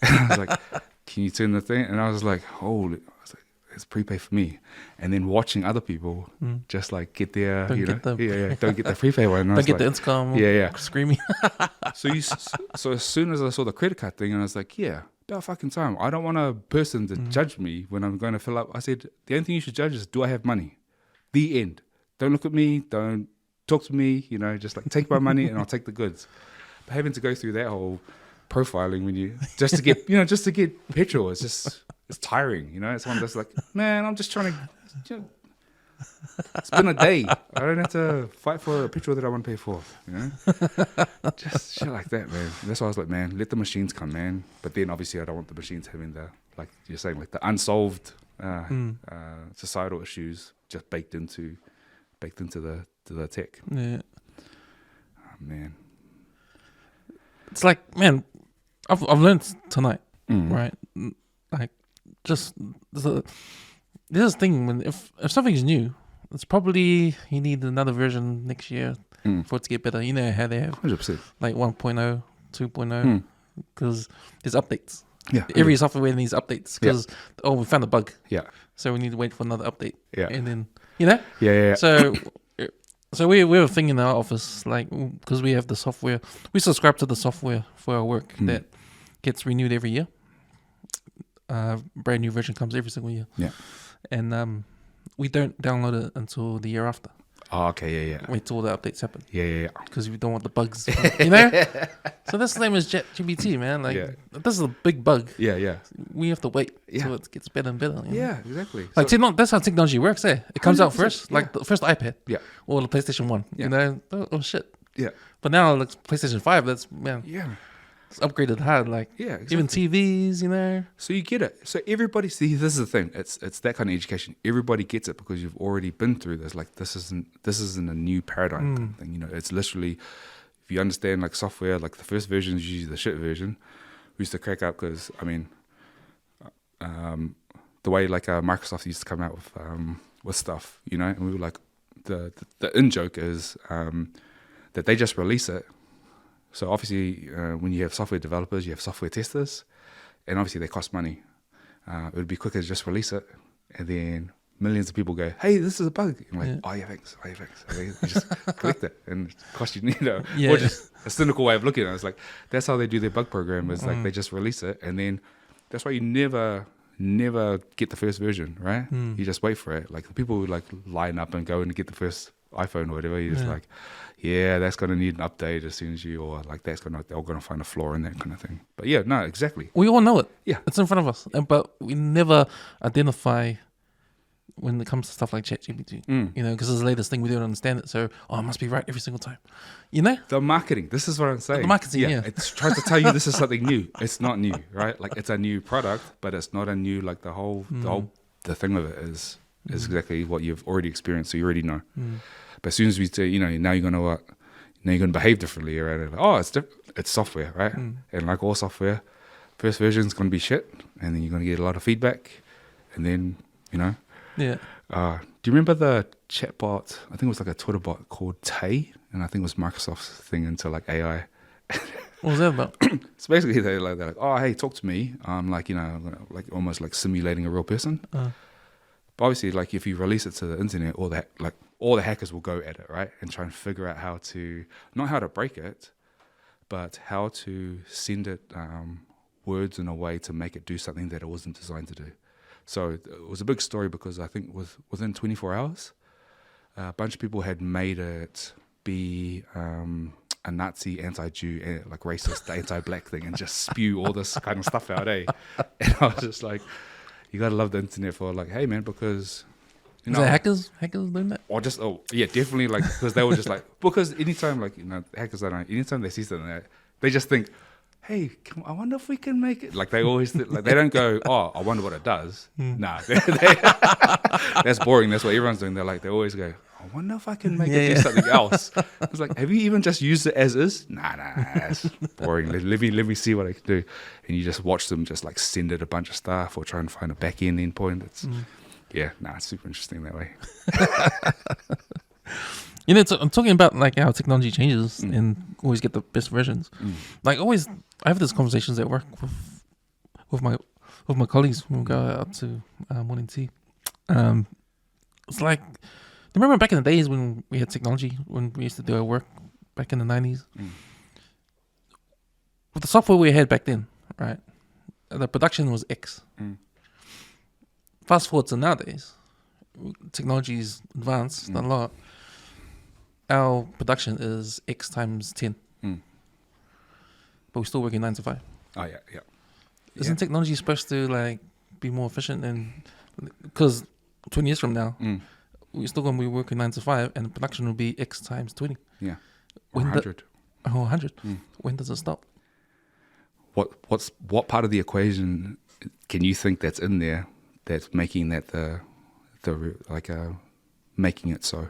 And I was like, can you turn the thing? And I was like, holy, it's prepay for me. And then watching other people just like get their, don't get the prepay one. And don't get the intercom screaming. So as soon as I saw the credit card thing, and I was like, yeah, about fucking time. I don't want a person to judge me when I'm going to fill up. I said, the only thing you should judge is, do I have money? The end. Don't look at me. Don't talk to me. Just like take my money and I'll take the goods. But having to go through that whole profiling when you just to get petrol, it's tiring. It's one that's like, man, I'm just trying to. It's been a day. I don't have to fight for a petrol that I want to pay for. Just shit like that, man. That's why I was like, man, let the machines come, man. But then obviously I don't want the machines having the, like you're saying, like the unsolved societal issues just baked into the tech. Yeah. Oh, man. It's like, man, I've learned tonight, right? Like, just there's this thing when if something's new, it's probably you need another version next year for it to get better. You know how they have 100%. like 1.0, 2.0, because there's updates. Yeah. Every software needs updates because we found a bug. Yeah. So we need to wait for another update. Yeah. And then Yeah. So we have a thing in our office, like, because we have the software, we subscribe to the software for our work that gets renewed every year. Brand new version comes every single year. Yeah. And we don't download it until the year after. Oh, okay, yeah. Wait till all the updates happen. Yeah. Because we don't want the bugs, So that's the name is ChatGPT, man. Like, this is a big bug. Yeah. We have to wait till it gets better and better. Yeah, exactly. Like, that's how technology works, eh? It comes out first, like the first iPad. Yeah. Or the PlayStation 1. Yeah. Oh, shit. Yeah. But now, like, PlayStation 5, that's, man. Yeah. It's upgraded hard, like even TVs, So you get it. So everybody, see, this is the thing. It's that kind of education. Everybody gets it because you've already been through this. Like this isn't a new paradigm kind of thing. It's literally, if you understand like software, like the first version is usually the shit version. We used to crack up because the way like Microsoft used to come out with stuff, and we were like the in joke is that they just release it. So obviously, when you have software developers, you have software testers, and obviously they cost money. It would be quicker to just release it, and then millions of people go, "Hey, this is a bug." And I'm like, "Oh yeah, thanks. You just collect it, and it costs you, or just a cynical way of looking at it. It's like that's how they do their bug program. Is like they just release it, and then that's why you never get the first version, right? You just wait for it. Like the people who like line up and go and get the first iPhone or whatever, you're just like, yeah, that's going to need an update as soon as or like they're going to find a flaw in that kind of thing. But yeah, no, exactly. We all know it. Yeah. It's in front of us. But we never identify when it comes to stuff like ChatGPT, because it's the latest thing, we don't understand it. So, it must be right every single time, The marketing, this is what I'm saying. The marketing, It's trying to tell you this is something new. It's not new, right? Like it's a new product, but it's not a new, like the thing of it is exactly what you've already experienced, so you already know. But as soon as we say, now you're gonna behave differently, right? Like, it's software, right? And like all software, first version is gonna be shit, and then you're gonna get a lot of feedback, and then Yeah. Do you remember the chatbot? I think it was like a Twitter bot called Tay, and I think it was Microsoft's thing into like AI. What was that about? So basically, they're like, oh, hey, talk to me. I'm like, like almost like simulating a real person. But obviously, like if you release it to the internet, all the hackers will go at it, right, and try and figure out not how to break it, but how to send it words in a way to make it do something that it wasn't designed to do. So it was a big story because I think within 24 hours, a bunch of people had made it be a Nazi, anti-Jew, like racist, anti-black thing, and just spew all this kind of stuff out, eh? And I was just like, you gotta love the internet for like, hey man, because you know, hackers doing that? Or just yeah, definitely, like, because they were just like, because anytime, like, you know, hackers don't know, anytime they see something like that, they just think, hey, I wonder if we can make it. Like, they always like, they don't go, oh, I wonder what it does. Nah, that's boring. That's what everyone's doing. They always go, I wonder if I can make it do something else. It's like, have you even just used it as is? Nah, that's boring. Let me see what I can do. And you just watch them just like send it a bunch of stuff or try and find a back end endpoint. It's it's super interesting that way. You know, I'm talking about like how technology changes and always get the best versions. Like always, I have these conversations at work with my colleagues when we go out to morning tea. It's like, remember back in the days when we had technology, when we used to do our work back in the 90s? With the software we had back then, right? The production was X. Fast forward to nowadays, technology's advanced a lot. Our production is X times 10. But we're still working 9 to 5. Oh, yeah. Isn't technology supposed to like be more efficient? And because 20 years from now, we're still going to be working 9 to 5 and the production will be X times 20. Yeah. 100. 100. When does it stop? What part of the equation can you think that's in there that's making that making it so?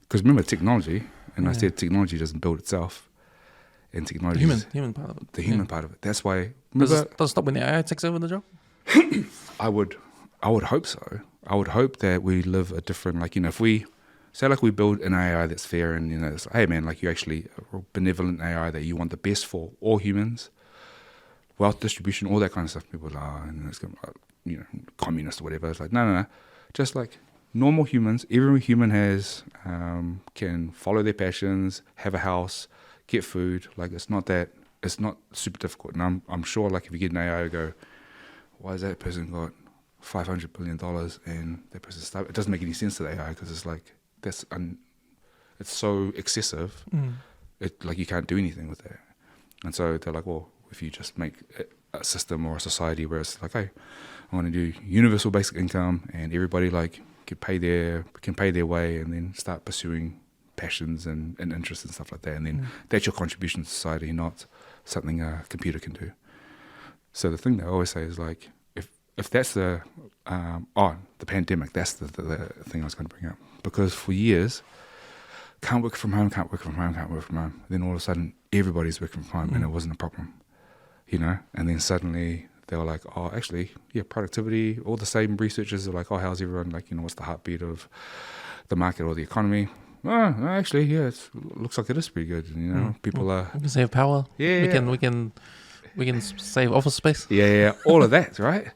Because remember, technology, and I said technology doesn't build itself, and technology the human part of it. The human part of it. That's why. Does it stop when the AI takes over the job? I would hope so. I would hope that we live a different, like, you know, if we say like we build an AI that's fair and, you know, it's, hey man, like you actually a benevolent AI that you want the best for all humans, wealth distribution, all that kind of stuff. People are, and it's gonna, you know, communist or whatever. It's like no, just like normal humans. Every human has can follow their passions, have a house, get food. Like it's not super difficult. And I'm sure like if you get an AI, you go, why has that person got $500 billion and that person's starving? It doesn't make any sense to the AI because it's like it's so excessive. It like you can't do anything with that. And so they're like, well, if you just make a system or a society where it's like, hey, I want to do universal basic income and everybody like can pay their way and then start pursuing passions and interests and stuff like that. And then that's your contribution to society, not something a computer can do. So the thing that I always say is like, if that's the pandemic, that's the thing I was going to bring up. Because for years, can't work from home. Then all of a sudden, everybody's working from home and it wasn't a problem, you know? And then suddenly they were like, oh, actually, yeah, productivity, all the same researchers are like, oh, how's everyone, like, you know, what's the heartbeat of the market or the economy? Oh, actually, yeah, it looks like it is pretty good. You know, people are... We can save power. Yeah, we can save office space. Yeah, all of that, right?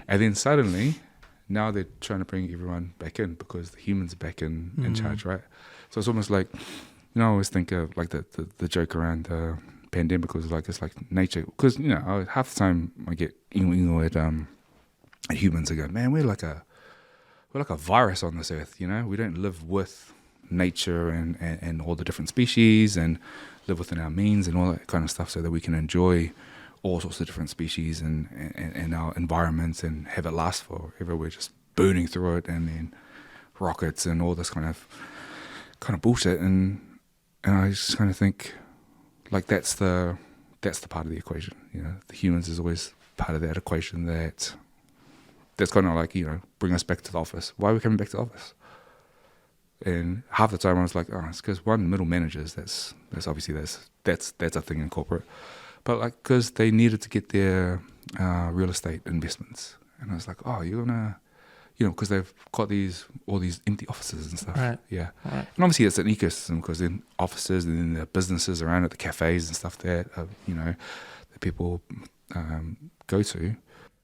And then suddenly, now they're trying to bring everyone back in because the humans are back in charge, right? So it's almost like, you know, I always think of like the joke around the pandemic was like, it's like nature. Because, you know, half the time I get at humans, I go, man, we're like a virus on this earth, you know? We don't live with nature and all the different species and live within our means and all that kind of stuff so that we can enjoy all sorts of different species and our environments and have it last forever. We're just burning through it and then rockets and all this kind of bullshit and I just kind of think like that's the part of the equation, you know. The humans is always part of that equation that's kind of like, you know, bring us back to the office. Why are we coming back to the office? And half the time I was like, oh, it's because one, middle managers, that's obviously that's a thing in corporate, but like because they needed to get their real estate investments, and I was like, oh, you're gonna, you know, because they've got all these empty offices and stuff, right? Yeah, right. And obviously it's an ecosystem because then offices and then the businesses around it, the cafes and stuff that you know that people go to.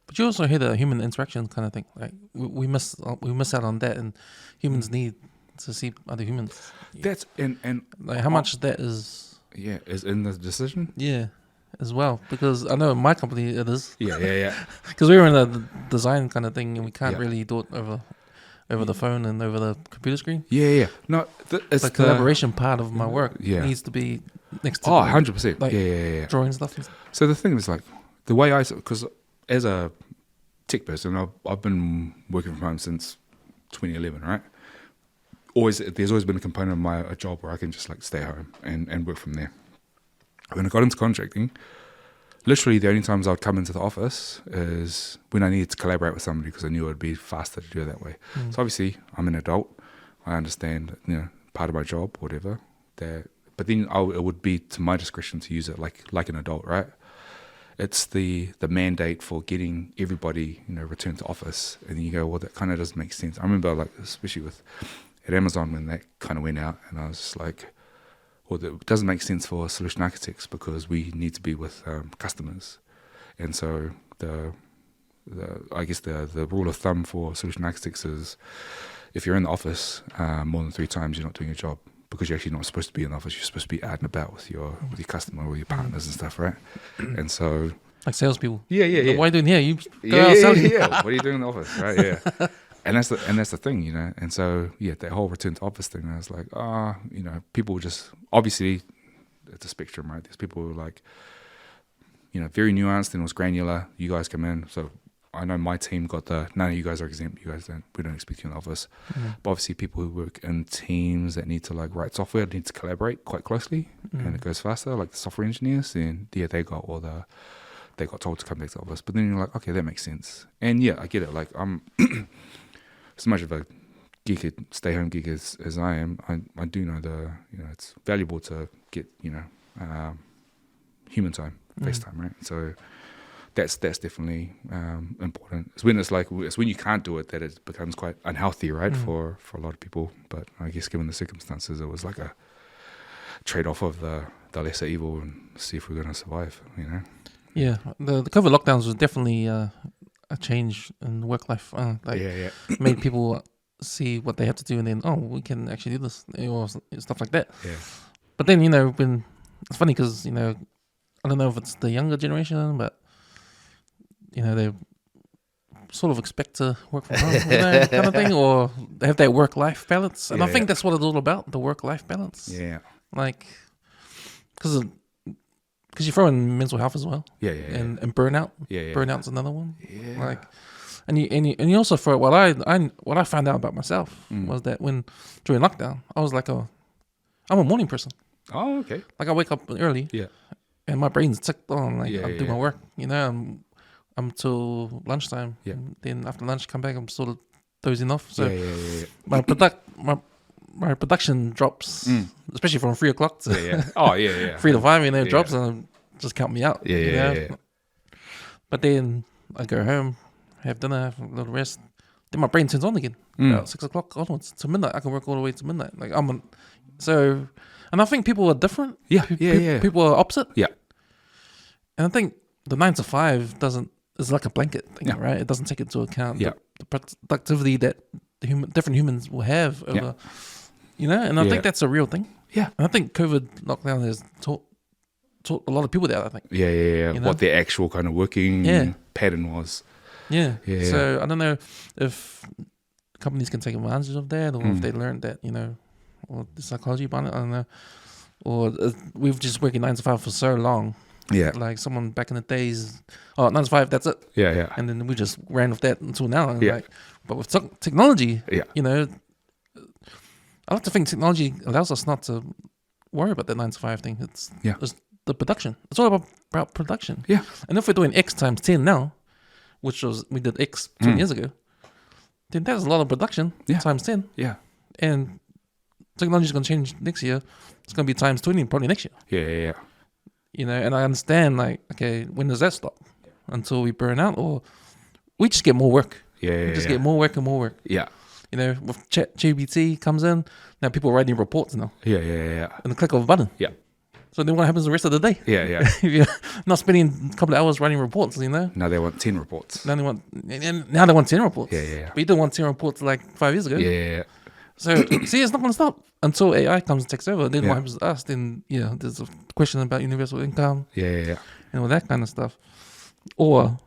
But you also hear the human interaction kind of thing. Like we miss out on that, and humans need to see other humans. That's and like how much that is. Yeah, is in the decision. Yeah. as well, because I know in my company it is. Yeah. Because we're in a design kind of thing, and we can't Yeah. really do it over the phone and over the computer screen. Yeah. No, it's The collaboration part of my work needs to be next to 100%. like Yeah. drawing stuff. And stuff. So the thing is, like, the way because as a tech person, I've been working from home since 2011, right? There's always been a component of a job where I can just like stay home and work from there. When I got into contracting, literally the only times I would come into the office is when I needed to collaborate with somebody because I knew it would be faster to do it that way. So obviously I'm an adult. I understand, part of my job, whatever. But then it would be to my discretion to use it like an adult, right? It's the mandate for getting everybody, returned to office. And then you go, well, that kind of doesn't make sense. I remember, like, especially at Amazon when that kind of went out, and I was just like, well, it doesn't make sense for solution architects because we need to be with customers. And so I guess the rule of thumb for solution architects is if you're in the office more than 3 times, you're not doing your job, because you're actually not supposed to be in the office. You're supposed to be out and about with your customer or your partners and stuff, right? And so, like salespeople. Yeah. What are you doing here? You go out selling. Yeah. What are you doing in the office, right? Yeah. And that's the thing, And so, that whole return to office thing, I was like, people just, obviously, it's a spectrum, right? There's people who are like, very nuanced and it was granular. You guys come in. So I know my team got none of you guys are exempt. We don't expect you in the office. But obviously people who work in teams that need to like write software, need to collaborate quite closely and it goes faster, like the software engineers, and they got told to come back to the office. But then you're like, okay, that makes sense. And I get it. Like I'm as much of a stay-home geek as I am, I do know it's valuable to get human time, face time, right? So that's definitely important. It's when you can't do it that it becomes quite unhealthy, right, for a lot of people. But I guess given the circumstances, it was like a trade-off of the lesser evil and see if we're going to survive. Yeah, the COVID lockdowns was definitely a change in work life. Made people see what they have to do, and then we can actually do this, or stuff like that. Yeah. But then when it's funny because I don't know if it's the younger generation, but they sort of expect to work from home, kind of thing, or they have that work-life balance, and I think that's what it's all about, the work-life balance. Yeah. Like, because you throw in mental health as well. Yeah. And burnout. Yeah. Burnout's another one. Yeah. Like, and you also throw what I found out about myself was that during lockdown I was like I'm a morning person. Oh, okay. Like I wake up early. Yeah. And my brain's ticked on. Like I do my work. I'm till lunchtime. Yeah. And then after lunch, come back. I'm sort of dozing off. So Yeah. my production drops, especially from 3 o'clock to Oh yeah. 3 to 5. It drops and just count me out. Yeah. But then I go home, have dinner, have a little rest. Then my brain turns on again about 6 o'clock onwards to midnight. I can work all the way to midnight. Like and I think people are different. Yeah. People are opposite. Yeah. And I think the 9 to 5 is like a blanket thing, right? It doesn't take into account the productivity that different humans will have over, and I think that's a real thing. Yeah. And I think COVID lockdown has taught a lot of people that, I think. Yeah. What their actual kind of working pattern was. Yeah. So I don't know if companies can take advantage of that, or if they learned that, or the psychology behind it, I don't know. Or we've just working 9 to 5 for so long. Yeah. Like someone back in the days, 9 to 5, that's it. Yeah. And then we just ran with that until now. And Yeah. But with technology, Yeah. I like to think technology allows us not to worry about that 9 to 5 thing. It's the production. It's all about production. Yeah. And if we're doing X times 10 now, which was we did X 20 years ago, then that's a lot of production times 10. Yeah. And technology is going to change next year. It's going to be times 20 probably next year. Yeah. And I understand, like, okay, when does that stop? Until we burn out, or we just get more work. Yeah. We just get more work and more work. Yeah. With ChatGPT comes in, now people are writing reports now. Yeah. In the click of a button. Yeah. So then what happens the rest of the day? Yeah. If you're not spending a couple of hours writing reports, Now they want 10 reports. Now they want 10 reports. Yeah. But you didn't want 10 reports like 5 years ago. Yeah. So see, it's not going to stop until AI comes and takes over. Then Yeah. what happens to us? Then there's a question about universal income Yeah. and all that kind of stuff. Or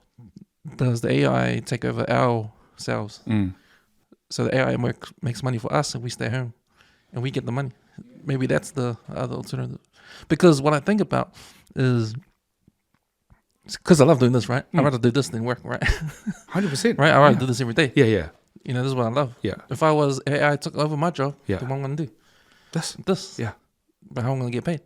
does the AI take over ourselves? So the AI makes money for us, and we stay home, and we get the money. Maybe that's the other alternative. Because what I think about is, because I love doing this, right? I'd rather do this than work, right? 100%. Right? I'd rather do this every day. Yeah. This is what I love. Yeah. If AI took over my job, Yeah. then what am I going to do? This. Yeah. But how am I going to get paid?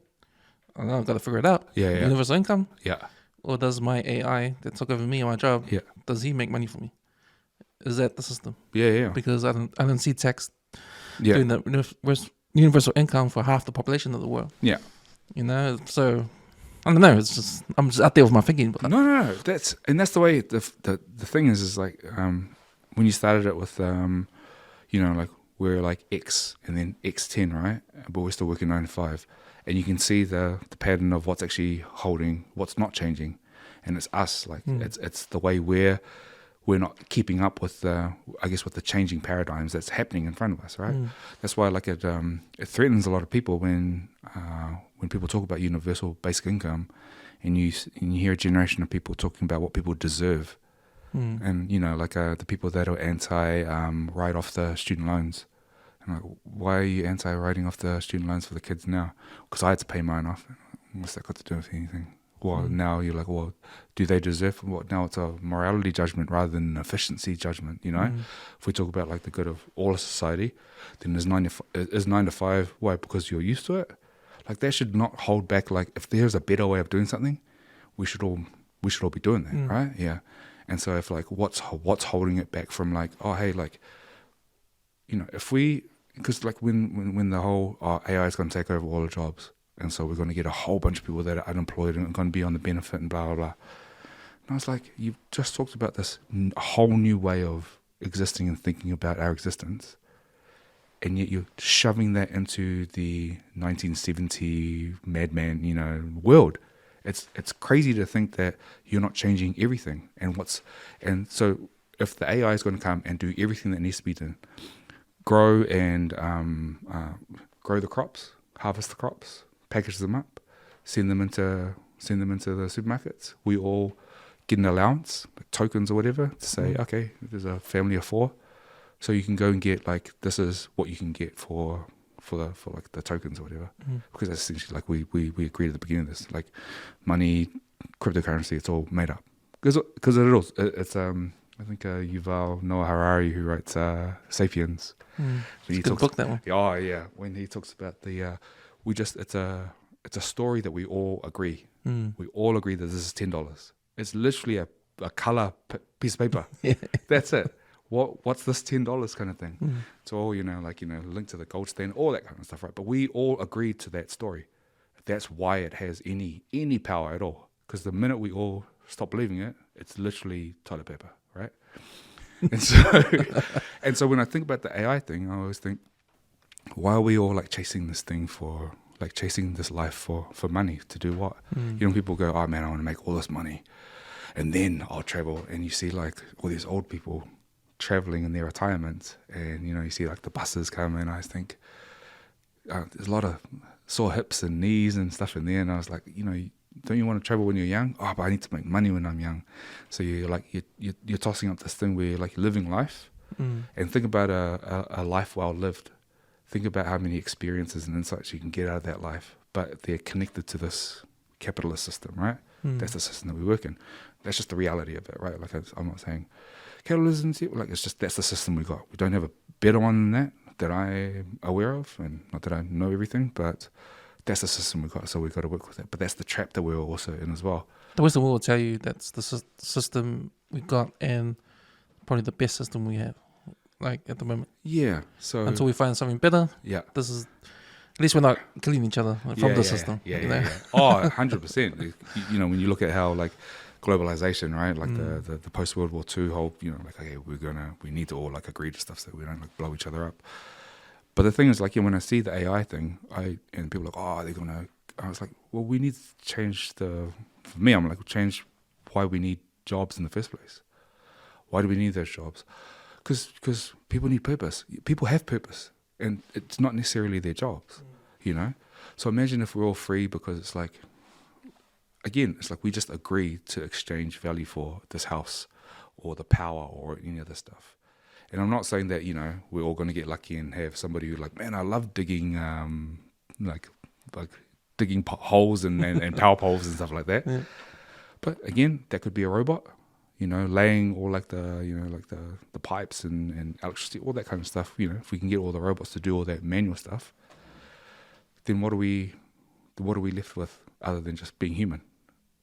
I don't know, I've got to figure it out. Yeah. Universal income? Yeah. Or does my AI that took over me and my job, does he make money for me? Is that the system? Yeah. Because I don't see tax Yeah. doing that universal income for half the population of the world. Yeah. So I don't know. It's just I'm just out there with my thinking. But No. That's the way the thing is like when you started it with like we're like X and then X10, right? But we're still working 9 to 5, and you can see the pattern of what's actually holding, what's not changing, and it's us. Like it's the way we're not keeping up with with the changing paradigms that's happening in front of us, right? That's why like it threatens a lot of people when people talk about universal basic income, and you hear a generation of people talking about what people deserve, and the people that are anti write off the student loans. I'm like, why are you anti writing off the student loans for the kids now? Because I had to pay mine off. What's that got to do with anything? Well, now you're like, well, do they deserve what? Now it's a morality judgment rather than an efficiency judgment, If we talk about like the good of all of society, then is 9 to 5. Why? Because you're used to it. Like that should not hold back. Like if there's a better way of doing something, we should all be doing that, right? Yeah. And so if like what's holding it back from like, oh hey, like, if we, because like when the whole AI is going to take over all the jobs. And so we're going to get a whole bunch of people that are unemployed and going to be on the benefit and blah, blah, blah. And I was like, you've just talked about this whole new way of existing and thinking about our existence. And yet you're shoving that into the 1970 madman, world. It's crazy to think that you're not changing everything. And so if the AI is going to come and do everything that needs to be done, grow the crops, harvest the crops, package them up, send them into the supermarkets. We all get an allowance, like tokens or whatever, to say, okay, there's a family of 4, so you can go and get like this is what you can get for like the tokens or whatever. Because that's essentially like we agreed at the beginning of this, like money, cryptocurrency, it's all made up. Because it's I think Yuval Noah Harari, who writes *Sapiens*. It's a good book, that one. Oh yeah, when he talks about the it's a story that we all agree. We all agree that this is $10. It's literally a color piece of paper. That's it. What's this $10 kind of thing? It's all linked to the gold standard, all that kind of stuff, right? But we all agreed to that story. That's why it has any power at all. Because the minute we all stop believing it, it's literally toilet paper, right? And so when I think about the AI thing, I always think, why are we all like chasing this life for money to do what? People go, oh man, I want to make all this money and then I'll travel. And you see like all these old people traveling in their retirement, and you see like the buses come, and I think there's a lot of sore hips and knees and stuff in there. And I was like, don't you want to travel when you're young? Oh, but I need to make money when I'm young. So you're tossing up this thing where you're like living life, and think about a life well lived. Think about how many experiences and insights you can get out of that life, but they're connected to this capitalist system, right? That's the system that we work in. That's just the reality of it, right? Like I'm not saying capitalism, like it's just that's the system we got. We don't have a better one than that I'm aware of, and not that I know everything, but that's the system we got. So we've got to work with it. But that's the trap that we're also in as well. The wisdom will tell you that's the system we got, and probably the best system we have. Like at the moment, so until we find something better, this is at least we're not killing each other from the system. Oh, 100%. When you look at how like globalization, right? Like the post World War II whole, like okay, we need to all like agree to stuff so that we don't like blow each other up. But the thing is, like when I see the AI thing, and people are like, oh, I was like, well, we need to change for me, I'm like, change why we need jobs in the first place. Why do we need those jobs? Because people need purpose. People have purpose. and it's not necessarily their jobs, you know. So imagine if we're all free, because it's like, again, it's like we just agree to exchange value for this house or the power or any other stuff. And I'm not saying that, you know, we're all going to get lucky and have somebody who's like, man, I love digging, like digging holes and power poles and stuff like that. Yeah. But again, that could be a robot, you know, laying all like the, you know, like the pipes and electricity, all that kind of stuff. You know, if we can get all the robots to do all that manual stuff, then what are we left with other than just being human?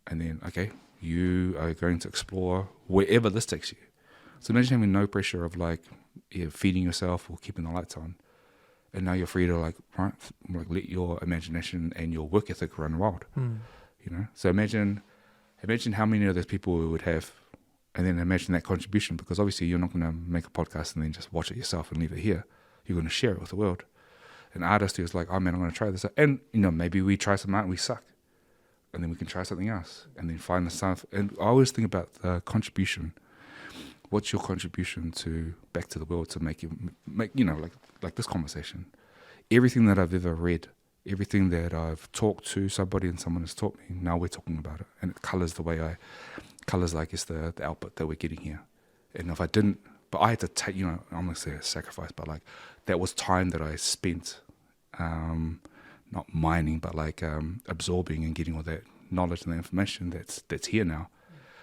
And then, okay, you are going to explore wherever this takes you. So imagine having no pressure of like feeding yourself or keeping the lights on, and now you're free to like let your imagination and your work ethic run wild. You know, so imagine how many of those people we would have, and then imagine that contribution, because obviously you're not going to make a podcast and then just watch it yourself and leave it here. You're going to share it with the world. An artist who's like, oh man, I'm going to try this out. And you know, maybe we try some art and we suck, and then we can try something else and then find the stuff. And I always think about the contribution. What's your contribution back to the world to make you know, like this conversation? Everything that I've ever read, everything that I've talked to somebody and someone has taught me, now we're talking about it, and it colors the way colors, I guess, the output that we're getting here. And if I didn't, but I had to take, you know, I'm gonna say a sacrifice, but like that was time that I spent, not mining, but like absorbing and getting all that knowledge and the information that's here now.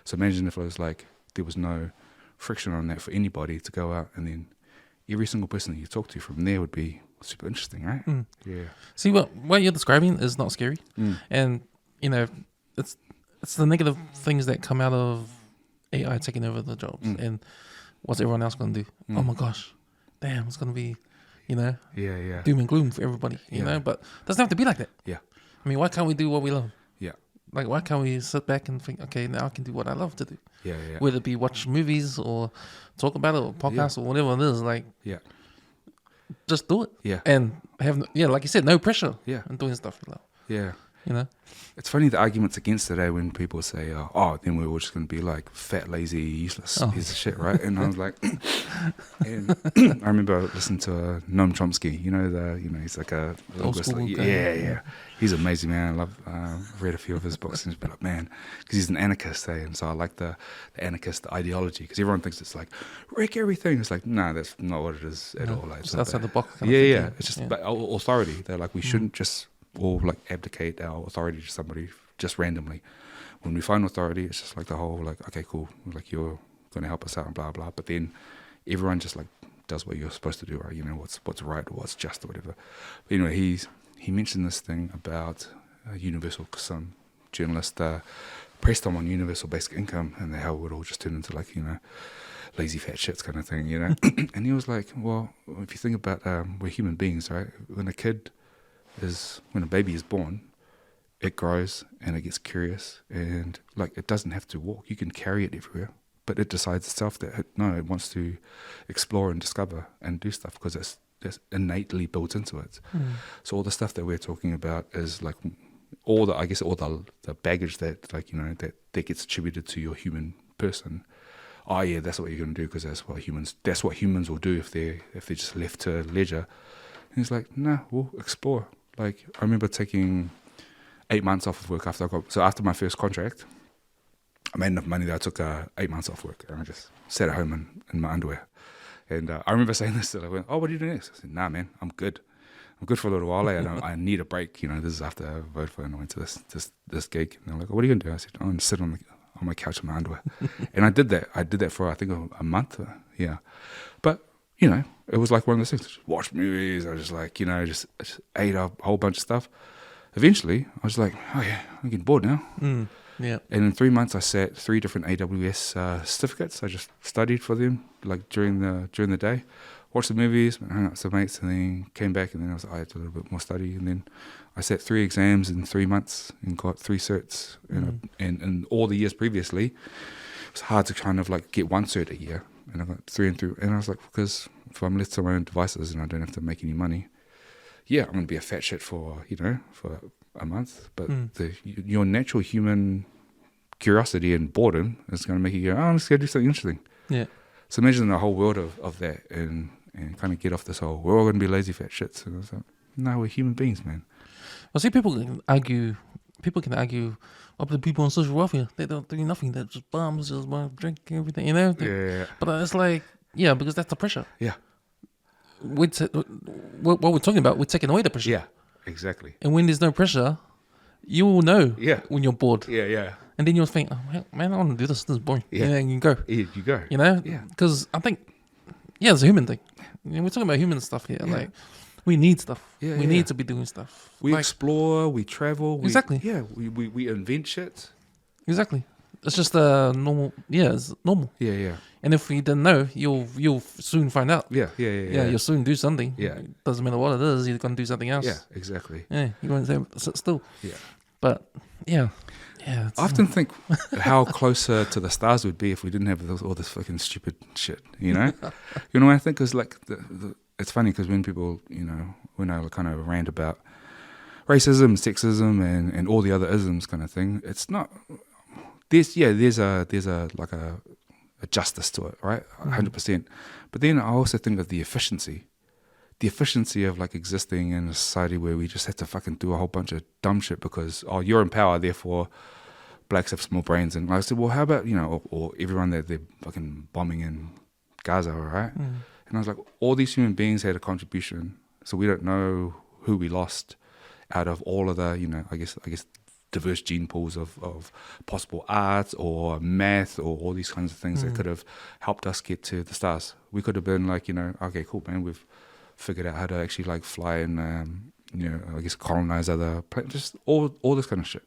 So imagine if it was like there was no friction on that for anybody to go out, and then every single person that you talk to from there would be super interesting, right? Yeah. See, what you're describing is not scary, and you know, it's the negative things that come out of AI taking over the jobs, and what's everyone else going to do? Oh my gosh, damn, it's going to be, you know, doom and gloom for everybody, you know. But it doesn't have to be like that. Yeah. I mean, why can't we do what we love? Yeah. Like, why can't we sit back and think, okay, now I can do what I love to do? Yeah. Whether it be watch movies or talk about it or podcast or whatever it is, like, just do it. Yeah. And have, like you said, no pressure. Yeah. And doing stuff you love. Yeah. You know? It's funny, the arguments against it, when people say, then we're all just going to be like fat, lazy, useless piece of shit, right? And I was like, and I remember listening to Noam Chomsky, he's like a old school guy. Yeah. He's amazing, man. I've read a few of his books and it's been like, man, because he's an anarchist, and so I like the anarchist ideology, because everyone thinks it's like, wreck everything. It's like, no, that's not what it is at all. Like, it's outside the box. Yeah. It's just authority. They're like, we shouldn't just all like abdicate our authority to somebody just randomly. When we find authority, it's just like the whole like, okay, cool, like you're going to help us out and blah blah. But then everyone just like does what you're supposed to do, right? You know, what's right or what's just or whatever. But anyway, he mentioned this thing about universal, because some journalist pressed him on universal basic income and how it would all just turn into like, lazy fat shits kind of thing, And he was like, well, if you think about we're human beings, right? When a baby is born, it grows and it gets curious, and like it doesn't have to walk. You can carry it everywhere, but it decides itself that it wants to explore and discover and do stuff because it's innately built into it. So all the stuff that we're talking about is like all the baggage that like that gets attributed to your human person. Oh yeah, that's what you're going to do because that's what humans will do if they're just left to leisure. And he's like, nah, we'll explore. Like, I remember taking 8 months off of work after my first contract. I made enough money that I took 8 months off work, and I just sat at home in my underwear. And I remember saying this, and I went, oh, what do you do next? I said, nah, man, I'm good. I'm good for a little while. I need a break. This is after Vodafone. I went to this gig. And they're like, oh, what are you going to do? I said, I'm going to sit on my couch in my underwear. And I did that. I did that for, I think, a month. Yeah. But, it was like one of those things. Just watch movies. I just like, just ate a whole bunch of stuff. Eventually, I was like, oh yeah, I'm getting bored now. Yeah. And in 3 months, I sat 3 different AWS certificates. I just studied for them, like during the day, watched the movies, hung out with some mates, and then came back. And then I had a little bit more study. And then I sat 3 exams in 3 months and got 3 certs. And all the years previously, it was hard to kind of like get 1 cert a year. And I got 3 and 3. And I was like, because if I'm left to my own devices and I don't have to make any money, yeah, I'm going to be a fat shit for a month. But your natural human curiosity and boredom is going to make you go, oh, let's go do something interesting. Yeah. So imagine the whole world of that. And and kind of get off this whole, we're all going to be lazy fat shits. And I was like, no, we're human beings, man. I see people can argue up to people on social welfare. They don't do nothing. They're just bums, just drink everything, you know? Yeah. But it's like, yeah, because that's the pressure. Yeah. What we're talking about, we're taking away the pressure. Yeah, exactly. And when there's no pressure, you will know when you're bored. Yeah. And then you'll think, oh, man, I want to do this. This is boring. Yeah. And you go. Yeah, you go. You know? Yeah. Because I think, it's a human thing. You know, we're talking about human stuff here. Yeah. Like, we need stuff. Yeah, we need to be doing stuff. We explore, we travel. Exactly. We invent shit. Exactly. It's just normal. Yeah, it's normal. Yeah. And if you didn't know, you'll soon find out. Yeah. You'll soon do something. Yeah. Doesn't matter what it is, you're going to do something else. Yeah, exactly. Yeah, you won't sit still. Yeah. But, yeah. I often think how closer to the stars we'd be if we didn't have all this fucking stupid shit, you know? You know what I think? Because, like, it's funny because when people, you know, when I kind of rant about racism, sexism, and all the other isms kind of thing, it's not... There's a justice to it, right? 100%. But then I also think of the efficiency of like existing in a society where we just have to fucking do a whole bunch of dumb shit because you're in power, therefore blacks have small brains. And I said, well, how about, you know, or everyone that they're fucking bombing in Gaza, right? And I was like, all these human beings had a contribution, so we don't know who we lost out of all of the, you know, I guess diverse gene pools of possible arts or math or all these kinds of things that could have helped us get to the stars. We could have been like, you know, okay, cool, man, we've figured out how to actually like fly and, you know, I guess colonize other planets, just all this kind of shit.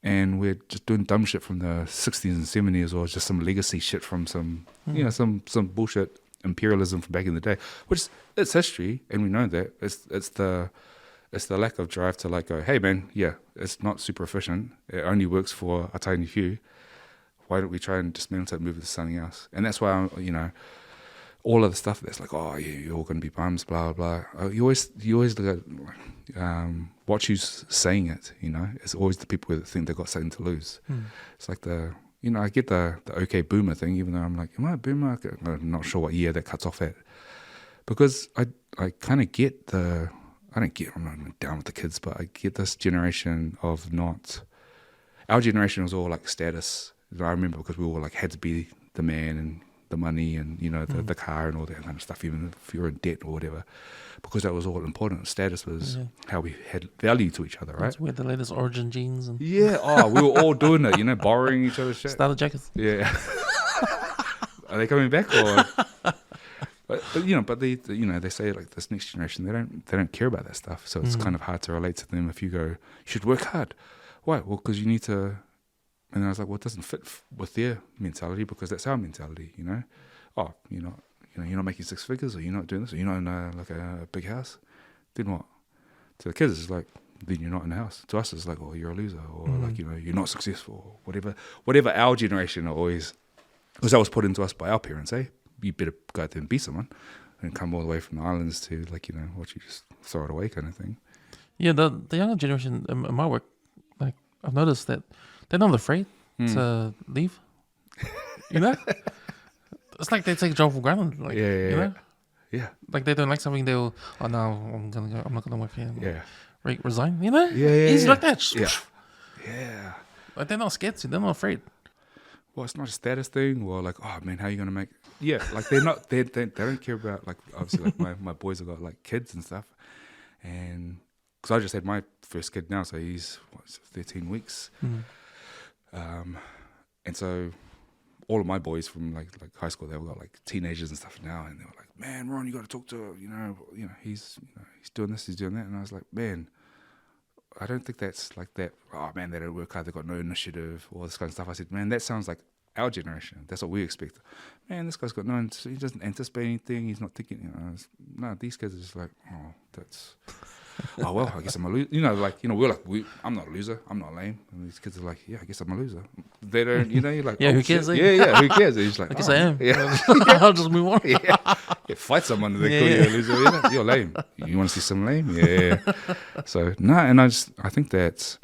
And we're just doing dumb shit from the 60s and 70s or just some legacy shit from some, you know, some bullshit imperialism from back in the day, which it's history and we know that. It's the lack of drive to like go, hey man, yeah, it's not super efficient. It only works for a tiny few. Why don't we try and dismantle it and move it to something else? And that's why, you know, all of the stuff that's like, oh, yeah, you're all going to be bums, blah, blah, blah. You always look at what who's saying it, you know. It's always the people that think they've got something to lose. It's like you know, I get the okay boomer thing, even though I'm like, am I a boomer? I'm not sure what year that cuts off at. Because I kind of get I'm not down with the kids, but I get this generation of our generation was all like status. I remember because we all like had to be the man and the money and, you know, the car and all that kind of stuff, even if you're in debt or whatever, because that was all important. Status was how we had value to each other, right? That's where the latest origin genes and we were all doing it, you know, borrowing each other's shit. starter jackets. Yeah. Are they coming back or? But you know, you know, they say like this next generation, they don't care about that stuff. So it's kind of hard to relate to them if you go, you should work hard. Why? Well, because you need to. And I was like, well, it doesn't fit with their mentality because that's our mentality, you know. Oh, you're not making six figures, or you're not doing this, or you're not in like a big house. Then what? To the kids, it's like, then you're not in the house. To us, it's like, oh, you're a loser, or like, you know, you're not successful, or whatever our generation always, because that was put into us by our parents, eh? You better go out there and be someone and come all the way from the islands to like, you know, what you just throw it away kind of thing. Yeah, the younger generation in my work, like I've noticed that they're not afraid to leave. You know? It's like they take a job for granted. Like, you know? Yeah. Like they don't like something, they'll, oh no, I'm not gonna work here. Yeah. Resign, you know? Yeah. Easy like that. Yeah. Like they're not scared to, they're not afraid. Well, it's not a status thing, or like, oh man, how are you gonna make? Yeah, like they don't care about, like, obviously like my boys have got like kids and stuff, and because I just had my first kid now, so he's 13 weeks, and so all of my boys from like high school, they've got like teenagers and stuff now, and they were like, man, Ron, you got to talk to, you know, he's doing this, he's doing that, and I was like, man, I don't think that's like that. Oh man, they don't work hard, they've got no initiative, all this kind of stuff. I said, man, that sounds like our generation. That's what we expect. Man, this guy's got he doesn't anticipate anything. He's not thinking. You know, no, these guys are just like, oh, that's. Oh well, I guess I'm a loser. You know, like, you know, we're like, I'm not a loser. I'm not lame. And these kids are like, yeah, I guess I'm a loser. They don't, you know, you're like, yeah, oh, who cares? Yeah, who cares? And he's like, I guess I am. Yeah. I'll just move on. Yeah, fight someone and they call you a loser. Yeah, you're lame. You want to see some lame? Yeah. So no, and I think that's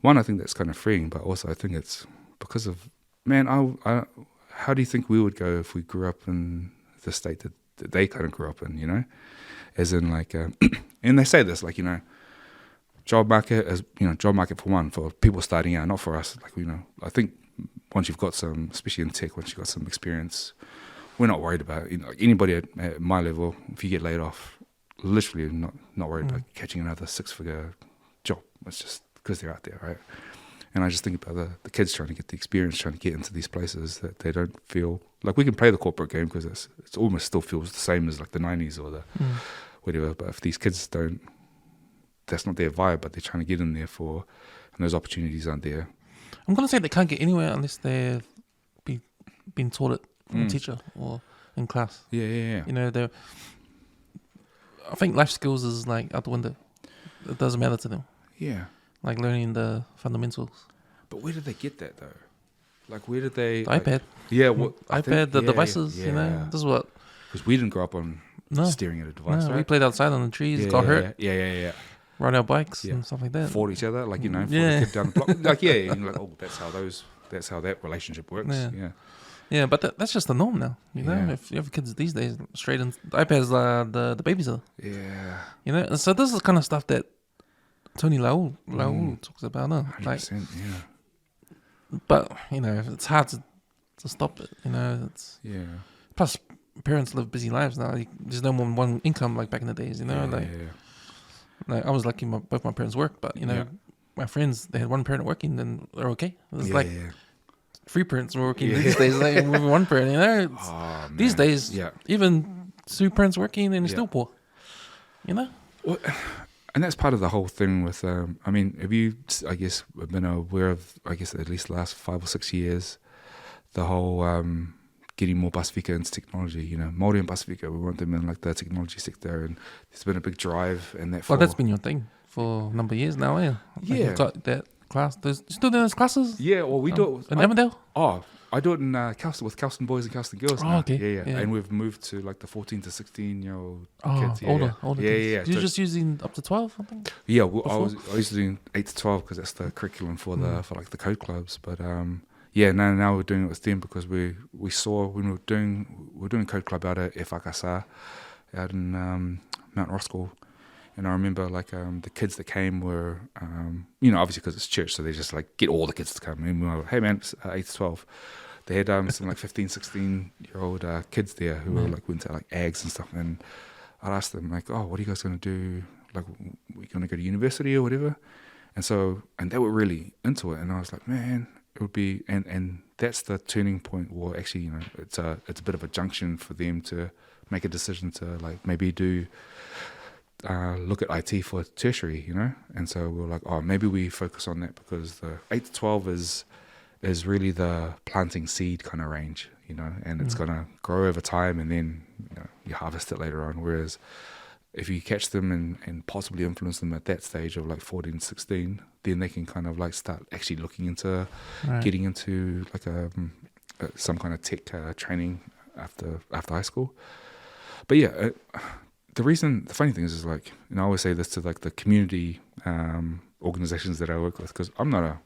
kind of freeing, but also I think it's because of, man, how do you think we would go if we grew up in the state that that they kind of grew up in, you know, as in like, and they say this like, you know, job market is, you know, job market for one, for people starting out, not for us. Like, you know, I think once you've got some, especially in tech, once you've got some experience, we're not worried about it. You know, like anybody at my level, if you get laid off, literally not worried about catching another 6-figure job. It's just because they're out there, right? And I just think about the kids trying to get the experience, trying to get into these places that they don't feel like we can play the corporate game because it's almost still feels the same as like the 90s or the whatever. But if these kids don't, that's not their vibe, but they're trying to get in there and those opportunities aren't there. I'm going to say they can't get anywhere unless they've been taught it from a teacher or in class. Yeah. You know, I think life skills is like out the window. It doesn't matter to them. Yeah. Like learning the fundamentals. But where did they get that though? Like where did they... The iPad. Yeah. The devices, you know. This is what... Because we didn't grow up on staring at a device, right? We played outside on the trees, got hurt. Yeah. Ride our bikes and stuff like that. Fought each other, like, you know, fought a kid down the block. Like, and you're like, oh, that's how that relationship works. Yeah, but that's just the norm now, you know. If you have kids these days, straight in the iPad's the babysitter. Yeah. You know, and so this is the kind of stuff that Tony Laul talks about, no? 100%, like, yeah. But, you know, it's hard to stop it, you know. Plus, parents live busy lives now. There's no more than one income like back in the days, you know. Like I was lucky both my parents worked, but, you know, my friends, they had one parent working, then they're okay. It was three parents working these days, like with one parent, you know. These days, even two parents working and you're still poor, you know. Well, and that's part of the whole thing with, I mean, have you, I guess, been aware of, I guess, at least the last 5 or 6 years, the whole getting more Pasifika into technology, you know, Māori and Pasifika, we want them in like the technology sector, and there's been a big drive in that. Well, that's been your thing for a number of years now, yeah. Like you've got that class. You still doing those classes? Yeah, well, we do it in Avondale. I do it in Kelston with Kelston boys and Kelston girls. Oh, okay. Yeah. And we've moved to like the 14 to 16-year-old kids. Older Yeah. Kids. You're just using up to 12, I think. Yeah, well, I used to do 8 to 12 because that's the curriculum for like the code clubs. But now we're doing it with them because we saw when we were doing code club out at Efakasa, out in Mount Roskill. And I remember like the kids that came were, you know, obviously because it's church, so they just like get all the kids to come. And we were like, hey man, it's 8 to 12. They had some like 15, 16-year-old kids there who were like went to like AGs and stuff. And I'd ask them like, oh, what are you guys going to do? Like, we going to go to university or whatever? And they were really into it. And I was like, man, it would be, and that's the turning point. Well, actually, you know, it's a bit of a junction for them to make a decision to like maybe do. Look at IT for tertiary, you know, and so we're like, oh, maybe we focus on that because the 8 to 12 is really the planting seed kind of range, you know, and it's gonna grow over time, and then you harvest it later on. Whereas if you catch them and possibly influence them at that stage of like 14, 16, then they can kind of like start actually looking into getting into like some kind of tech training after high school. But yeah. The funny thing is like, and I always say this to like the community organizations that I work with, because I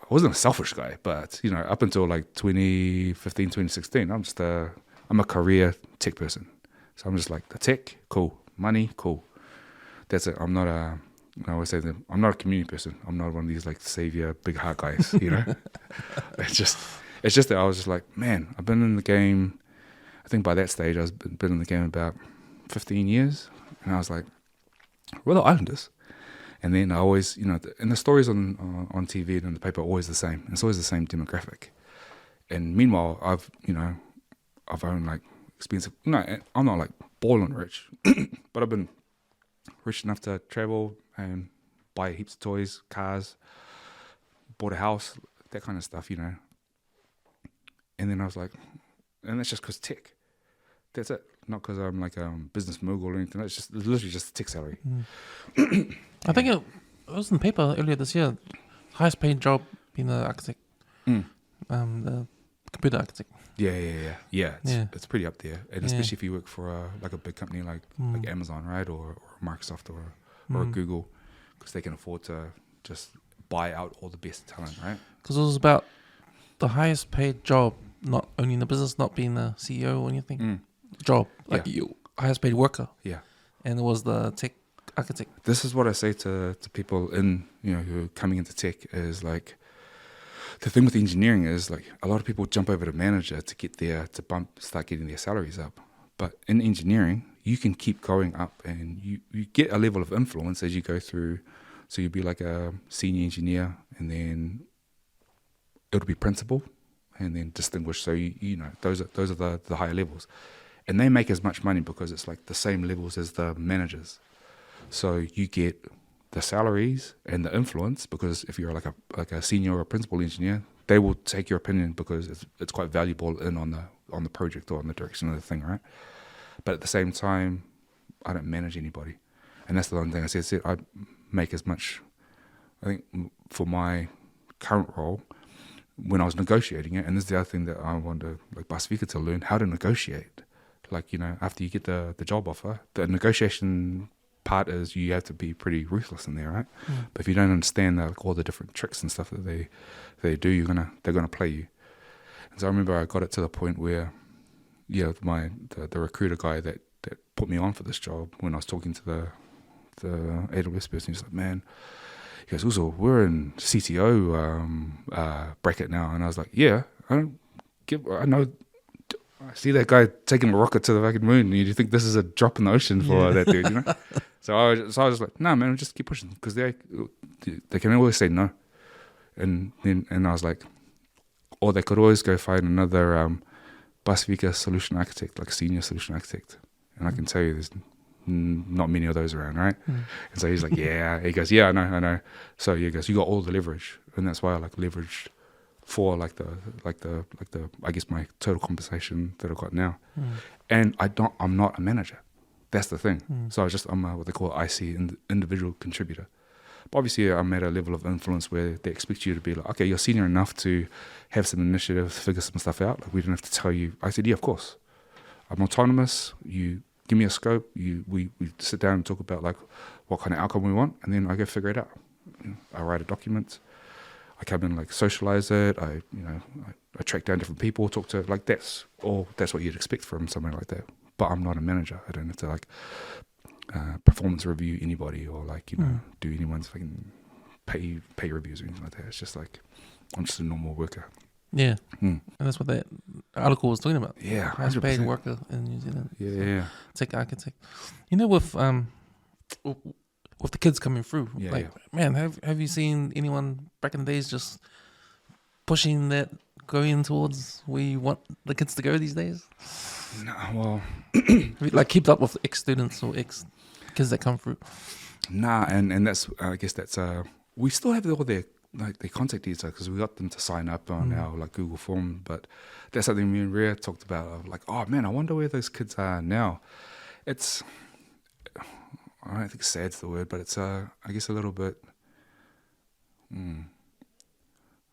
wasn't a selfish guy, but you know, up until like 2015, 2016, I'm a career tech person. So I'm just like the tech, cool, money, cool. That's it. I always say that I'm not a community person. I'm not one of these like savior, big heart guys, you know. It's just that I was just like, man, I've been in the game. I think by that stage, I was been in the game about 15 years, and I was like, we're the Islanders. And then I always, you know, and the stories on TV and in the paper are always the same. It's always the same demographic. And meanwhile, I've owned like expensive. No, I'm not like balling rich, but I've been rich enough to travel and buy heaps of toys, cars, bought a house, that kind of stuff, you know. And then I was like, and that's just because tech. That's it. Not because I'm like a business mogul or anything. It's literally just a tech salary. I think it was in the paper earlier this year. Highest paid job being an architect. The computer architect. Yeah. It's pretty up there, and especially if you work for like a big company like Amazon, right, or Microsoft or Google, because they can afford to just buy out all the best talent, right? Because it was about the highest paid job not owning the business, not being the CEO or anything. Job, like you, highest paid worker. Yeah. And it was the tech architect. This is what I say to people who are coming into tech is like, the thing with engineering is like a lot of people jump over to manager to get there to start getting their salaries up. But in engineering, you can keep going up and you get a level of influence as you go through. So you'll be like a senior engineer and then it'll be principal and then distinguished. So you know those are the higher levels. And they make as much money because it's like the same levels as the managers. So you get the salaries and the influence because if you're like a senior or a principal engineer, they will take your opinion because it's quite valuable on the project or on the direction of the thing, right? But at the same time, I don't manage anybody, and that's the one thing I said. I make as much. I think for my current role, when I was negotiating it, and this is the other thing that I want to like Pasifika to learn how to negotiate. Like after you get the job offer, the negotiation part is you have to be pretty ruthless in there, right? But if you don't understand all the different tricks and stuff that they do, they're gonna play you. And so I remember I got it to the point where, the recruiter guy that put me on for this job, when I was talking to the AWS person, he's like, man, he goes, also we're in CTO bracket now, and I was like, yeah, I know. I see that guy taking a rocket to the fucking moon. Do you think this is a drop in the ocean for that dude? So I was just like, no, man, just keep pushing because they can always say no, and I was like, or they could always go find another Pasifika solution architect, like senior solution architect, and I can tell you there's not many of those around, right? And so he's like, yeah, he goes, yeah, I know. So he goes, you got all the leverage, and that's why I like leveraged for like the I guess my total compensation that I've got now, and I'm not a manager. That's the thing. So I'm what they call IC, individual contributor. But obviously, I'm at a level of influence where they expect you to be like, okay, you're senior enough to have some initiative, figure some stuff out. Like we didn't have to tell you. I said, yeah, of course. I'm autonomous. You give me a scope. We sit down and talk about like what kind of outcome we want, and then I go figure it out. I write a document. I come in, like socialize it. I track down different people, talk to like that's what you'd expect from somebody like that. But I'm not a manager. I don't have to like performance review anybody or like do anyone's fucking pay reviews or anything like that. It's just like I'm just a normal worker. Yeah, and that's what that article was talking about. Yeah, highest paid worker in New Zealand. Yeah, tech architect. With the kids coming through, man, have you seen anyone back in the days just pushing that, going towards where you want the kids to go these days? No, well, like keep up with ex-students or ex-kids that come through. Nah, and that's I guess that's we still have all their contact details because we got them to sign up on our like Google form, but that's something me and Rhea talked about. Like, oh man, I wonder where those kids are now. It's I don't think sad's the word, but it's I guess a little bit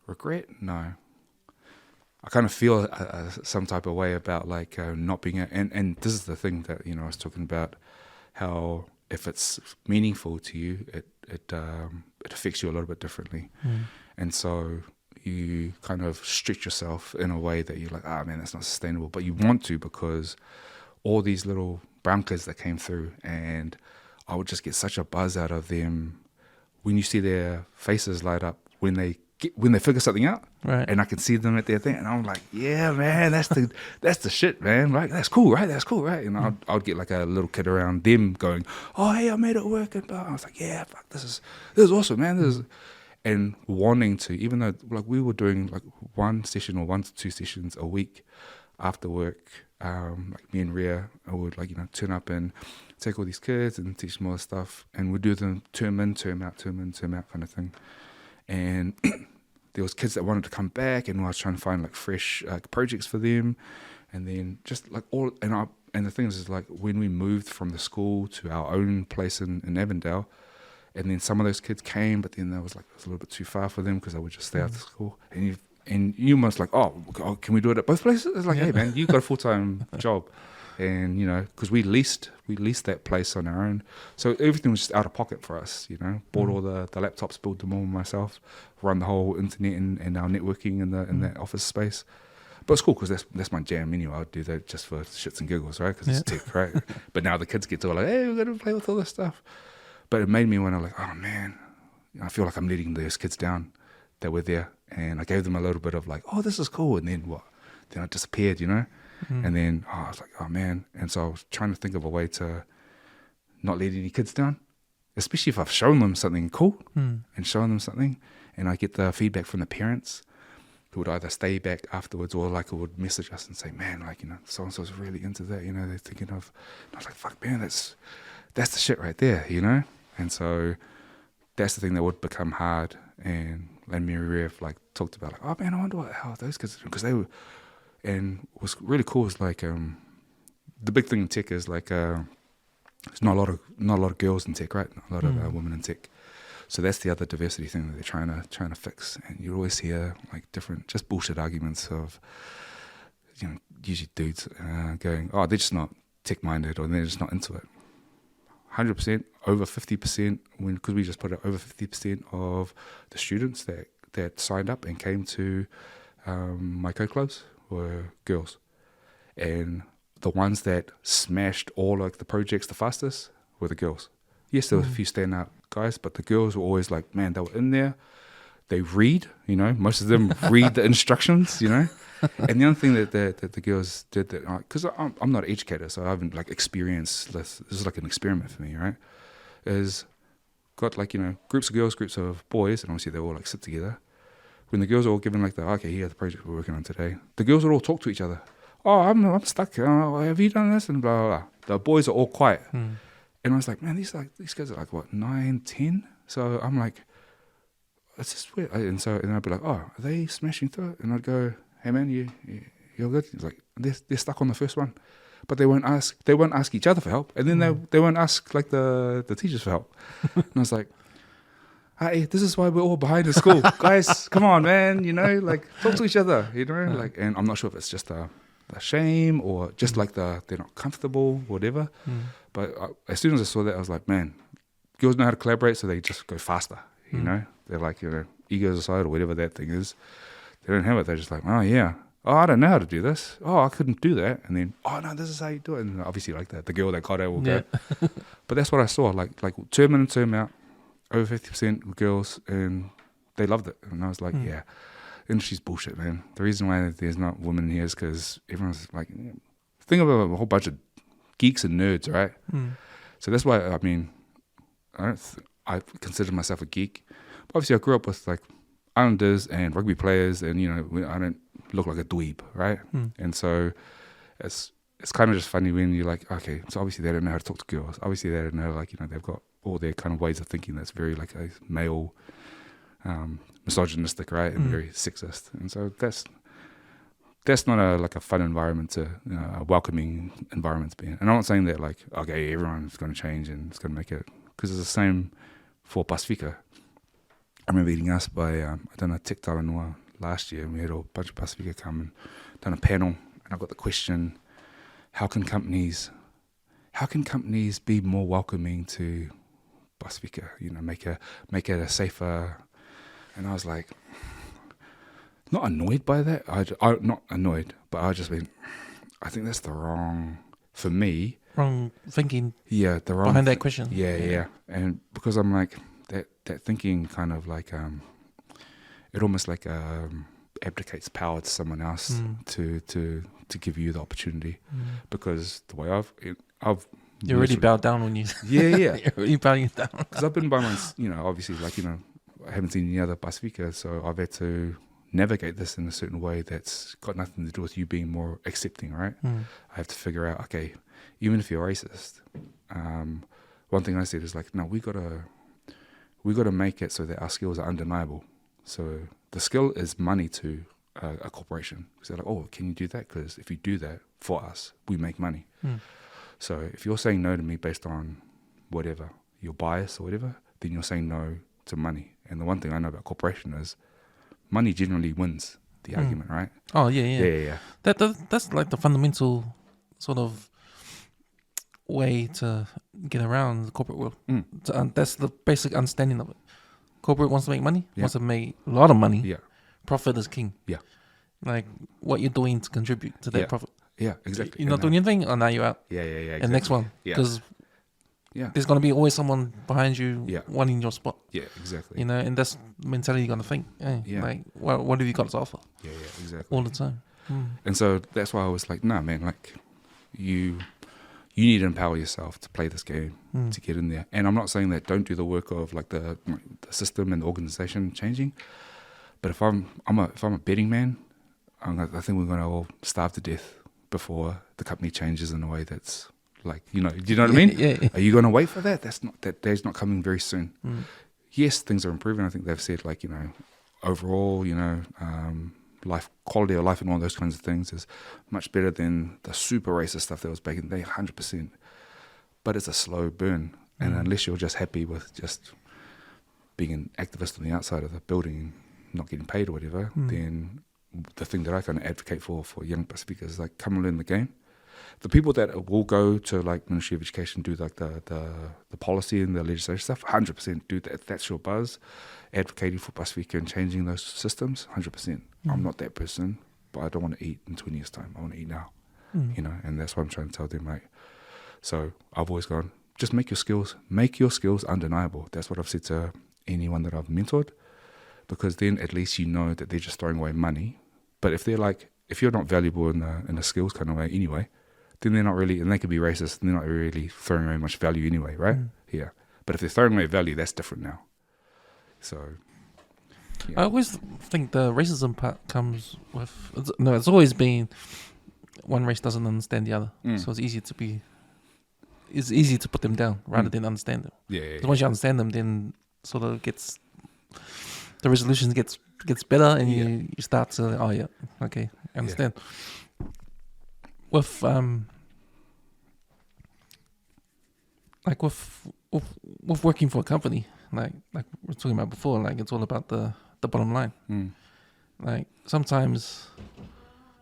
regret. No, I kind of feel some type of way about like not being and this is the thing that I was talking about, how if it's meaningful to you, it affects you a little bit differently, and so you kind of stretch yourself in a way that you're like, man, that's not sustainable, but you want to because all these little brown kids that came through, and I would just get such a buzz out of them when you see their faces light up when they figure something out, right? And I can see them at their thing, and I'm like, yeah, man, that's the shit, man, right? That's cool, right? And I'd get like a little kid around them going, oh, hey, I made it work, and I was like, yeah, fuck, this is awesome, man. And wanting to, even though like we were doing like 1 session or 1 to 2 sessions a week after work, like me and Rhea, I would like turn up and take all these kids and teach them all this stuff, and we'd do them term in, term out kind of thing. And there was kids that wanted to come back, and I was trying to find like fresh projects for them, and then just like all and the thing is like when we moved from the school to our own place in Avondale, and then some of those kids came, but then it was a little bit too far for them because they would just stay after school, and you almost like, oh, can we do it at both places? It's like, hey man, you got a full-time job. And because we leased that place on our own, so everything was just out of pocket for us. Bought all the laptops, built them all myself, run the whole internet and our networking in that office space. But it's cool because that's my jam anyway. I'd do that just for shits and giggles, right? Because it's tech, right? But now the kids get to like, hey, we're going to play with all this stuff. But it made me want to like, oh man, I feel like I'm letting those kids down that were there. And I gave them a little bit of like, oh, this is cool. And then what? Then I disappeared, you know? And then I was like, oh man. And so I was trying to think of a way to not let any kids down, especially if I've shown them something cool and shown them something. And I get the feedback from the parents who would either stay back afterwards or like would message us and say, man, like, you know, so-and-so's really into that, you know, they're thinking of, and I was like, fuck man, that's the shit right there, you know? And so that's the thing that would become hard. And Mary Rev like talked about like, oh man, I wonder how those kids are doing, because they were, and what's really cool is like, the big thing in tech is like, there's not a lot of girls in tech, right? Not a lot of women in tech. So that's the other diversity thing that they're trying to fix. And you always hear like different, just bullshit arguments of, you know, usually dudes going, oh, they're just not tech-minded or they're just not into it. 100%, over 50%, because we just put it over 50% of the students that signed up and came to my code clubs were girls. And the ones that smashed all like the projects the fastest were the girls. Yes, there were a few standout guys, but the girls were always like, man, they were in there. They read, you know, most of them read the instructions, you know. And the other thing that the girls did, that because I'm not an educator, so I haven't like experienced this. This is like an experiment for me, right? Is got like, you know, groups of girls, groups of boys, and obviously they all like sit together. When the girls are all given like okay, here's the project we're working on today, the girls would all talk to each other. Oh, I'm stuck. Have you done this? And blah blah blah. The boys are all quiet. And I was like, man, these guys are like what, 9, 10? So I'm like, it's just weird. And I'd be like, oh, are they smashing through it? And I'd go, hey man, you're good. He's like, they're stuck on the first one, but they won't ask each other for help, and then they won't ask like the teachers for help. And I was like, hey, this is why we're all behind in school, guys. Come on, man. You know, like talk to each other. You know, like, and I'm not sure if it's just a shame or just like they're not comfortable, whatever. But as soon as I saw that, I was like, man, girls know how to collaborate, so they just go faster. You know, they're like, you know, egos aside or whatever that thing is. They don't have it. They're just like, oh yeah, oh I don't know how to do this. Oh, I couldn't do that. And then, oh no, this is how you do it. And obviously like that, the girl that got it will go. But that's what I saw. Like term in and term out, over 50% girls, and they loved it. And I was like, yeah, industry's bullshit, man. The reason why there's not women here is because everyone's like, think of a whole bunch of geeks and nerds, right? So that's why, I mean, I consider myself a geek. But obviously, I grew up with like Islanders and rugby players, and you know, I don't look like a dweeb, right? And so it's kind of just funny when you're like, okay, so obviously they don't know how to talk to girls. Obviously they don't know, like, you know, they've got all their kind of ways of thinking that's very like a male, misogynistic, right, and very sexist. And so that's not a fun environment to, you know, a welcoming environment to be in. And I'm not saying that like, okay, everyone's going to change and it's going to make it, because it's the same for Pasifika. I remember being asked by, I done a Tech Talanoa last year, and we had a bunch of Pasifika come and done a panel, and I got the question, how can companies be more welcoming to Pasifika, you know, make it a safer. And I was like, not annoyed by that. I not annoyed, but I just went, I think that's the wrong, for me. Wrong thinking. Yeah, the wrong behind that question. Yeah. And because I'm like, that thinking kind of like, it almost like abdicates power to someone else to give you the opportunity. Because the way I've you already bowed down when you yeah you're already bowing down, because I've been by my, you know, obviously, like, you know, I haven't seen any other Pasifika, so I've had to navigate this in a certain way that's got nothing to do with you being more accepting, right? I have to figure out, okay, even if you're racist, one thing I said is like, no, we gotta make it so that our skills are undeniable. So the skill is money to a corporation. So they're like, oh, can you do that? Because if you do that for us, we make money. So if you're saying no to me based on whatever, your bias or whatever, then you're saying no to money. And the one thing I know about corporation is money generally wins the argument, right? Oh, yeah. That's like the fundamental sort of way to get around the corporate world. That's the basic understanding of it. Corporate wants to make money, wants to make a lot of money. Yeah. Profit is king. Yeah. like what you're doing to contribute to that profit. Yeah, exactly. You're not doing anything, or now you're out. Yeah, exactly. And next one, because there's going to be always someone behind you wanting your spot. Yeah, exactly. You know, and that's the mentality you're going to think. Like, what have you got to offer? Yeah, exactly. All the time. And so that's why I was like, nah, man, like you need to empower yourself to play this game, to get in there. And I'm not saying that don't do the work of like the system and the organization changing. But if I'm a betting man, I think we're going to all starve to death before the company changes in a way that's like, do you know what I mean? Yeah. Are you going to wait for that? That day's not coming very soon. Yes, things are improving. I think they've said like, overall, quality of life and all those kinds of things is much better than the super racist stuff that was back in the day, 100%. But it's a slow burn. And unless you're just happy with just being an activist on the outside of the building and not getting paid or whatever, then the thing that I kind of advocate for young Pasifika is like, come and learn the game. The people that will go to like Ministry of Education, do like the policy and the legislation stuff, 100% do that. That's your buzz. Advocating for Pasifika and changing those systems, 100%. I'm not that person, but I don't want to eat in 20 years' time. I want to eat now, and that's what I'm trying to tell them. Like, so I've always gone, just make your skills undeniable. That's what I've said to anyone that I've mentored, because then at least you know that they're just throwing away money. But if they're like, if you're not valuable in a skills kind of way anyway, then they're not really, and they could be racist, and they're not really throwing away much value anyway, right? Yeah. But if they're throwing away value, that's different now. So, yeah. I always think the racism part comes with, it's always been one race doesn't understand the other. So it's easy to put them down rather than understand them. Yeah. Once you understand them, then sort of the resolution gets better, and you start to, okay, I understand. With like with working for a company, like we were talking about before, like it's all about the bottom line. Like sometimes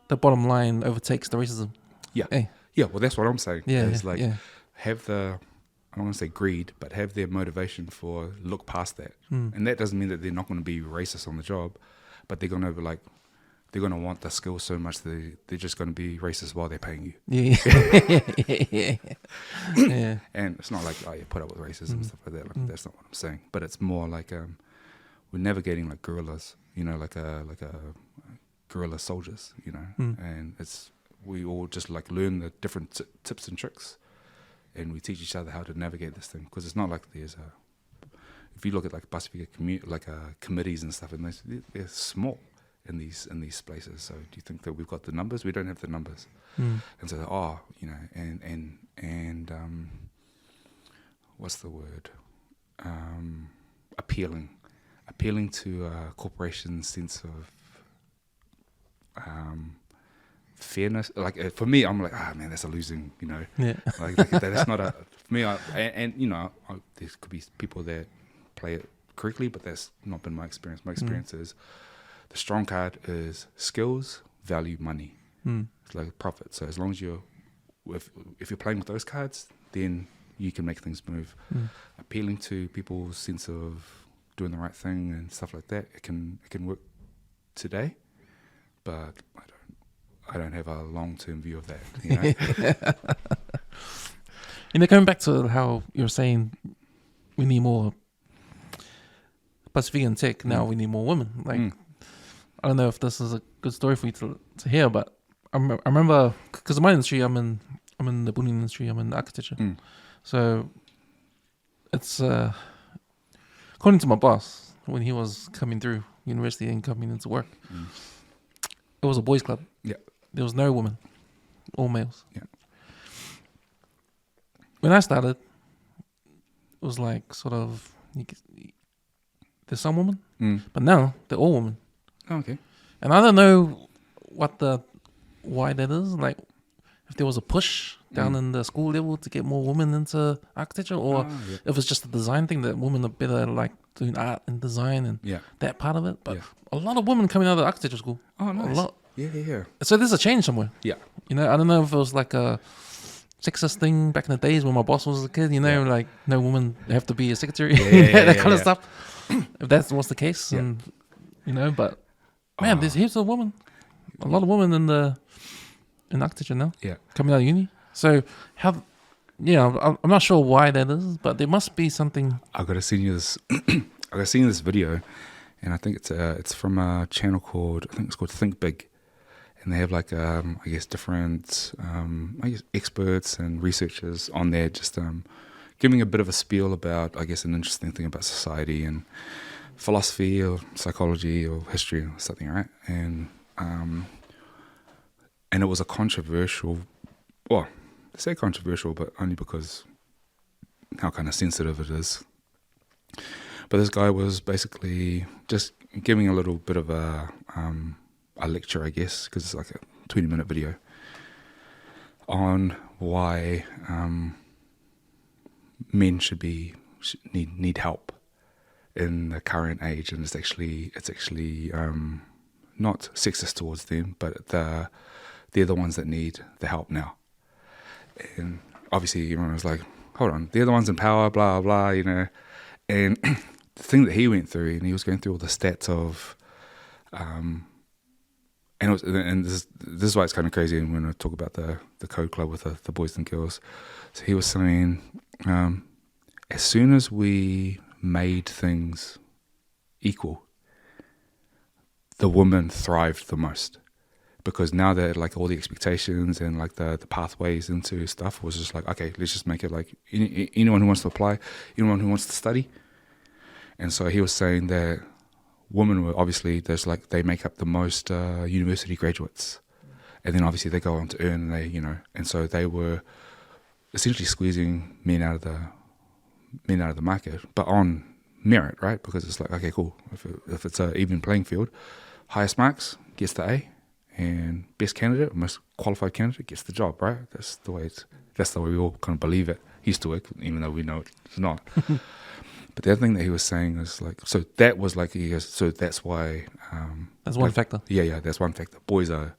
the bottom line overtakes the racism. Yeah, well that's what I'm saying. It's like have the, I don't want to say greed, but have their motivation for look past that. And that doesn't mean that they're not going to be racist on the job, but they're going to be like, they're going to want the skill so much that they're just going to be racist while they're paying you. Yeah. And it's not like, put up with racism and stuff like that. Like, that's not what I'm saying. But it's more like we're navigating like guerrillas, like a guerrilla soldiers, and we all just like learn the different tips and tricks, and we teach each other how to navigate this thing, because it's not like there's if you look at like Pasifika committees and stuff, and they're small in these places. So do you think that we've got the numbers? We don't have the numbers. And so and what's the word? Appealing to a corporation's sense of fairness. Like for me, I'm like, man, that's a losing, like that's not a, for me. There could be people that play it correctly, but that's not been my experience. My experience is the strong card is skills, value, money. It's like profit. So as long as if you're playing with those cards, then you can make things move. Appealing to people's sense of doing the right thing and stuff like that, it can work today, but I don't have a long-term view of that. Going back to how you're saying we need more Pasifika and tech, now we need more women. Like, I don't know if this is a good story for you to hear, but I remember, because in my industry, I'm in the building industry, I'm in architecture. So it's according to my boss, when he was coming through university and coming into work, it was a boys' club. Yeah. There was no women, all males. Yeah. When I started, it was like sort of, there's some women, but now they're all women. Oh, okay. And I don't know why that is. Like, if there was a push down in the school level to get more women into architecture, or if it's just a design thing that women are better at, like doing art and design and that part of it. But a lot of women coming out of architecture school. Oh, nice. A lot. Yeah. So there's a change somewhere. Yeah. I don't know if it was like a sexist thing back in the days when my boss was a kid, like no woman have to be a secretary, that kind of stuff. If that was the case, and but man, there's heaps of women. a lot of women in architecture now. Yeah. Coming out of uni. So I'm not sure why that is, but there must be something. I got to send you this. I got to send you this video, and I think it's from a channel called Think Big, and they have like I guess different experts and researchers on there, just giving a bit of a spiel about, I guess, an interesting thing about society and philosophy or psychology or history or something, right? And it was a controversial. Well, I say controversial, but only because how kind of sensitive it is. But this guy was basically just giving a little bit of a lecture, I guess, because it's like a 20-minute video on why men need help in the current age, and it's actually not sexist towards them, but they're the ones that need the help now. And obviously everyone was like, hold on, they're the ones in power, blah, blah, you know. And the thing that he went through, and he was going through all the stats of, and this is why it's kind of crazy when I talk about the code club with the boys and girls. So he was saying, as soon as we made things equal, the women thrived the most. Because now that like all the expectations and like the pathways into stuff was just like, okay, let's just make it like anyone who wants to apply, anyone who wants to study. And so he was saying that women were obviously, there's like, they make up the most university graduates. And then obviously they go on to earn, and so they were essentially squeezing men out of the market, but on merit, right? Because it's like, okay, cool. If it's an even playing field, highest marks gets the A. And best candidate, most qualified candidate gets the job, right? That's the way we all kind of believe it used to work, even though we know it's not. But the other thing that he was saying is like, so that was like, he goes, so that's why. That's one factor. Yeah, that's one factor. Boys are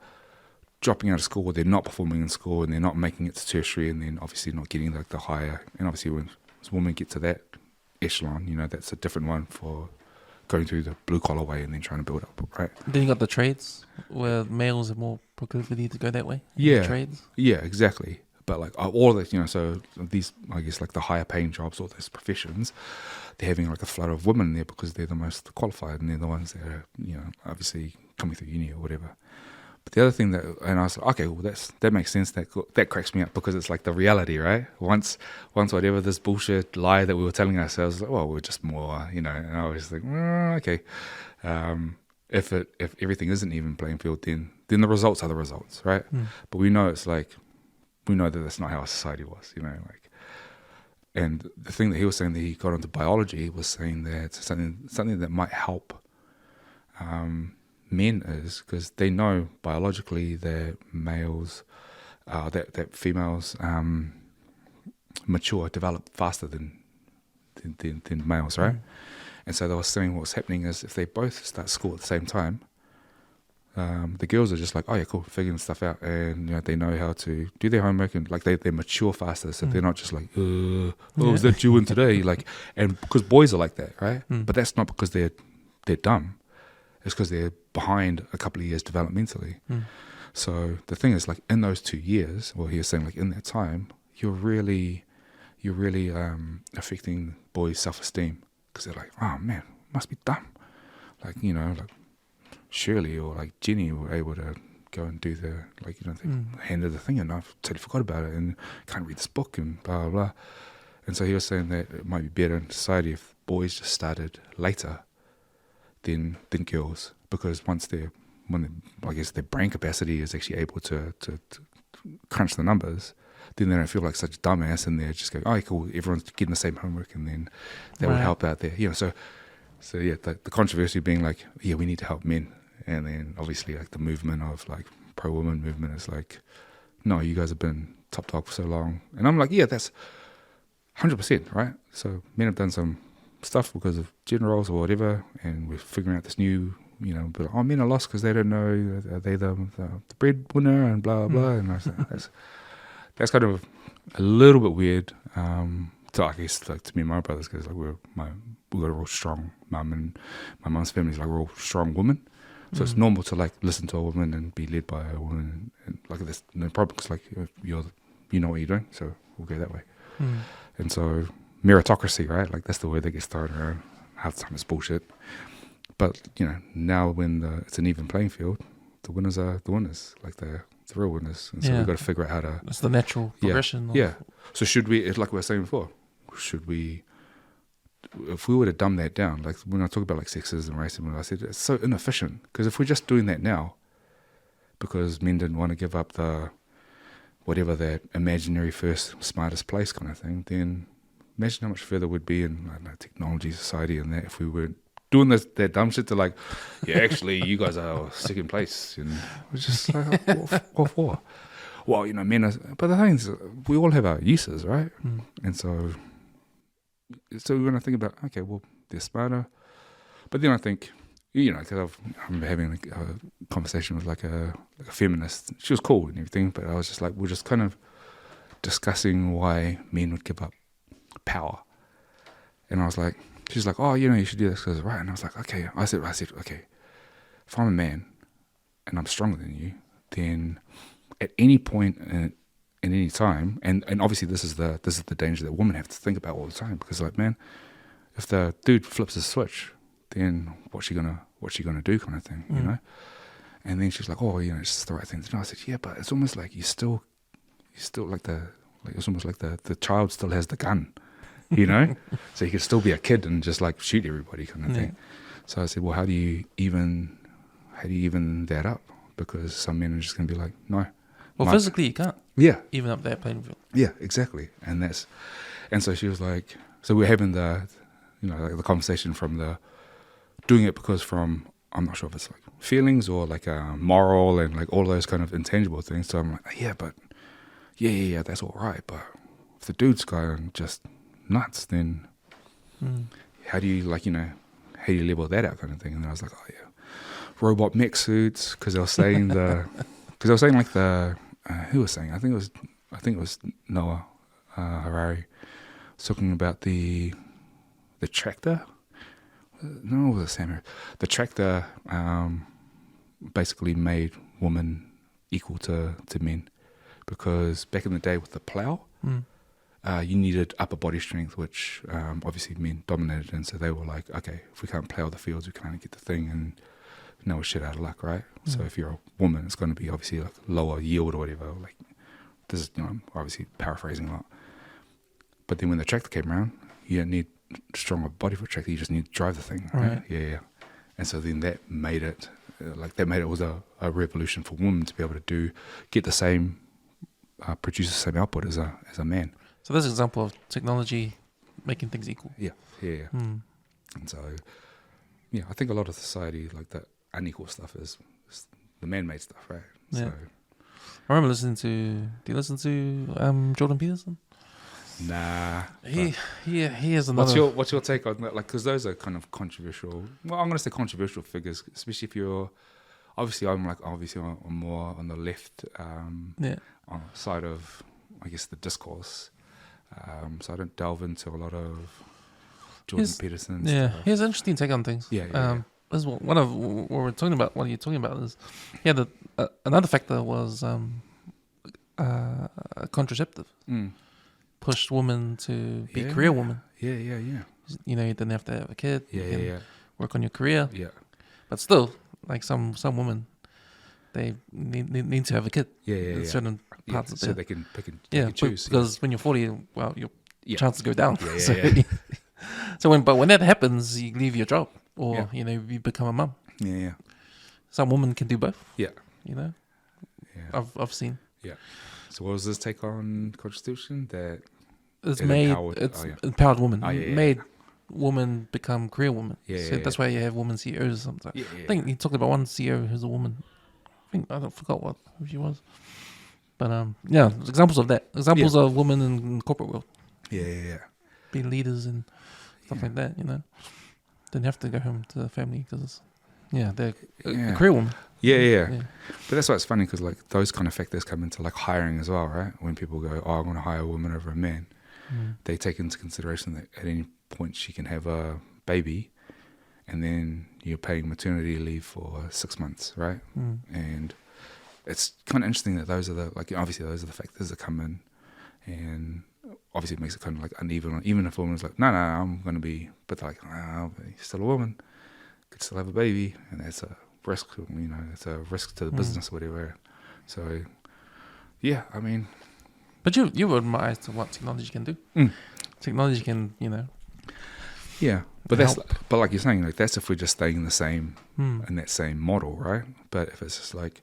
dropping out of school, they're not performing in school, and they're not making it to tertiary, and then obviously not getting like the higher. And obviously when women get to that echelon, that's a different one for going through the blue collar way and then trying to build up, right? Then you got the trades where males have more proclivity to go that way. Yeah, trades. Yeah, exactly. But like all of that, so these, I guess, like the higher paying jobs, all those professions, they're having like a flood of women there because they're the most qualified and they're the ones that are, obviously coming through uni or whatever. But the other thing and I was like, okay, well that makes sense. That cracks me up because it's like the reality, right? Once whatever this bullshit lie that we were telling ourselves, like, well, we're just more, and I was like, okay. If everything isn't even playing field, then the results are the results, right? But we know that that's not how our society was, And the thing that he was saying that he got into biology was saying that something that might help men is because they know biologically that males, that females develop faster than males, right? And so they were saying what's happening is if they both start school at the same time, the girls are just like, oh yeah, cool, figuring stuff out, and they know how to do their homework, and like they mature faster, so they're not just like, is that you in today? Like, and because boys are like that, right? But that's not because they're dumb. It's because they're behind a couple of years developmentally. So the thing is, like in those 2 years, well, he was saying like in that time, you're really affecting boys' self-esteem because they're like, oh man, must be dumb. Like like Shirley or like Jenny were able to go and do they handed the thing and I totally forgot about it and can't read this book and blah blah blah. And so he was saying that it might be better in society if boys just started later than girls, because I guess their brain capacity is actually able to crunch the numbers, then they don't feel like such a dumbass and they just go, oh cool, everyone's getting the same homework, and then that will help out there. So yeah, the controversy being like, yeah, we need to help men, and then obviously like the movement of like pro-woman movement is like, no, you guys have been top dog for so long. And I'm like, yeah, that's 100%, right? So men have done some stuff because of gender roles or whatever, and we're figuring out this new, but like, men are lost because they don't know, are they the breadwinner and blah, blah, and I was like, that's kind of a little bit weird, to, I guess, like to me and my brothers, because like we got a real strong mum, and my mum's family is like a real strong woman. So it's normal to like listen to a woman and be led by a woman, and like there's no problem because like you know what you're doing, so we'll go that way. And so meritocracy, right? Like that's the word that gets thrown around. Half the time it's bullshit. But now when it's an even playing field, the winners are the winners, like the real winners. And so we've got to figure out how to. It's the natural progression. Yeah. So should we, like we were saying before, if we were to dumb that down, like when I talk about like sexism and racism, I said it's so inefficient because if we're just doing that now, because men didn't want to give up whatever that imaginary first smartest place kind of thing, then imagine how much further we'd be in technology, society, and that if we were doing that dumb shit to like, actually, you guys are second place, and it's just like, what for? Well, men are, but the thing is, we all have our uses, right? And so we're going to think about, okay, well, they're smarter, but then I think, because I'm having a conversation with like a feminist. She was cool and everything, but I was just like, we're just kind of discussing why men would give up power, and I was like, she's like, oh, you should do this because right, and I was like, okay. I said, okay, if I'm a man and I'm stronger than you, then at any point in any time, and obviously this is the danger that women have to think about all the time, because like, man, if the dude flips his switch, then what's she gonna do, kind of thing, And then she's like, oh, it's just the right thing to do. I said, yeah, but it's almost like you still like it's almost like the child still has the gun, so you could still be a kid and just like shoot everybody, kind of thing. So I said, well, how do you even that up? Because some men are just gonna be like, no. Well, physically you can't. Yeah. Even up that playing field. Yeah, exactly. And so she was like, so we're having the the conversation from doing it because from, I'm not sure if it's like feelings or like moral and like all those kind of intangible things. So I'm like, yeah, but yeah, that's all right. But if the dude's going just nuts, then how do you level that out, kind of thing? And then I was like, oh yeah, robot mech suits, because they were saying who was saying? I think it was Noah Harari talking about the tractor. No, it was Sam. The tractor basically made women equal to men, because back in the day with the plow, you needed upper body strength, which obviously men dominated, and so they were like, okay, if we can't plow the fields, we can only get the thing, and now we're shit out of luck, right? So if you're a woman, it's going to be obviously like lower yield or whatever. Like this is, I'm obviously paraphrasing a lot. But then when the tractor came around, you don't need stronger body for a tractor, you just need to drive the thing, right? Yeah. And so then that made it was a revolution for women to be able to get the same, produce the same output as a man. So that's an example of technology making things equal. Yeah. And so, I think a lot of society, like that unequal stuff is the man-made stuff, right? Yeah. So, I remember do you listen to Jordan Peterson? Nah. He has another... What's your take on that? Like, because those are kind of controversial. Well, I'm going to say controversial figures, especially if you're... Obviously, I'm more on the left on the side of, I guess, the discourse. So I don't delve into a lot of Jordan Peterson. Yeah, he has an interesting take on things. Yeah. This is one of what we're talking about. What you're talking about is, another factor was contraceptive. Pushed women to be career women. Yeah. You didn't have to have a kid. Yeah. Work on your career. Yeah. But still, like some women, they need to have a kid. Yeah. Certain parts of so they can pick and choose. Because when you're 40, well, your chances go down. Yeah. So when that happens, you leave your job or you become a mum. Yeah. Some women can do both. Yeah. Yeah. I've seen. Yeah. So what was this take on contraception? That it's empowered women. Made women become career women. That's why you have women CEOs sometimes. I think he talked about one CEO who's a woman. I forgot who she was. But examples of that. Examples of women in corporate world. Yeah. Being leaders and stuff like that. Didn't have to go home to the family because they're a career woman. Yeah. But that's why it's funny, because like those kind of factors come into like hiring as well, right? When people go, oh, I want to hire a woman over a man, they take into consideration that at any point she can have a baby, and then you're paying maternity leave for 6 months, right? And it's kind of interesting that those are the, like, obviously those are the factors that come in, and obviously it makes it kind of like uneven. Even if a woman's like, no, I'm going to be, but they're like, no, you're still a woman, could still have a baby, and that's a risk, it's a risk to the business or whatever. So, yeah, I mean. But you were admire to what technology can do. Technology can, Yeah, but help. but like you're saying, like that's if we're just staying in the same in that same model, right? But if it's just like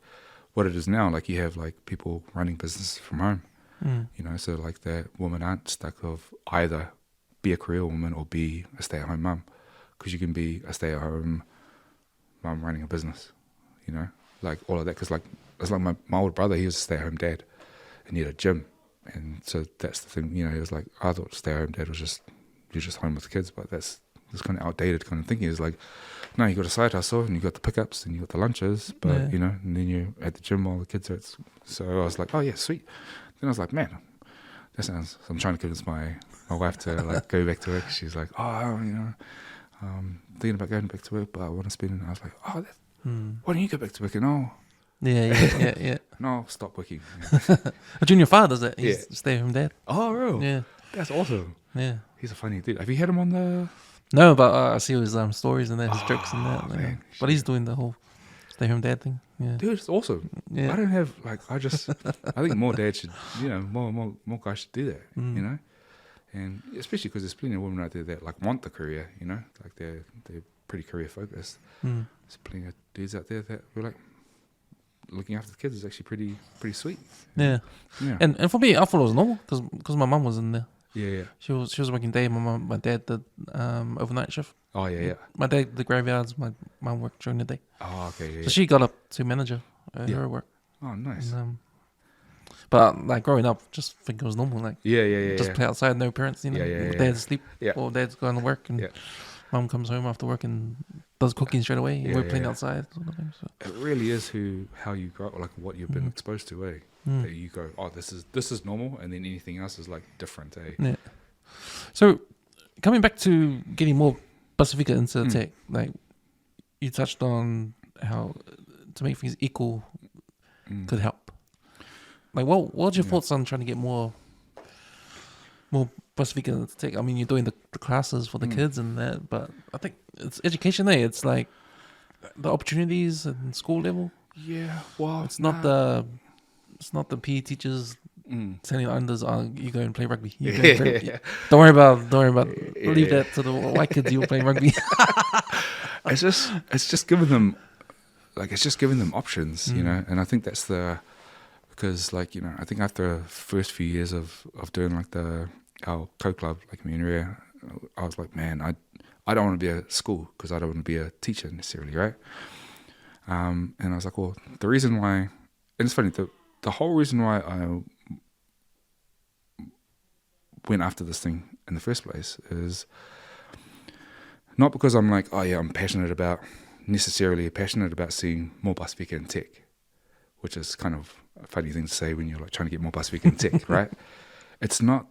what it is now, like you have like people running businesses from home, so like that women aren't stuck of either be a career woman or be a stay-at-home mum, because you can be a stay-at-home mum running a business, like all of that. Because like it's like my older brother, he was a stay-at-home dad, and he had a gym, and so that's the thing, he was like, I thought stay-at-home dad was just you're just home with the kids, but that's this kind of outdated kind of thinking. Is like, no, you got a side hustle and you got the pickups and you got the lunches, but and then you're at the gym while the kids are so I was like, oh yeah, sweet. Then I was like, man, that sounds. I'm trying to convince my wife to like go back to work. She's like, oh, thinking about going back to work, but I want to spend. And I was like, oh, why don't you go back to work? And Yeah. No, stop working. A junior father does that. He's a stay-at-home dad. Oh, really? Yeah. That's awesome. Yeah. He's a funny dude. Have you had him on the? No, but I see his stories and his jokes and that. Man, but he's doing the whole stay-home dad thing. Yeah. Dude, it's awesome. Yeah. I don't have I think more dads should, more guys should do that, and especially because there's plenty of women out there that like want the career, like they're pretty career focused. There's plenty of dudes out there that were like looking after the kids is actually pretty sweet. Yeah. And for me, I thought it was normal because my mum was in there. Yeah. She was working day. My dad did overnight shift. Oh yeah. My dad did graveyards. My mum worked during the day. Oh okay. Yeah. So she got up to manager her work. Oh nice. And, but like growing up, just think it was normal. Like just play outside, no parents. Dad's asleep or dad's going to work, and mum comes home after work and does cooking straight away. And we're playing outside. Sort of thing, so. It really is how you grow, like what you've been exposed to, eh? That you go, oh, this is normal, and then anything else is like different, eh? Yeah. So coming back to getting more Pasifika into tech, like you touched on how to make things equal could help. Like, what's your thoughts on trying to get more Pasifika into tech? I mean, you're doing the classes for the kids and that, but I think it's education, eh? It's like the opportunities at school level. Yeah, well, it's not the PE teachers telling unders, you go and play rugby. Don't worry about leave that to the white kids. You'll play rugby. it's just giving them options, and I think that's because like I think after the first few years of doing like our co-club, like in area, I was like, man, I don't want to be at school because I don't want to be a teacher necessarily, right? And I was like, well, the reason why, and it's funny, the whole reason why I went after this thing in the first place is not because I'm like, oh yeah, I'm passionate about seeing more Pasifika in tech, which is kind of a funny thing to say when you're like trying to get more Pasifika in tech, right? It's not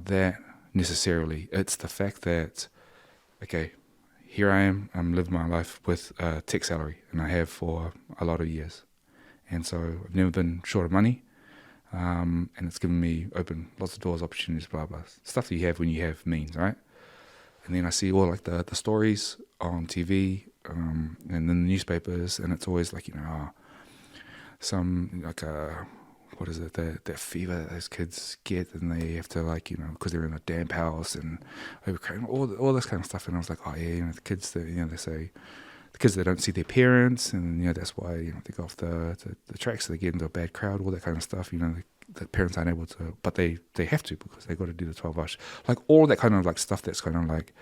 that necessarily. It's the fact that, okay, here I am, I'm living my life with a tech salary, and I have for a lot of years. And so I've never been short of money, and it's given me lots of doors, opportunities, blah, blah. Stuff that you have when you have means, right? And then I see all like the stories on TV and in the newspapers, and it's always like, some like what is it, that fever that those kids get, and they have to like, because they're in a damp house and overcrowding, all this kind of stuff. And I was like, oh yeah, the kids that, they say, the kids that don't see their parents, and that's why they go off the tracks, so they get into a bad crowd, all that kind of stuff. The parents aren't able to, but they have to because they got to do the 12 hours, like all that kind of like stuff that's kind of like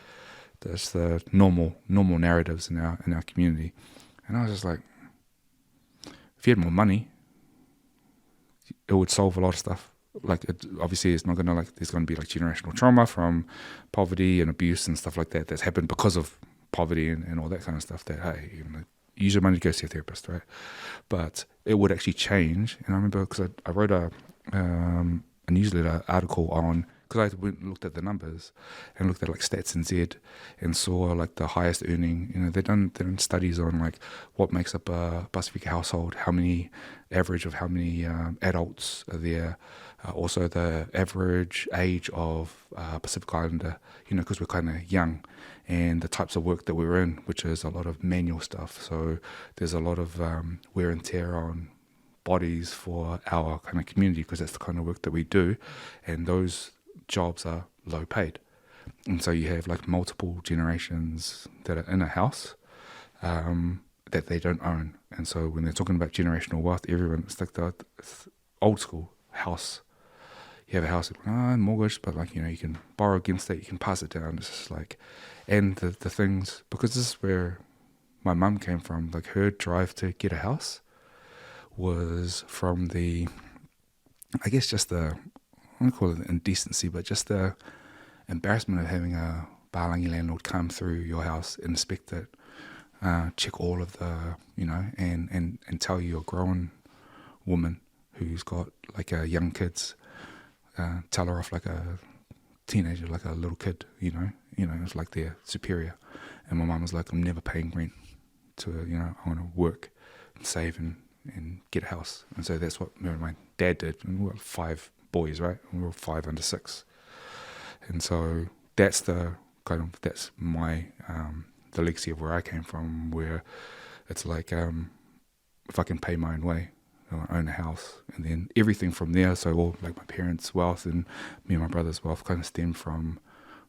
that's the normal narratives in our community. And I was just like, if you had more money, it would solve a lot of stuff. Like obviously it's not going to there's going to be like generational trauma from poverty and abuse and stuff like that that's happened because of poverty and all that kind of stuff, that hey, use your money to go see a therapist, right? But it would actually change. And I remember because I wrote a newsletter article on because I went and looked at the numbers and looked at like Stats NZ and saw like the highest earning. You know, they've done studies on like what makes up a Pasifika household, how many adults are there, also the average age of Pacific Islander. You know, because we're kind of young, and the types of work that we're in, which is a lot of manual stuff. So there's a lot of wear and tear on bodies for our kind of community, because that's the kind of work that we do, and those jobs are low paid. And so you have like multiple generations that are in a house that they don't own. And so when they're talking about generational wealth, everyone, it's like the old school house. You have a house, mortgage, but like, you know, you can borrow against it, you can pass it down. It's just like, and the things, because this is where my mum came from, like her drive to get a house was from the, I guess just the, I don't call it indecency, but just the embarrassment of having a Balangi landlord come through your house, inspect it, check all of the, you know, and tell you, a grown woman who's got like young kids, tell her off like a teenager, like a little kid, you know, it's like they're superior. And my mum was like, I'm never paying rent to, you know, I want to work and save and get a house. And so that's what me and my dad did. And we were 5 boys, right? And we were 5 under 6. And so that's my, the legacy of where I came from, where it's like, if I can pay my own way, I own a house, and then everything from there. So all like my parents' wealth and me and my brother's wealth kind of stem from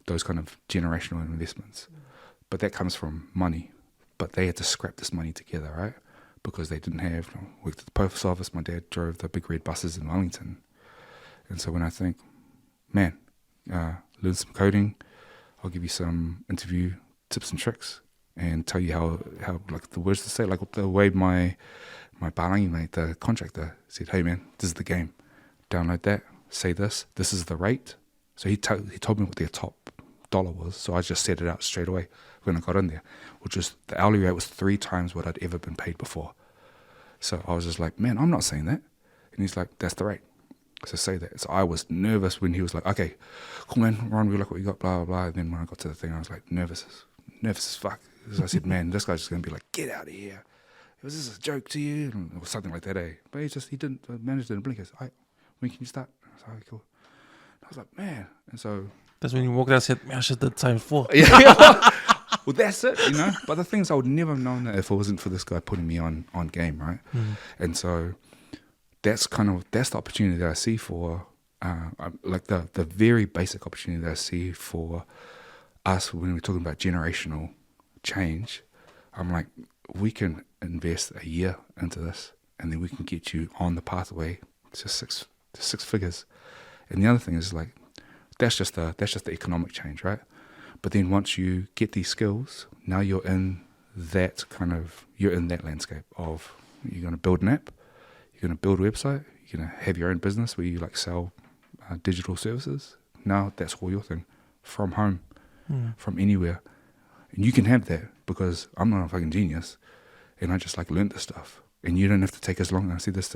those kind of generational investments. But that comes from money. But they had to scrap this money together, right? Because they didn't have, worked at the post office. My dad drove the big red buses in Wellington. And so when I think, man, learn some coding, I'll give you some interview tips and tricks and tell you how like the words to say, like the way my Balangi mate, the contractor, said, hey man, this is the game. Download that, say this is the rate. So he told me what their top dollar was. So I just set it out straight away when I got in there, which was the hourly rate was 3 times what I'd ever been paid before. So I was just like, man, I'm not saying that. And he's like, that's the rate. So say that. So I was nervous when he was like, okay, cool man, Ron, we like what you got, blah, blah, blah. And then when I got to the thing, I was like, nervous as fuck. So I said, man, this guy's just going to be like, get out of here. Was this a joke to you? Or something like that, eh? But he didn't, the manager didn't blink. He was like, when can you start? I was like, okay, cool. And I was like, man. And so. That's when you walked out and said, man, I should have done time before. Yeah. Well, that's it, you know. But the thing is, I would never have known that if it wasn't for this guy putting me on game, right? Mm. And so that's the opportunity that I see for, like the very basic opportunity that I see for us when we're talking about generational change. I'm like, we can invest a year into this, and then we can get you on the pathway to six figures. And the other thing is like, that's just the economic change, right? But then once you get these skills, now you're in that landscape of, you're going to build an app, you're going to build a website, you're going to have your own business where you like sell digital services. Now that's all your thing, from home, from anywhere. And you can have that because I'm not a fucking genius, and I just like learned this stuff. And you don't have to take as long. I said this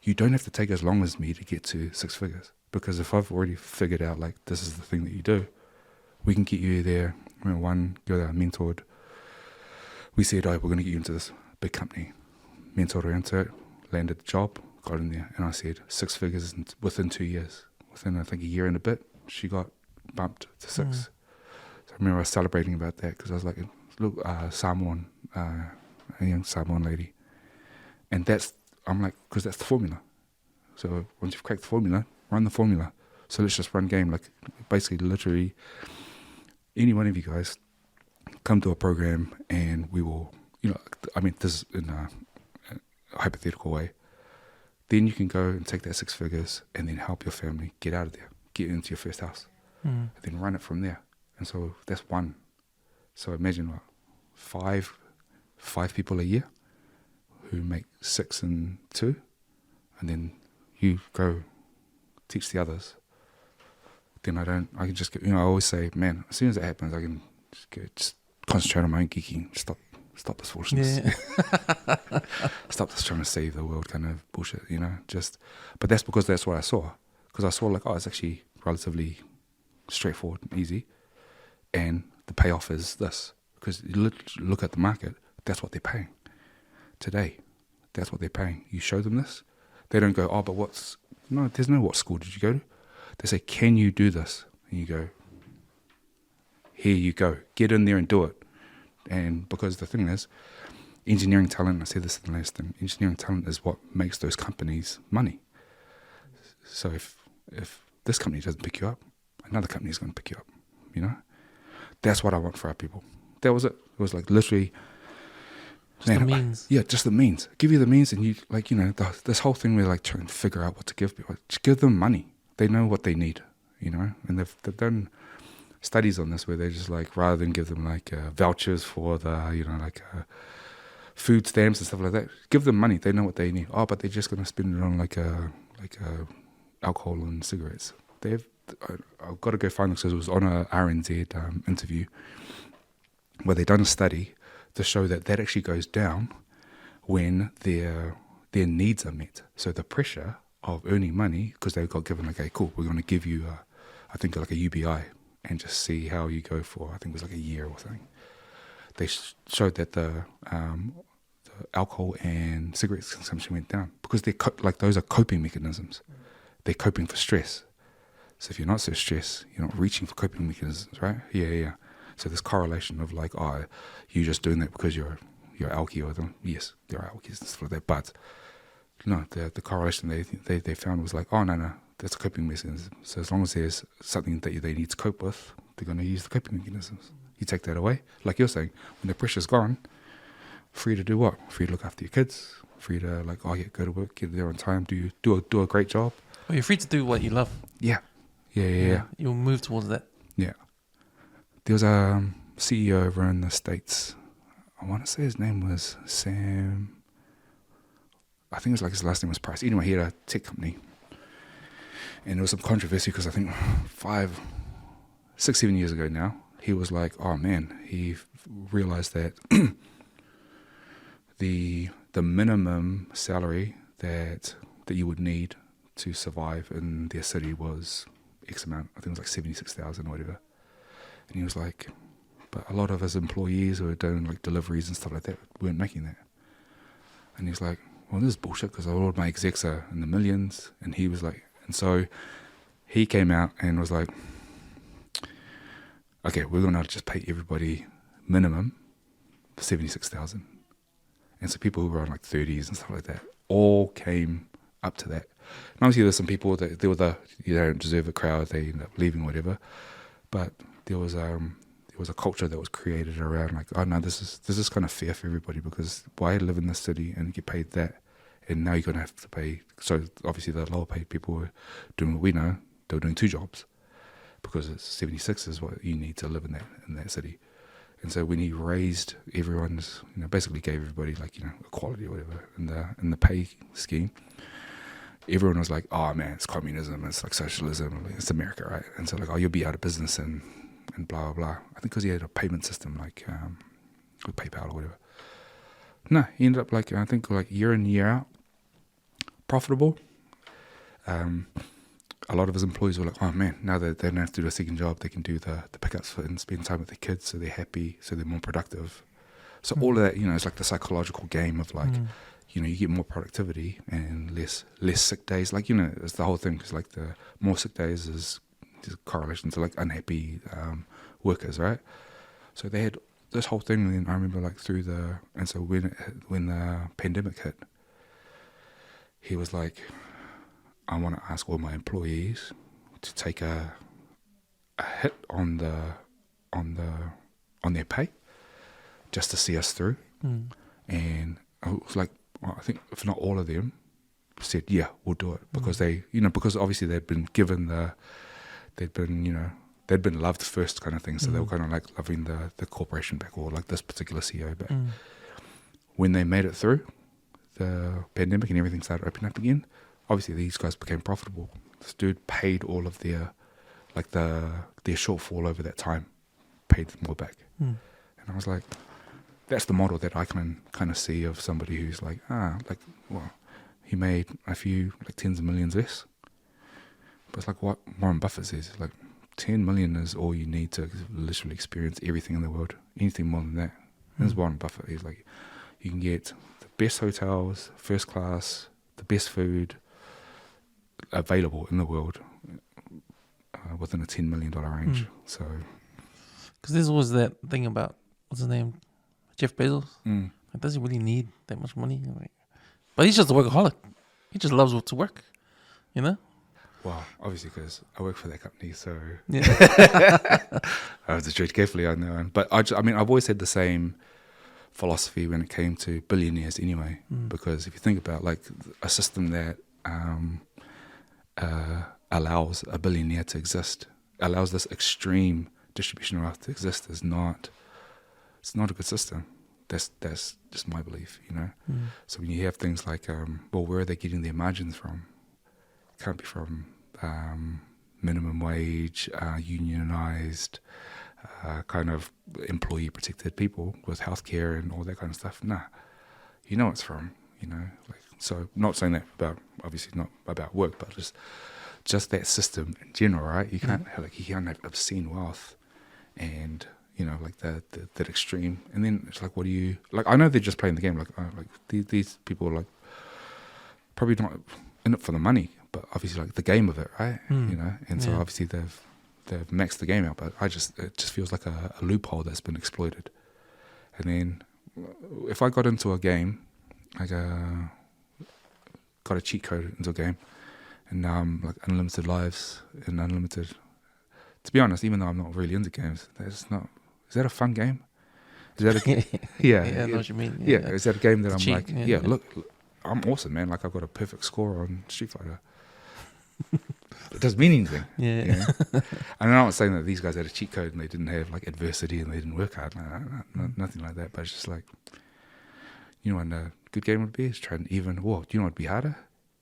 you don't have to take as long as me to get to 6 figures, because if I've already figured out like this is the thing that you do, we can get you there. I mean, one girl that I mentored, we said, we're going to get you into this big company. Mentored her into it, landed the job, got in there, and I said 6 figures within 2 years. Within I think a year and a bit, she got bumped to 6. So I remember I was celebrating about that, because I was like, look, Samoan, a young Samoan lady. And I'm like, because that's the formula. So once you've cracked the formula, run the formula. So let's just run game. Like basically, literally, any one of you guys come to a program and we will, I mean, this is in a hypothetical way. Then you can go and take that 6 figures and then help your family get out of there, get into your first house, and then run it from there. And so that's one. So imagine what, five people a year who make 6 and 2, and then you go teach the others. Then I can just get, I always say, man, as soon as it happens, I can just concentrate on my own geeking. Stop this foolishness. Yeah. Stop this trying to save the world kind of bullshit, but that's because that's what I saw. Because I saw like, it's actually relatively straightforward and easy, and the payoff is this. Because you look at the market, that's what they're paying today. That's what they're paying. You show them this, they don't go, oh, but no, there's no what school did you go to? They say, can you do this? And you go, here you go. Get in there and do it. And because the thing is, engineering talent, I said this in the last thing, engineering talent is what makes those companies money. So if this company doesn't pick you up, another company is going to pick you up, you know? That's what I want for our people. That was it. It was like literally... Just the means. Yeah, just the means. Give you the means, and you, like, you know, this whole thing where, like, trying to figure out what to give people. Just give them money. They know what they need, you know? And they've done studies on this where they're just like, rather than give them, like, vouchers for the, you know, like, food stamps and stuff like that, give them money. They know what they need. Oh, but they're just going to spend it on, like alcohol and cigarettes. I've got to go find this because it was on a RNZ interview where they've done a study to show that actually goes down when their needs are met. So the pressure of earning money, because they got given, like, okay, cool, we're going to give you, I think, like a UBI and just see how you go for, I think it was like a year or something. They showed that the alcohol and cigarettes consumption went down because those are coping mechanisms. They're coping for stress. So if you're not so stressed, you're not reaching for coping mechanisms, right? Yeah. So this correlation of like, oh, you're just doing that because you're alky or them. Yes, there are alkies and stuff like that. But no, the correlation they found was like, oh, no, that's a coping mechanism. So as long as there's something that they need to cope with, they're going to use the coping mechanisms. You take that away, like you're saying, when the pressure's gone, free to do what? Free to look after your kids. Free to, like, oh yeah, go to work, get there on time, do a great job. Well, you're free to do what you love. Yeah. You'll move towards that. Yeah. There was a CEO over in the States. I want to say his name was Sam. I think it was like his last name was Price. Anyway, he had a tech company. And there was some controversy because I think 5, 6, 7 years ago now, he was like, oh man, he realized that the minimum salary that you would need to survive in their city was X amount. I think it was like 76,000 or whatever. And he was like, but a lot of his employees who were doing like deliveries and stuff like that weren't making that. And he was like, well, this is bullshit because all of my execs are in the millions. And he was like, and so he came out and was like, okay, we're going to just pay everybody minimum 76,000. And so people who were on like 30s and stuff like that all came up to that. And obviously there's some people that they were you don't deserve a crowd, they end up leaving, whatever. But there was a culture that was created around like, oh no, this is kind of fair for everybody because why live in this city and get paid that, and now you're gonna have to pay. So obviously the lower paid people were doing what we know, they were doing 2 jobs because it's 76 is what you need to live in that city. And so when he raised everyone's, basically gave everybody like equality or whatever in the pay scheme, everyone was like, oh man, it's communism, it's like socialism, it's America, right? And so like, oh, you'll be out of business and blah, blah, blah. I think because he had a payment system like with PayPal or whatever. No, he ended up like, I think like year in, year out, profitable. A lot of his employees were like, oh man, now that they don't have to do a second job, they can do the pickups and spend time with their kids, so they're happy, so they're more productive. So all of that, it's like the psychological game of like, you get more productivity and less sick days. Like, it's the whole thing, because like the more sick days is correlation to like unhappy workers, right? So they had this whole thing, and I remember like and so when the pandemic hit, he was like, I want to ask all my employees to take a hit on their pay just to see us through. And I was like, well, I think if not all of them said, yeah, we'll do it, because because obviously they'd been loved first kind of thing, so they were kind of like loving the corporation back, or like this particular CEO back. When they made it through the pandemic and everything started opening up again, obviously these guys became profitable. This dude paid all of their shortfall over that time, paid them all back. And I was like, that's the model that I can kind of see of somebody who's like, well, he made a few like tens of millions less. But it's like what Warren Buffett says, like $10 million is all you need to literally experience everything in the world. Anything more than that. There's Warren Buffett. He's like, you can get the best hotels, first class, the best food available in the world within a $10 million range. So, because there's always that thing about, what's his name, Jeff Bezos. Like, does he really need that much money? Like, but he's just a workaholic. He just loves to work, you know? well, obviously because I work for that company, so Yeah. I have to tread carefully on that one. But I mean, I've always had the same philosophy when it came to billionaires anyway, because if you think about like a system that allows a billionaire to exist, allows this extreme distribution of wealth to exist, it's not a good system. That's just my belief, you know. So when you have things like, well, where are they getting their margins from? It can't be from minimum wage, unionized, kind of employee protected people with healthcare and all that kind of stuff. Nah, you know it's from, you know. Like, so not saying that about, obviously not about work, but just that system in general, right? You can't you can't have obscene wealth and, you know, like that extreme. And then it's like, what do you, like, I know they're just playing the game. Like these people are like probably not in it for the money, but obviously like the game of it, right? You know, and so obviously they've maxed the game out, but it just feels like a loophole that's been exploited. And then if I got into a game, like got a cheat code into a game, and now I'm like unlimited lives and unlimited. To be honest, even though I'm not really into games, is that a fun game? Is that a yeah, I know what you mean. Yeah, is that a game that I'm cheat, like, look, I'm awesome, man. Like I've got a perfect score on Street Fighter. It doesn't mean anything. Yeah. You know? And I'm not saying that these guys had a cheat code and they didn't have like adversity and they didn't work hard. Nothing like that. But it's just like, you know what a good game would be? Is try and even, do you know what would be harder?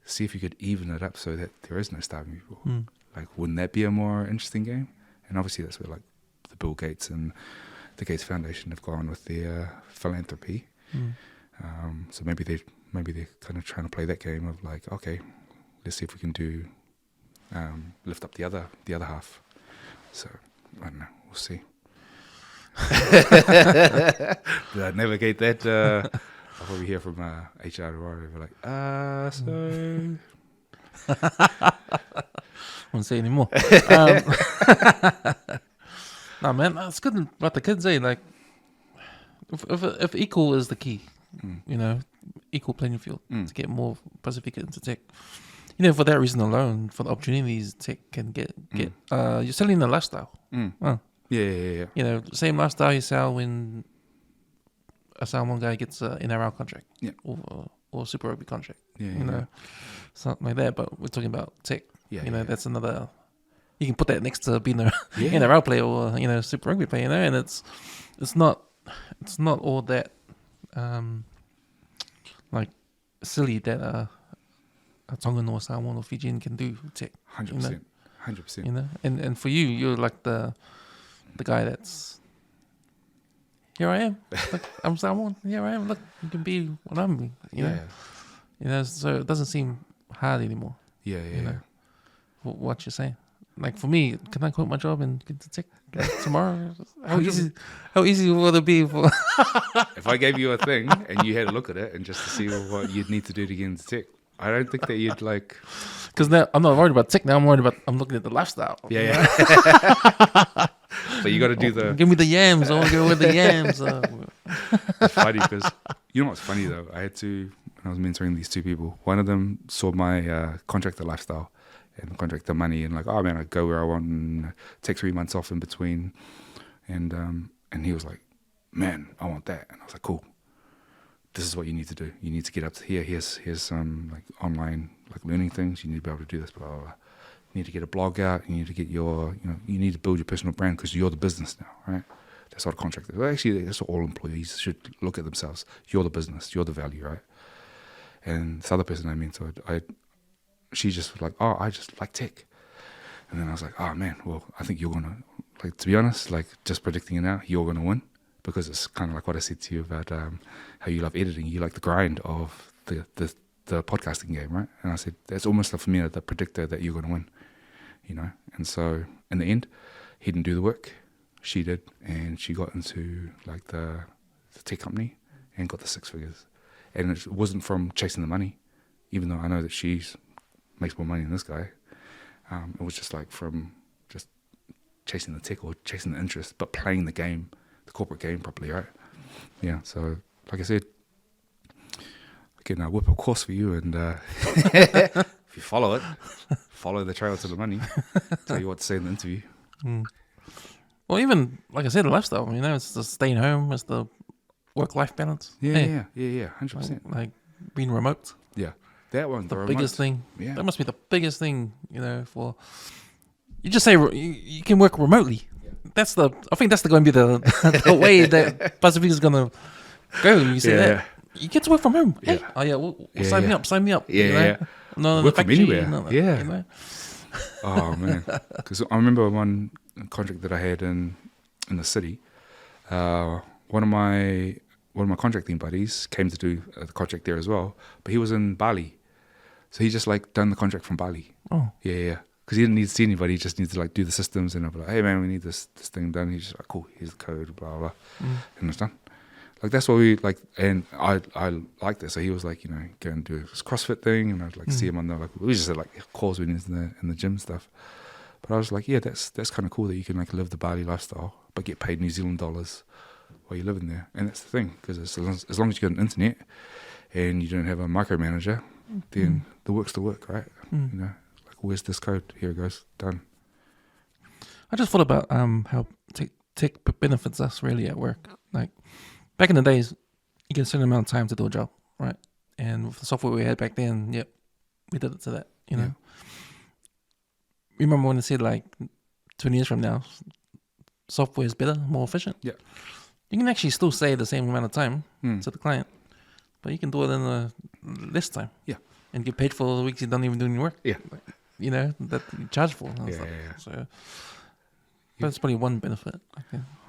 See if you could even it up so that there is no starving people. Like, wouldn't that be a more interesting game? And obviously that's where like the Bill Gates and the Gates Foundation have gone with their philanthropy. So maybe they're kind of trying to play that game of like, okay, let's see if we can do lift up the other half. So I don't know, we'll see. Did I navigate that? I'll probably hear from HR tomorrow. They're like, so. Won't say anymore. No, man, that's good. What the kids say, like, if equal is the key, you know, equal playing field to get more Pasifika into tech. You know, for that reason alone, for the opportunities tech can get, you're selling the lifestyle. Yeah. You know, same lifestyle you sell when a Samoan guy gets an NRL contract, or Super Rugby contract. You know, something like that. But we're talking about tech. You know, that's another. You can put that next to being a NRL player or, you know, Super Rugby player. You know, and it's not all that like silly that a Tongan or Samoan or Fijian can do tech. 100%. You know, and for you, you're like the guy that's, here I am. Look, I'm Samoan. Here I am. Look, you can be what I'm. You know. You know, so it doesn't seem hard anymore. You know, what you're saying. Like for me, can I quit my job and get to tech tomorrow? How easy would it be for? If I gave you a thing and you had a look at it and just to see what you'd need to do to get into tech, I don't think that you'd like. Because now I'm not worried about tech. Now I'm looking at the lifestyle. Yeah. But you got to do the. Give me the yams. I want to go with the yams. It's funny because you know what's funny though. I had to, when I was mentoring these two people, one of them saw my contractor lifestyle and contractor money and like, oh man, I go where I want and take 3 months off in between, and he was like, man, I want that, and I was like, cool. This is what you need to do. You need to get up to here. Here's some like online like learning things. You need to be able to do this. Blah blah blah. You need to get a blog out. You need to get your, you know, you need to build your personal brand because you're the business now, right? That's what a contractor. Well, actually, that's what all employees should look at themselves. You're the business. You're the value, right? And this other person I mentored, she just was like, oh, I just like tech. And then I was like, oh man, well, I think you're gonna, like, to be honest, like just predicting it now, you're gonna win. Because it's kind of like what I said to you about how you love editing. You like the grind of the podcasting game, right? And I said, that's almost like for me the predictor that you're going to win. you know. And so in the end, he didn't do the work, she did, and she got into like the tech company and got the 6 figures. And it wasn't from chasing the money, even though I know that she makes more money than this guy. It was just like from just chasing the tech or chasing the interest, but playing the game, the corporate game properly, right? Yeah, so like I said, I can whip a course for you, and if you follow it, follow the trail to the money, tell you what to say in the interview. Well, even, like I said, the lifestyle, you know, it's the staying home, it's the work-life balance. Yeah, 100%. Like being remote. Yeah, that one, The biggest thing. Yeah. That must be the biggest thing, you know, for... You just say you can work remotely. I think that's going to be the way that Pasifika is going to go. You say that. You get to work from home. Hey, sign me up. Sign me up. No, work the factory, from anywhere. You know? Oh man, because I remember one contract that I had in the city. One of my contracting buddies came to do the contract there as well, but he was in Bali, so he just like done the contract from Bali. Oh, yeah. Because he didn't need to see anybody, he just needed to like do the systems, and I'd be like, hey man, we need this thing done. He's just like, cool, here's the code, blah blah, and it's done. Like that's what we like, and I liked this. So he was like, you know, go and do this CrossFit thing, and I'd like see him on the like we just had like calls when he was in the gym stuff. But I was like, yeah, that's kind of cool that you can like live the Bali lifestyle, but get paid New Zealand dollars while you're living there. And that's the thing, because as long as you got an internet and you don't have a micromanager, then the work's the work, right? You know, like where's this code? Here it goes, done. I just thought about how tech benefits us really at work. Like back in the days, you get a certain amount of time to do a job, right? And with the software we had back then, we did it to that, you know. Remember when I said like 20 years from now, software is better, more efficient? Yeah. You can actually still save the same amount of time to the client, but you can do it in less time. Yeah. And get paid for the weeks you don't even do any work. Yeah. You know, that you charge for. Yeah. So that's probably one benefit,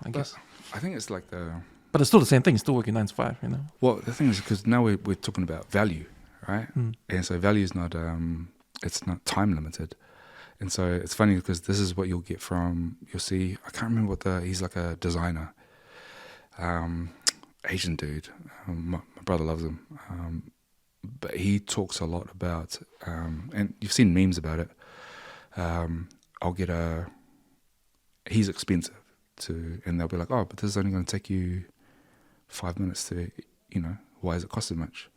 I guess. I think it's like But it's still the same thing. You're still working 9 to 5, you know. Well, the thing is, because now we're talking about value, right? And so value is not it's not time limited. And so it's funny because this is what you'll see, I can't remember he's like a designer, Asian dude. My brother loves him. But he talks a lot about, and you've seen memes about it. He's expensive and they'll be like, oh, but this is only going to take you 5 minutes to, you know, why is it costing much?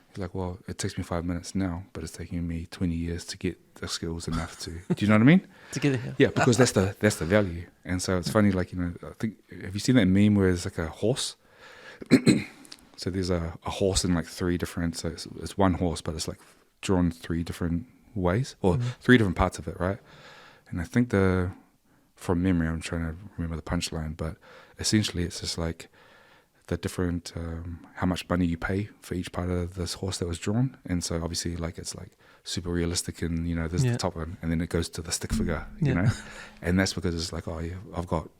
He's like, well, it takes me 5 minutes now, but it's taking me 20 years to get the skills enough to, do you know what I mean? To get it here. Yeah, because that's the value. And so it's funny, like, you know, I think, have you seen that meme where it's like a horse? So there's a horse in like 3 different, so it's one horse, but it's like drawn 3 different ways, or 3 different parts of it, right? And I think from memory, I'm trying to remember the punchline, but essentially it's just like the different, how much money you pay for each part of this horse that was drawn. And so obviously like it's like super realistic and, you know, there's the top one, and then it goes to the stick figure, you know? And that's because it's like, oh yeah, I've got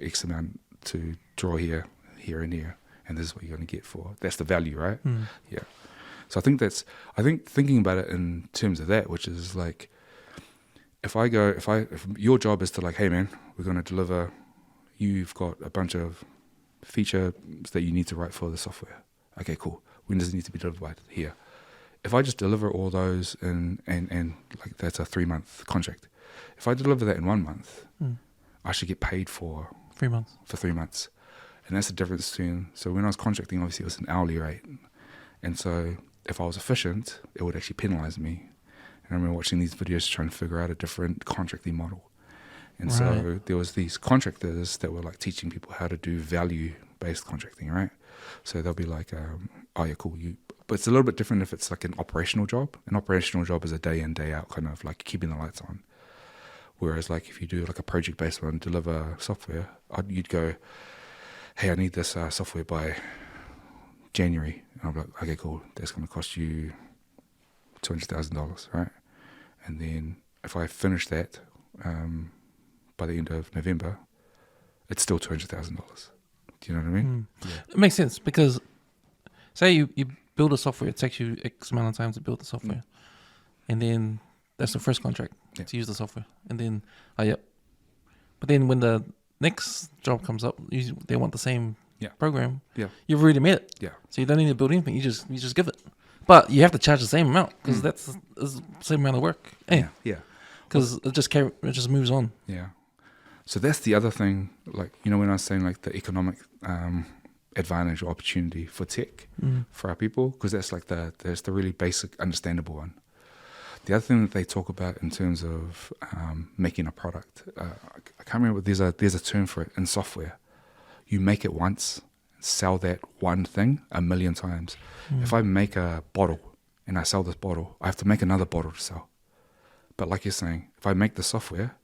X amount to draw here, and here. And this is what you're going to get for. That's the value, right? Yeah. So I think thinking about it in terms of that, which is like, if your job is to like, hey man, we're going to deliver, you've got a bunch of features that you need to write for the software. Okay, cool. When does it need to be delivered? Here. If I just deliver all those and like that's a 3-month contract. If I deliver that in 1 month, I should get paid for 3 months. For 3 months. And that's the difference between, so when I was contracting, obviously it was an hourly rate. And so if I was efficient, it would actually penalize me. And I remember watching these videos trying to figure out a different contracting model. And so there was these contractors that were like teaching people how to do value-based contracting, right? So they'll be like, oh yeah, cool. But it's a little bit different if it's like an operational job. An operational job is a day in, day out kind of like keeping the lights on. Whereas like if you do like a project-based one, deliver software, you'd go, hey, I need this software by January. And I'm like, okay, cool. That's going to cost you $200,000, right? And then if I finish that by the end of November, it's still $200,000. Do you know what I mean? Yeah. It makes sense because say you build a software, it takes you X amount of time to build the software. And then that's the first contract. to use the software. And then, but then when the next job comes up, they want the same program. Yeah. You've already made it. Yeah. So you don't need to build anything. You just give it. But you have to charge the same amount because that's the same amount of work. Yeah. Because it just moves on. Yeah. So that's the other thing, like, when I was saying like the economic advantage or opportunity for tech for our people, because that's like there's the really basic, understandable one. The other thing that they talk about in terms of making a product, I can't remember, there's a term for it in software. You make it once, sell that one thing 1 million times. If I make a bottle and I sell this bottle, I have to make another bottle to sell. But like you're saying, if I make the software,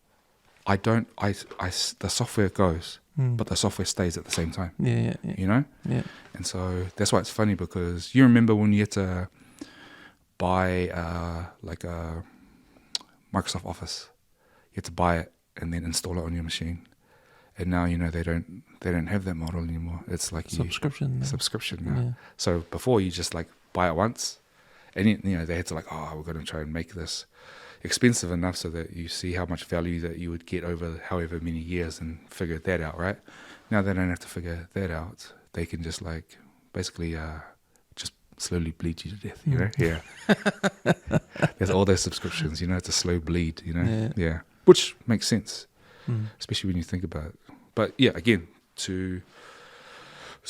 the software goes, but the software stays at the same time. Yeah. Yeah. And so that's why it's funny, because you remember when you had to buy like a Microsoft Office, you had to buy it and then install it on your machine. And now they don't have that model anymore. It's like subscription now. Yeah. So before you just like buy it once, and they had to like, we're going to try and make this expensive enough so that you see how much value that you would get over however many years and figure that out, right? Now they don't have to figure that out. They can just like basically just slowly bleed you to death, Yeah. There's all those subscriptions, it's a slow bleed, Yeah. Which makes sense, especially when you think about it. But yeah, again, I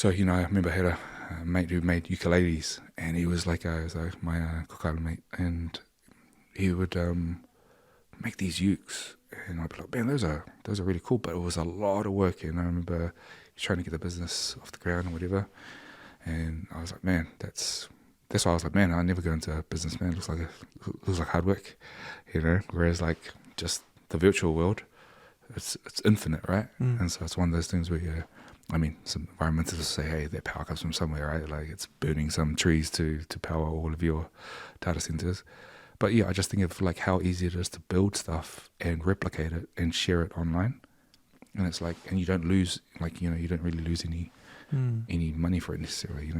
remember I had a mate who made ukuleles, and he was like my kokala mate, and he would make these ukes, and I'd be like, man, those are really cool, but it was a lot of work, and I remember trying to get the business off the ground or whatever, and I was like, man, that's why I was like, man, I'll never go into business, man. It looks like hard work, whereas like just the virtual world, it's infinite, right? And so it's one of those things where some environmentalists say, hey, that power comes from somewhere, right? Like it's burning some trees to power all of your data centers. But yeah, I just think of like how easy it is to build stuff and replicate it and share it online. And it's like, and you don't lose, like, you don't really lose any money for it necessarily,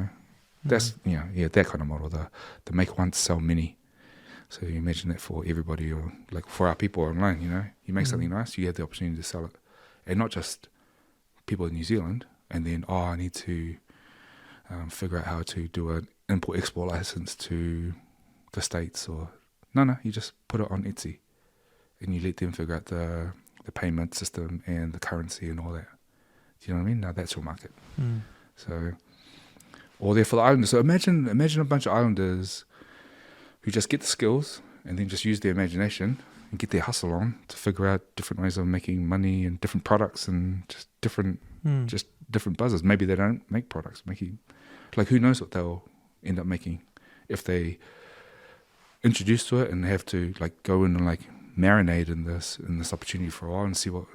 That's, that kind of model, the make once, sell many. So you imagine that for everybody, or like for our people online, you make something nice, you have the opportunity to sell it. And not just people in New Zealand, and then, I need to figure out how to do an import-export license to the States, or no, you just put it on Etsy, and you let them figure out the payment system and the currency and all that. Do you know what I mean? Now that's your market. So, or there for the islanders. So imagine a bunch of islanders who just get the skills and then just use their imagination and get their hustle on to figure out different ways of making money and different products and just different buzzes. Maybe they don't make products, like who knows what they'll end up making if they introduce to it and have to like go in and like marinate in this opportunity for a while and see what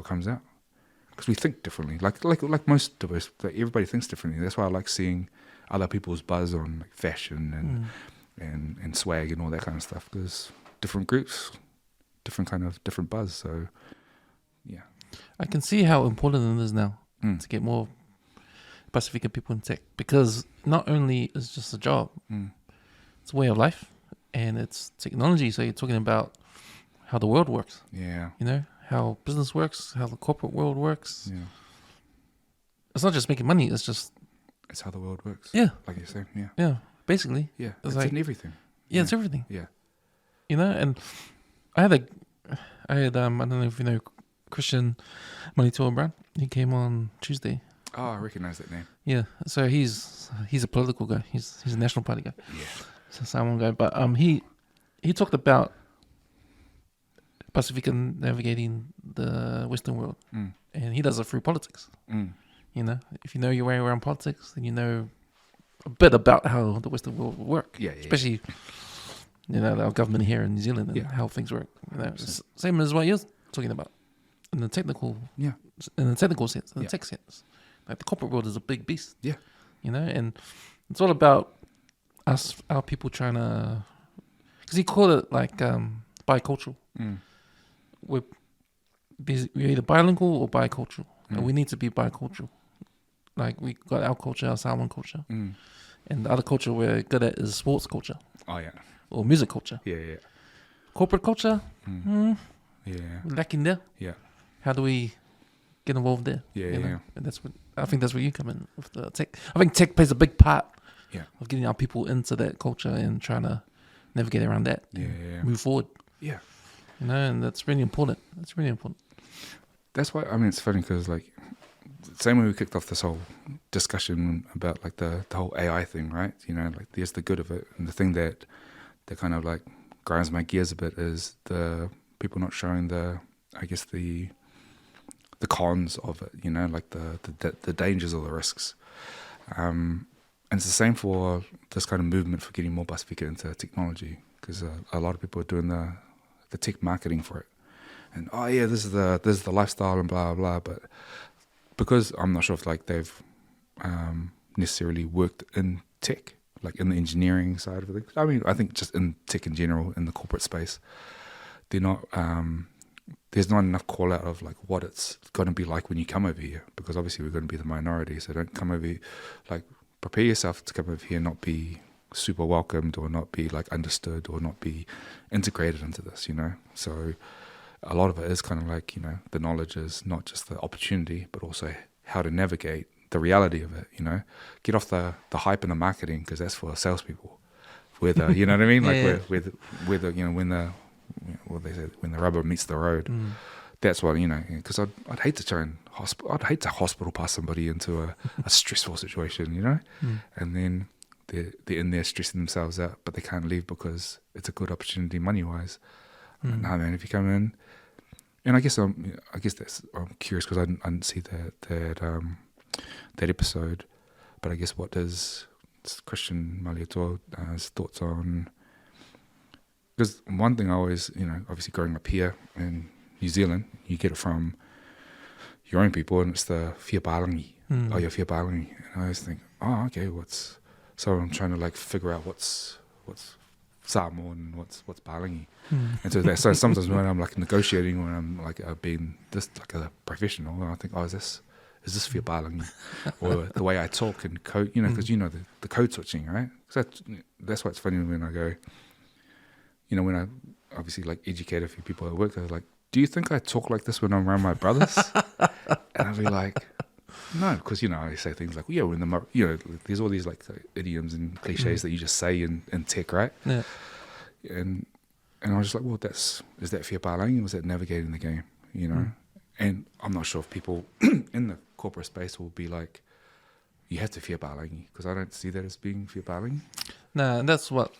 comes out. Because we think differently, like most of us, like everybody thinks differently. That's why I like seeing other people's buzz on like fashion and swag and all that kind of stuff, because different groups, different buzz. So yeah, I can see how important it is now to get more Pasifika people in tech, because not only is it just a job, it's a way of life and it's technology. So you're talking about how the world works. Yeah, how business works, how the corporate world works. Yeah, it's not just making money. It's how the world works. Yeah, like you say. Yeah, yeah. Basically, yeah, it's like, in everything. Yeah, it's everything. Yeah, and I had I don't know if you know Christian Manitua Brown. He came on Tuesday. Oh, I recognize that name. Yeah, so he's a political guy. He's a National Party guy. Yeah, he's a Samoan guy. But he talked about Pasifika navigating the Western world, and he does it through politics. If you know your way around politics, then you know a bit about how the Western world will work. Yeah, especially our government here in New Zealand and how things work. Same as what you're talking about in the technical, sense, in the tech sense. Like the corporate world is a big beast. Yeah, and it's all about our people trying to, because he called it like bicultural. We're either bilingual or bicultural. And we need to be bicultural. Like we got our culture, our Samoan culture, and the other culture we're good at is sports culture. Oh yeah, or music culture. Yeah. corporate culture, lacking there. Yeah. How do we get involved there? Yeah. And I think that's where you come in with the tech. I think tech plays a big part of getting our people into that culture and trying to navigate around that. Move forward. Yeah. And that's really important. That's why, I mean, it's funny because, like, same way we kicked off this whole discussion about, like, the whole AI thing, right? Like, there's the good of it. And the thing that kind of, like, grinds my gears a bit is the people not showing the cons of it, like the dangers or the risks. And it's the same for this kind of movement for getting more Pasifika into technology, because a lot of people are doing the tech marketing for it. And this is the lifestyle and blah blah. But because I'm not sure if like they've necessarily worked in tech, like in the engineering side of things. I mean, I think just in tech in general, in the corporate space, they're not. There's not enough call out of like what it's going to be like when you come over here, because obviously we're going to be the minority. So don't come over here, like prepare yourself to come over here and not be super welcomed or not be like understood or not be integrated into this, So a lot of it is kind of like, the knowledge is not just the opportunity, but also how to navigate the reality of it, Get off the hype and the marketing, because that's for salespeople. Whether, you know what I mean? Like whether when the rubber meets the road, that's what, because I'd hate to try and I'd hate to hospital pass somebody into a stressful situation, and then they're in there stressing themselves out, but they can't leave because it's a good opportunity money-wise. No, man, if you come in, and I guess I'm curious because I didn't see that episode, but I guess what does Christian Malieto's thoughts on? Because one thing I always, obviously growing up here in New Zealand, you get it from your own people, and it's the Fia Palangi. Oh, you're Fia Palangi. And I always think, okay, so I'm trying to like figure out what's Samoan and what's Palangi. And so sometimes when I'm like negotiating, when I'm like being this like a professional, I think, is this Fia Palangi? Or the way I talk and code, because the code switching, right? So that's why it's funny when I go, when I obviously like educate a few people at work, they're like, do you think I talk like this when I'm around my brothers? And I'll be like, no, because, I say things like, when there's all these like idioms and cliches that you just say in tech, right? Yeah. And I was just like, well, is that Fia Palangi or is that navigating the game, And I'm not sure if people in the corporate space will be like, you have to Fia Palangi, because I don't see that as being Fia Palangi. No, and that's what...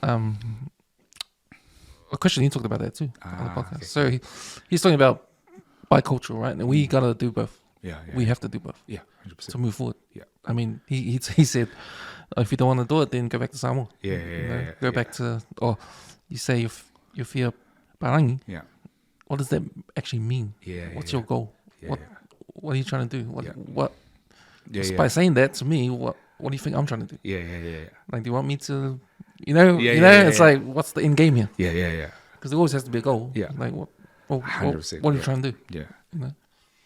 Christian, he talked about that too on the podcast. Okay. So he's talking about bicultural, right? And we gotta do both. Yeah. We have to do both. Yeah, 100%. To move forward. Yeah. I mean, he said, if you don't want to do it, then go back to Samoa. Go back to, or you say you Fia Palangi. Yeah. What does that actually mean? What's your goal? What are you trying to do? What? By saying that to me, what do you think I'm trying to do? Yeah. Like, do you want me to? It's like, what's the end game here? Yeah. Because there always has to be a goal. Yeah. Like, what 100%. What are you trying to do? Yeah.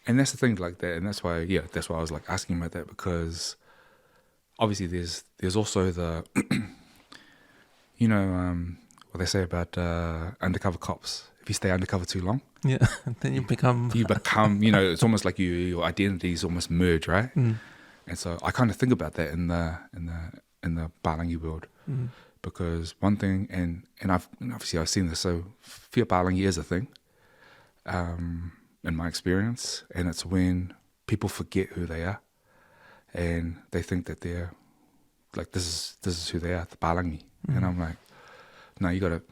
And that's the thing like that. And that's why I was like asking about that, because obviously there's also the, what they say about undercover cops. If you stay undercover too long. Yeah. Then you become, it's almost like your identities almost merge, right? And so I kind of think about that in the Palangi world. Because one thing, and obviously I've seen this, so Fia Palangi is a thing, in my experience, and it's when people forget who they are, and they think that they're like this is who they are, the Palangi, and I'm like, no, you gotta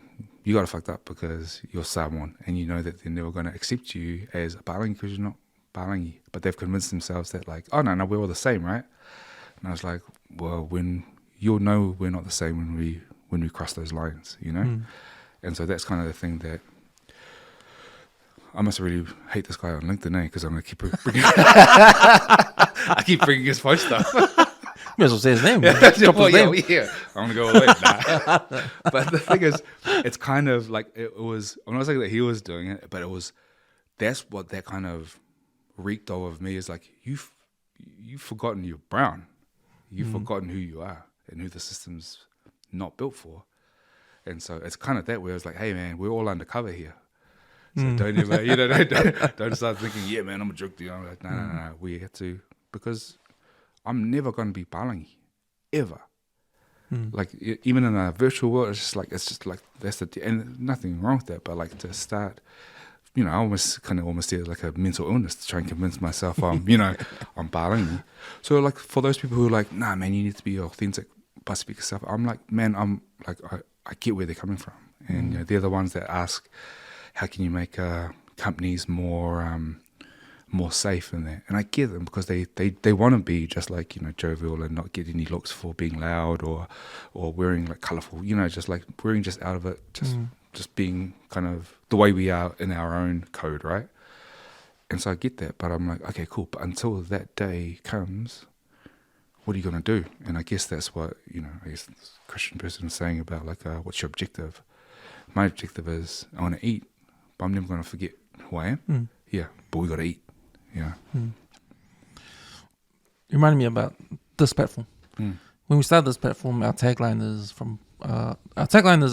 fucked up, because you're Samoan, and you know that they're never gonna accept you as a Palangi because you're not Palangi, but they've convinced themselves that like, oh no, we're all the same, right? And I was like, well, when you'll know we're not the same when we cross those lines, And so that's kind of the thing that I must really hate this guy on LinkedIn, because I'm gonna keep bringing I keep bringing his post up. May as well say his name. Yeah. I'm gonna go away. Nah. But the thing is, it's kind of like it was. I'm not saying that he was doing it, but that's what that kind of reeked of me, is like you've forgotten you're brown, you've forgotten who you are and who the system's not built for, And so it's kind of that where it's like, hey man, we're all undercover here. So don't ever, you know, don't start thinking, yeah man, I'm a drug dealer. I'm like, no. We have to, because I'm never going to be palangi, ever. Like even in a virtual world, it's just like that's the, and nothing wrong with that, but like to start, you know, I almost see it like a mental illness to try and convince myself I'm palangi. So like for those people who are like, nah man, you need to be authentic Pasifika stuff, I'm like, man, I'm like, I get where they're coming from, and you know, they're the ones that ask, how can you make companies more safe in that? And I get them because they want to be just like, you know, jovial and not get any looks for being loud or wearing like colourful, you know, just like wearing just out of it, just being kind of the way we are in our own code, right? And so I get that, but I'm like, okay, cool. But until that day comes, what are you going to do? And I guess that's what, you know, I guess this Christian person is saying about like, what's your objective? My objective is I want to eat, but I'm never going to forget who I am. Yeah, but we got to eat. Yeah. You reminded me about this platform. When we started this platform, our tagline is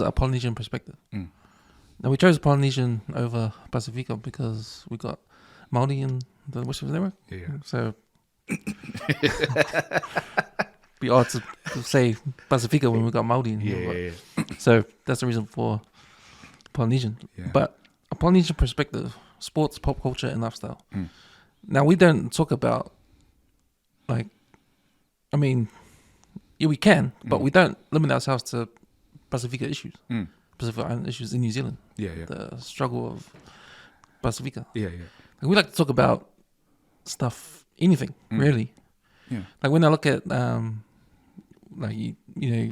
a Polynesian perspective. Now we chose Polynesian over Pasifika because we got Māori in the WESWES network. Yeah. So be odd to say Pasifika when we got Māori in here. Yeah. So that's the reason for Polynesian. Yeah. But a Polynesian perspective, sports, pop culture, and lifestyle. Now, we don't talk about, like, I mean, yeah, we can, but we don't limit ourselves to Pasifika issues, Pacific Island issues in New Zealand. Yeah. The struggle of Pasifika. Yeah. Like, we like to talk about stuff, anything, really. Yeah. Like, when I look at, like, you know,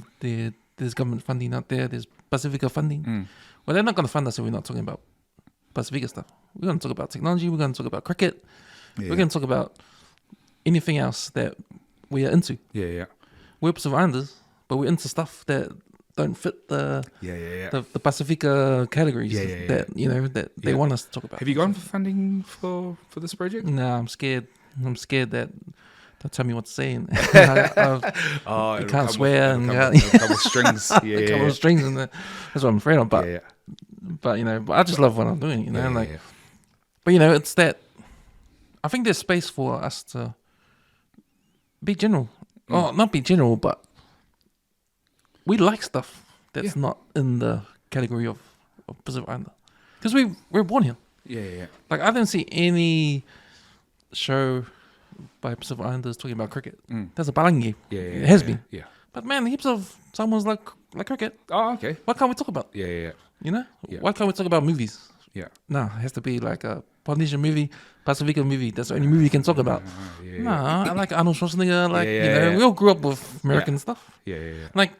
there's government funding out there, there's Pasifika funding. Well, they're not going to fund us if we're not talking about Pasifika stuff. We're going to talk about technology. We're going to talk about cricket. Yeah. We're going to talk about anything else that we are into. Yeah. We're Pacific Islanders, but we're into stuff that don't fit the Pasifika categories that you know that they want us to talk about. Have you gone for funding for this project? No, I'm scared. I'm scared that they'll tell me what to say. And you can't swear and a couple of strings. A couple of strings, and that's what I'm afraid of. But but you know, I just love what I'm doing. You know, but you know, it's that. I think there's space for us to be general. Well, not be general, but we like stuff that's not in the category of Pacific Islander. Because we're born here. Yeah. Like, I don't see any show by Pacific Islanders talking about cricket. That's a palangi. Yeah. It has been. Yeah. But man, heaps of someone's like cricket. Oh, okay. What can't we talk about? Yeah. You know? Yeah. Why can't we talk about movies? Yeah. No, it has to be like a Polynesian movie, Pasifika movie. That's the only movie you can talk about. I like Arnold Schwarzenegger. Like, you know, we all grew up with American stuff. Yeah. Like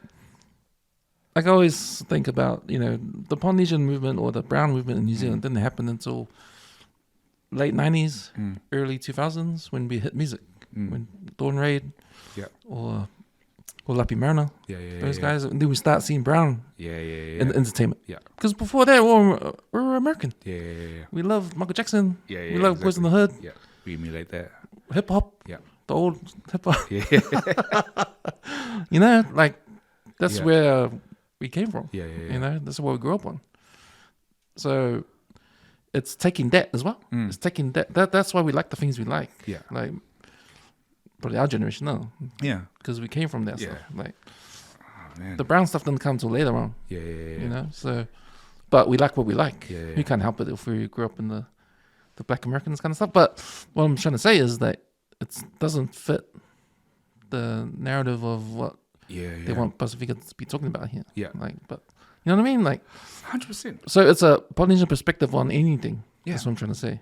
I always think about, you know, the Polynesian movement or the brown movement in New Zealand didn't happen until late 90s, early 2000s when we hit music. When Dawn Raid or Lapi Mariner, those guys, and then we start seeing brown in the entertainment. Yeah. Because before that, we were American. Yeah. We love Michael Jackson. We love Boys in the Hood. Yeah. We emulate that. Hip hop. Yeah. The old hip hop. Yeah. You know, like that's where we came from. Yeah. You know, that's what we grew up on. So it's taking that as well. It's taking that. That's why we like the things we like. Yeah. Like probably our generation, no. Yeah. Because we came from that stuff. Like man. The brown stuff didn't come till later on. Yeah. You know, so but we like what we like. Yeah. We can't help it if we grew up in the Black Americans kind of stuff. But what I'm trying to say is that it doesn't fit the narrative of what they want Pasifika to be talking about here. Yeah. Like, but you know what I mean? Like 100%. So it's a Polynesian perspective on anything. Yeah. That's what I'm trying to say.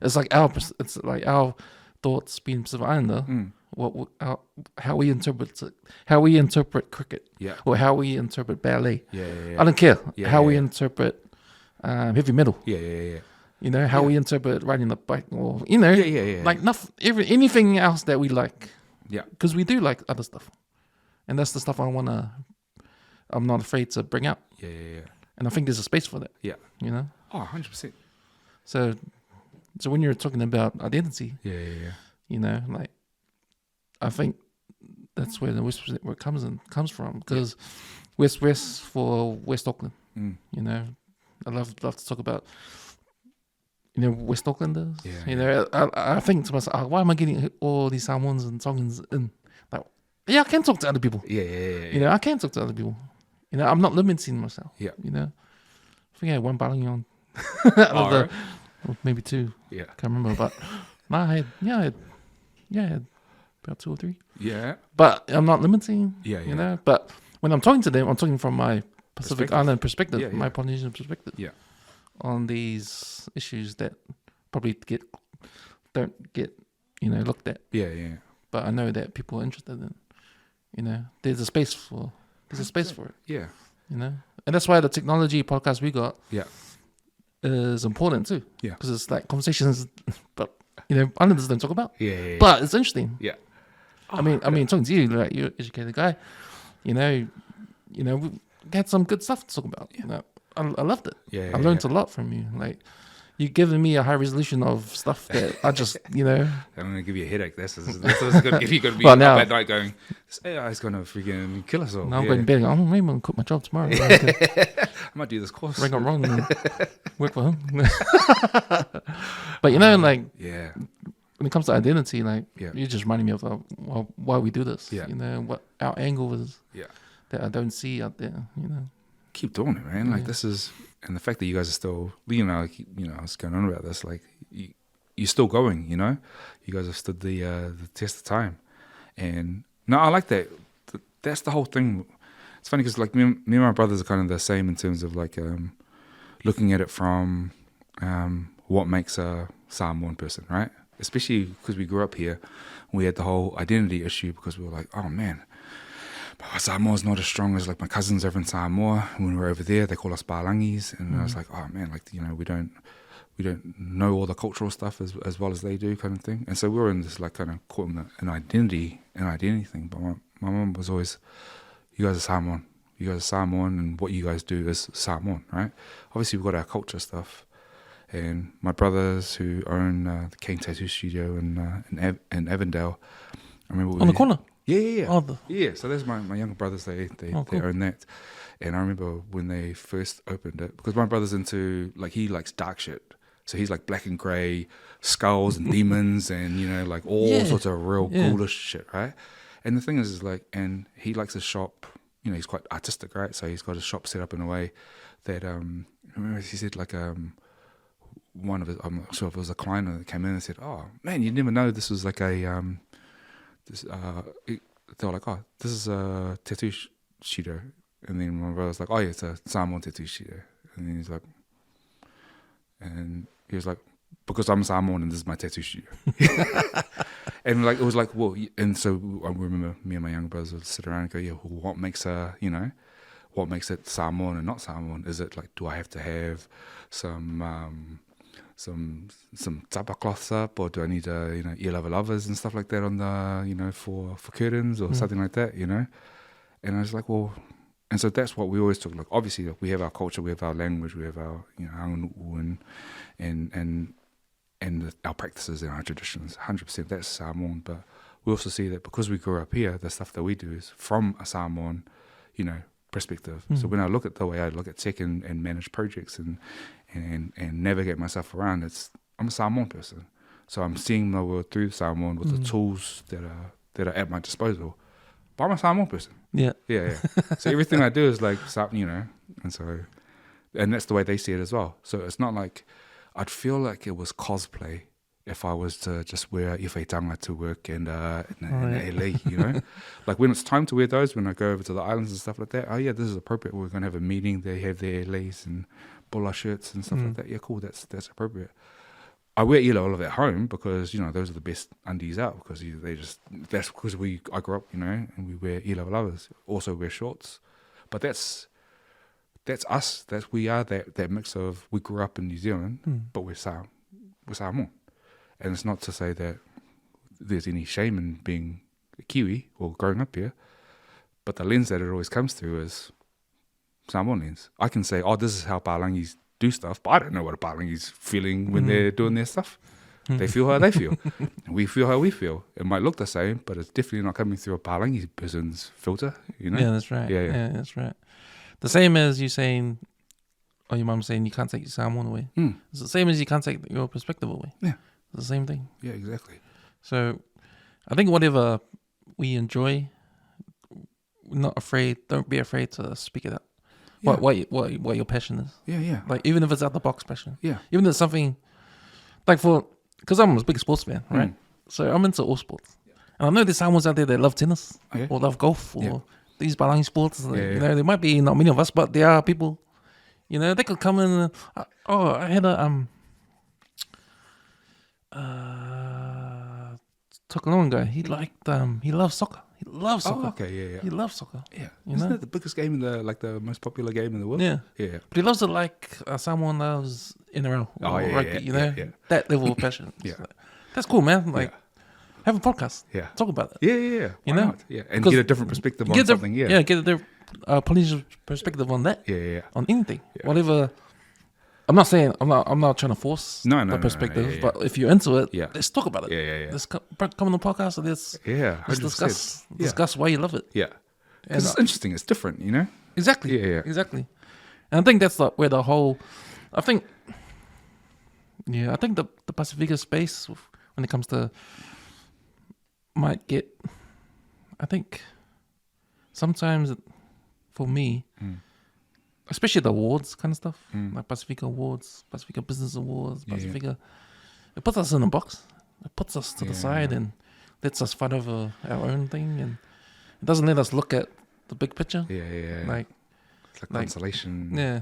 It's like our thoughts being Pacific Islander, how we interpret cricket, or how we interpret ballet. I don't care how we interpret heavy metal. You know how we interpret riding the bike, or you know, like anything else that we like. Yeah, because we do like other stuff, and that's the stuff I'm not afraid to bring out. And I think there's a space for that. Yeah, you know. Oh, 100%. So when you're talking about identity, you know, like I think that's where the WESWES comes from, because WESWES for West Auckland. Mm. You know, I love to talk about, you know, West Aucklanders. Yeah, you know, I think to myself, why am I getting all these Samoans and Tongans in? Like, yeah, I can talk to other people. Yeah. You know, I can talk to other people. You know, I'm not limiting myself. Yeah. You know, I think I had one battling on. Right? Or maybe two. Yeah. Can't remember, but no, I had about 2 or 3. Yeah. But I'm not limiting. Yeah. You know, but when I'm talking to them, I'm talking from my Pacific Island perspective, Yeah. my Polynesian perspective. Yeah. On these issues that probably don't get, you know, looked at. Yeah. But I know that people are interested in, you know, there's a space for it. Yeah. You know, and that's why the technology podcast we got Yeah. is important too. Yeah. Because it's like conversations, but you know, Islanders don't talk about. Yeah. But it's interesting. Yeah. I mean, talking to you, like you're an educated guy, you know, we had some good stuff to talk about. You know, I loved it. Yeah. I learned a lot from you. Like, you're giving me a high resolution of stuff that I just, you know. I'm going to give you a headach. This is going to give you Well, up now- at night going, this AI is going to freaking kill us all. Now I'm going to bed. Oh, maybe I'm going to quit my job tomorrow. I might do this course. Ring on Ron and work for him. But you know, like Yeah. when it comes to identity, like Yeah. you just reminding me of why we do this. Yeah. You know what our angle is Yeah. that I don't see out there. You know. Keep doing it, man. Like Yeah. this is, and the fact that you guys are still, you know, I was going on about this. Like you're still going. You know, you guys have stood the test of time, and no, I like that. That's the whole thing. It's funny because like me and my brothers are kind of the same in terms of like looking at it from what makes a Samoan person, right? Especially because we grew up here, we had the whole identity issue because we were like, oh man, Samoa's not as strong as like my cousins over in Samoa. When we were over there, they call us Palangis, and I was like, oh man, like you know, we don't know all the cultural stuff as well as they do, kind of thing. And so we were in this like kind of caught in an identity thing. But my mum was always, you guys are Samoan. You guys are Samoan, and what you guys do is Samoan, right? Obviously, we've got our culture stuff. And my brothers who own the King Tattoo Studio in Avondale, I remember On the corner. Yeah. Oh, Yeah, so there's my younger brothers. They cool. own that, and I remember when they first opened it because my brother's into like he likes dark shit. So he's like black and grey skulls and demons and you know like all sorts of real ghoulish shit, right? And the thing is like, and he likes his shop. You know, he's quite artistic, right? So he's got his shop set up in a way that I remember he said like one of his, I'm not sure if it was a client that came in and said, "Oh man, you never know this was like a they were like, oh, this is a tattoo studio." And then my brother was like, oh yeah, it's a Samoan tattoo studio. And then he was like, because I'm Samoan and this is my tattoo studio. And like it was like, well, and so I remember me and my younger brothers would sit around and go, yeah, well, what makes it Samoan and not Samoan? Is it like, do I have to have some tapa cloths up, or do I need ear lovers and stuff like that on the for curtains or something like that, And I was like, well, and so that's what we always talk. Like obviously, like, we have our culture, we have our language, we have our anganu'u and our practices and our traditions. 100% that's Samoan, but we also see that because we grew up here, the stuff that we do is from a Samoan, perspective. So when I look at the way I look at tech and manage projects and navigate myself around, I'm a Samoan person. So I'm seeing the world through Samoan with the tools that are at my disposal. But I'm a Samoan person. Yeah. So everything I do is like, and that's the way they see it as well. So it's not like, I'd feel like it was cosplay if I was to just wear iwhaitanga to work in LA, Like when it's time to wear those, when I go over to the islands and stuff like that, oh yeah, this is appropriate. We're going to have a meeting. They have their LAs and bula shirts and stuff like that. Yeah, cool. That's appropriate. I wear ilo at home because, those are the best undies out because that's because I grew up, and we wear ilo lovers. Also wear shorts. But that's us. We are that mix of, we grew up in New Zealand, but we're Samoan. And it's not to say that there's any shame in being a Kiwi or growing up here, but the lens that it always comes through is Samoan lens. I can say, oh, this is how Palangis do stuff, but I don't know what a Palangi's feeling when they're doing their stuff. They feel how they feel. We feel how we feel. It might look the same, but it's definitely not coming through a Palangi person's filter, you know? Yeah, that's right. Yeah, that's right. The same as you saying, or your mum saying you can't take your Samoan away. It's the same as you can't take your perspective away. Yeah. It's the same thing. Yeah, exactly. So I think whatever we enjoy, don't be afraid to speak it out. Yeah. What your passion is. Yeah. Like, even if it's out the box passion. Yeah. Even if it's something, like because I'm a big sports fan, right? So I'm into all sports. And I know there's someone out there that love tennis or love golf or these Palangi sports. You know, there might be not many of us, but there are people, you know, they could come in. I had a, Tokalong guy. He loves soccer. He loves soccer. Oh, okay, yeah. He loves soccer. Yeah. You Isn't know? that the biggest game the most popular game in the world? Yeah. Yeah. But he loves it like someone loves NRL or rugby, you know? Yeah. That level of passion. Yeah. So, that's cool, man. Like, have a podcast. Yeah. Talk about it. Yeah. You Why know? not? Yeah. And get a different perspective on something. Yeah. Get a Polynesian perspective on that. Yeah. On anything. Yeah. Whatever. I'm not saying, I'm not trying to force No, perspective, yeah. but if you're into it, Yeah. let's talk about it. Yeah. Let's come on the podcast and let's 100%. discuss why you love it. Yeah. Because it's interesting. It's different, you know? Exactly. Yeah. Exactly. And I think that's where the whole, I think the Pasifika space, when it comes to, might get, I think sometimes for me, especially the awards kind of stuff, like Pasifika Awards, Pasifika Business Awards, Pasifika, it puts us in a box. It puts us to the side and lets us fight over our own thing, and it doesn't let us look at the big picture. Yeah. Like, it's like consolation. Yeah.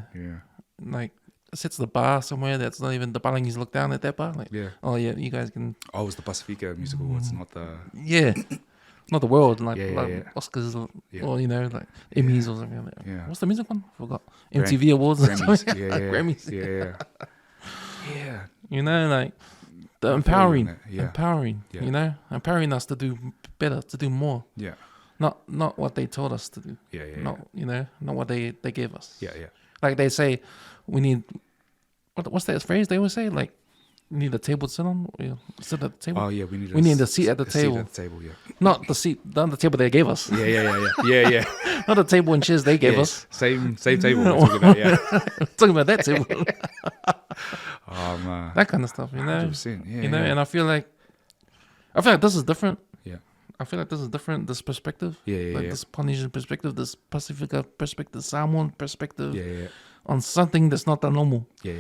Like, it sets the bar somewhere that's not even the Palangis look down at that bar. Like, oh yeah, you guys can. Oh, it was the Pasifika Music Awards, not the. Yeah. Not the world, like Oscars or, you know, like Emmys or something like that. Yeah. What's the music one? I forgot. MTV Awards. Grammys. Grammys. Yeah. You know, like the empowering, Yeah. you know, empowering us to do better, to do more. Yeah. Not what they told us to do. Yeah. Not, you know, not what they gave us. Yeah. Like they say, we need, what's that phrase they always say? Like, we need a table to sit on. Sit at the table. Oh yeah, we need a seat at the table. Seat at the table, yeah. Not the table they gave us. Yeah. Not the table and chairs they gave us. Same table we're talking about, yeah. Talking about that table. Oh man. That kind of stuff, you know. 100%, yeah. You know, and I feel like this is different. Yeah. I feel like this is different. This perspective. Yeah. This Polynesian perspective, this Pasifika perspective, Samoan perspective. Yeah. On something that's not that normal. Yeah.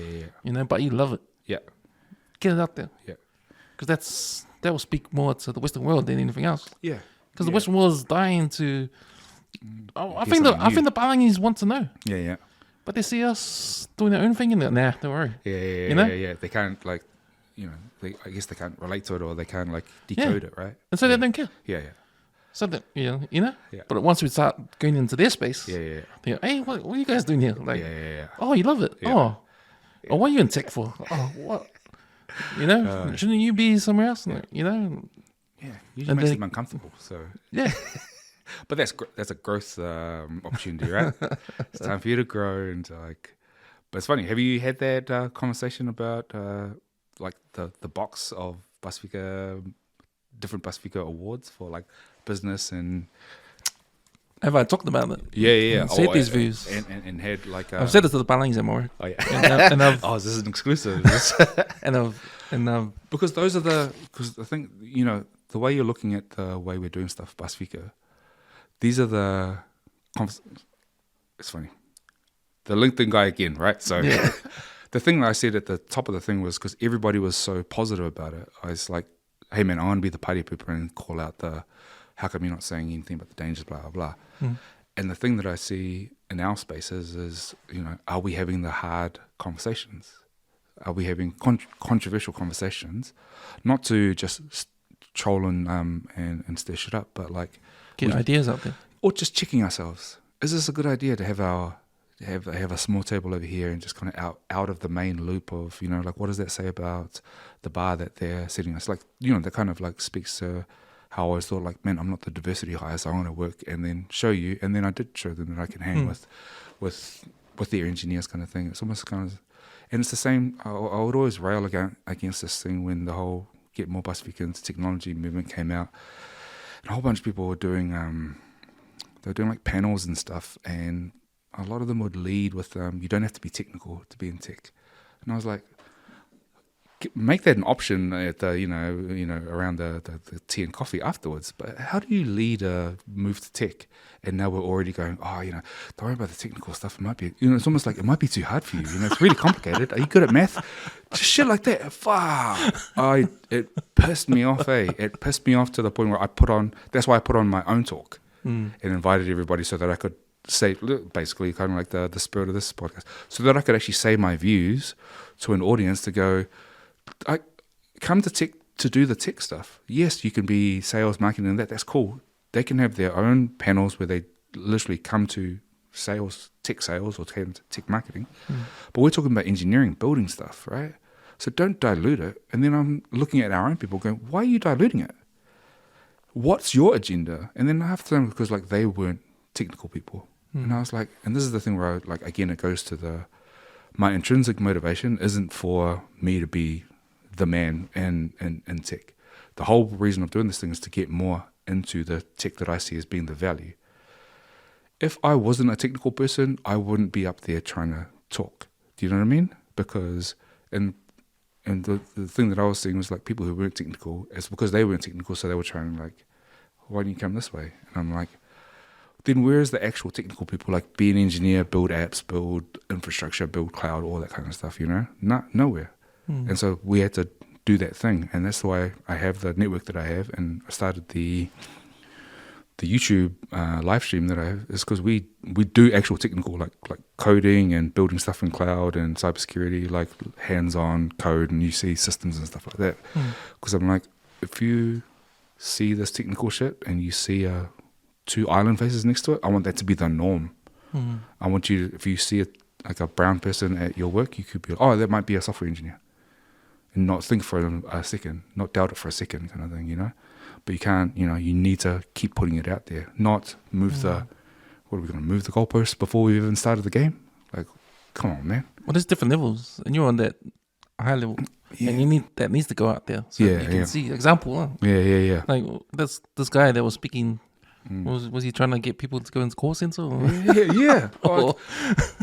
You know, but you love it. Yeah. Get it out there. Yeah. Because that will speak more to the Western world than anything else. Yeah. Because the Western world is dying to. I think the Palangis want to know. Yeah. But they see us doing our own thing and they're nah, don't worry. Yeah. You know? Yeah. They can't I guess they can't relate to it or they can't decode it, right? And so they don't care. Yeah. So that you know. Yeah. But once we start going into their space, Yeah. they go, hey, what are you guys doing here? Like, Yeah. oh, you love it. Yeah. Oh, what are you in tech for? Oh, what? You know, shouldn't you be somewhere else? Like, you know. Yeah. Usually makes them uncomfortable. So yeah. But that's a growth opportunity, right? It's time for you to grow and But it's funny. Have you had that conversation about the box of different Pasifika awards for business and? Have I talked about it? Yeah. Said these views and had I've said it to the Palangis at more. Oh yeah. And I've, this is an exclusive. and I've because those are because I think the way you're looking at the way we're doing stuff, Pasifika. These are the. It's funny. The LinkedIn guy again, right? So the thing that I said at the top of the thing was because everybody was so positive about it. I was like, "Hey man, I want to be the party pooper and call out the. How come you're not saying anything about the dangers, blah blah blah." And the thing that I see in our spaces is, are we having the hard conversations? Are we having controversial conversations? Not to just troll and stir shit up, but get ideas out there, or just checking ourselves. Is this a good idea to have have a small table over here and just kind of out of the main loop of what does that say about the bar that they're setting us? That kind of speaks to how I always thought man, I'm not the diversity hire, so I want to work and then show you, and then I did show them that I can hang with their engineers kind of thing. It's almost kind of, And it's the same. I would always rail against this thing when the whole Get More Pasifika into Technology movement came out. And a whole bunch of people were doing, they were doing like panels and stuff. And a lot of them would lead with, you don't have to be technical to be in tech. And I was like, make that an option at the, around the tea and coffee afterwards. But how do you lead a move to tech? And now we're already going, don't worry about the technical stuff. It might be, it's almost like it might be too hard for you. It's really complicated. Are you good at math? Just shit like that. Fuck. It pissed me off, It pissed me off to the point where that's why I put on my own talk and invited everybody so that I could say, basically kind of like the spirit of this podcast, so that I could actually say my views to an audience to go, I come to tech to do the tech stuff. Yes, you can be sales, marketing, and that's cool. They can have their own panels where they literally come to tech sales or tech marketing. But we're talking about engineering, building stuff, right? So don't dilute it. And then I'm looking at our own people going, why are you diluting it? What's your agenda? And then I have to tell them because like they weren't technical people. And I was like, and this is the thing where again, it goes to my intrinsic motivation isn't for me to be the man in tech. The whole reason of doing this thing is to get more into the tech that I see as being the value. If I wasn't a technical person, I wouldn't be up there trying to talk. Do you know what I mean? Because and the thing that I was seeing was like people who weren't technical, it's because they weren't technical, so they were trying like, why don't you come this way? And I'm like, then where's the actual technical people, like be an engineer, build apps, build infrastructure, build cloud, all that kind of stuff, nowhere. And so we had to do that thing, and that's why I have the network that I have, and I started the YouTube live stream that I have, is because we do actual technical, like coding and building stuff in cloud and cybersecurity, like hands-on code, and you see systems and stuff like that. Because I'm like, if you see this technical shit and you see two island faces next to it, I want that to be the norm. I want you, if you see like a brown person at your work, you could be like, that might be a software engineer. And not think for a second, not doubt it for a second kind of thing, But you can't, you need to keep putting it out there, not move what are we going to move the goalposts before we even started the game? Like, come on, man. Well, there's different levels, and you're on that high level, and that needs to go out there so you can see example. Huh? Yeah. Like this guy that was speaking. Was he trying to get people to go into call center? Or? Yeah.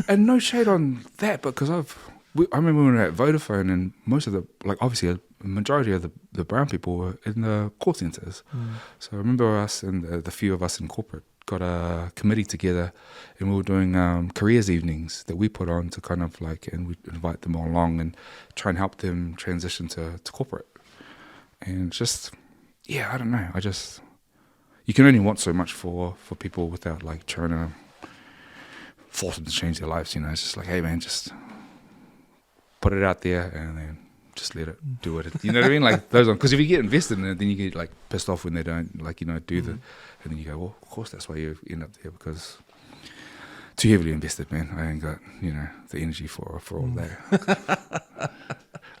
And no shade on that, because I remember when we were at Vodafone, and most of obviously a majority of the brown people were in the call centers. So I remember us and the few of us in corporate got a committee together, and we were doing careers evenings that we put on to kind of and we'd invite them all along and try and help them transition to corporate. And just, I don't know. You can only want so much for people without trying to force them to change their lives. It's just like, hey man, just put it out there and then just let it do it. You know what I mean? Like those ones. Because if you get invested in it, then you get pissed off when they don't do the. And then you go, well, of course that's why you end up there, because too heavily invested, man. I ain't got the energy for all that.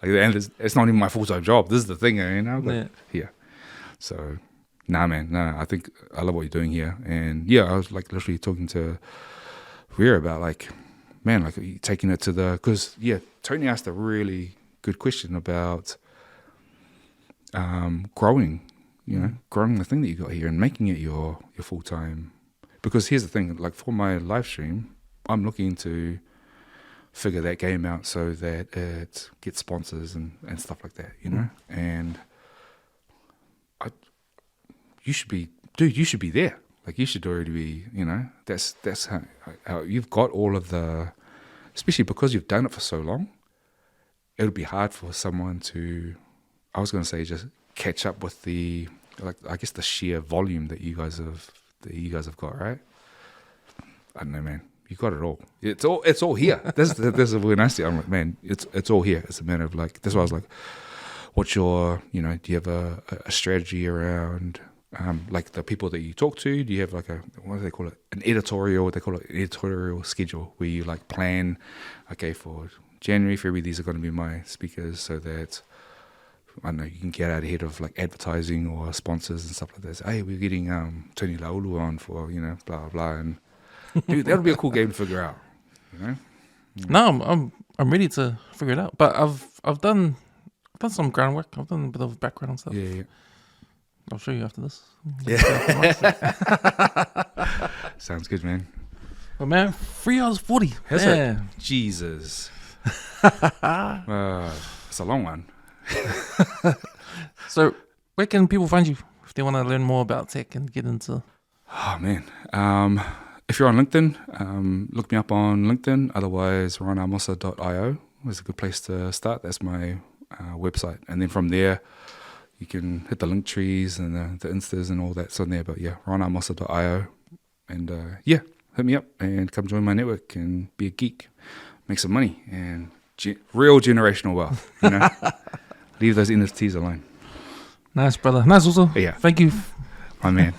And it's not even my full-time job. This is the thing, here. So. Nah, man. I think I love what you're doing here. And I was literally talking to Rhea about taking it to because Tony asked a really good question about growing, growing the thing that you got here and making it your full-time. Because here's the thing, for my live stream, I'm looking to figure that game out so that it gets sponsors and stuff like that, and you should be there. You should already be, that's how you've got all of the, especially because you've done it for so long, it'll be hard for someone to, I was going to say, just catch up with the, I guess the sheer volume that you guys have got, right? I don't know, man. You got it all. It's all here. That's when I see it, I'm like, man, it's all here. It's a matter of that's why I was like, what's your, do you have a strategy around, the people that you talk to? Do you have what do they call it? They call it an editorial schedule where you plan, okay, for January, February, these are going to be my speakers, so that, I don't know, you can get out ahead of advertising or sponsors and stuff like that. So, hey, we're getting Tony Laulu on for, blah, blah, blah. And dude, that'll be a cool game to figure out, No, I'm ready to figure it out. But I've done some groundwork. I've done a bit of background stuff. Yeah. I'll show you after this. Yeah. Sounds good, man. Well, man, 3 hours 40. Has it? Jesus. It's a long one. So, where can people find you if they want to learn more about tech and get into? Oh man. If you're on LinkedIn, look me up on LinkedIn. Otherwise, ronamosa.io is a good place to start. That's my website, and then from there, you can hit the link trees and the instas and all that's on there. But yeah, ronamosa.io, and hit me up and come join my network and be a geek, make some money, and real generational wealth. You know, leave those NFTs alone. Nice, brother. Nice, also. Yeah. Thank you. My man.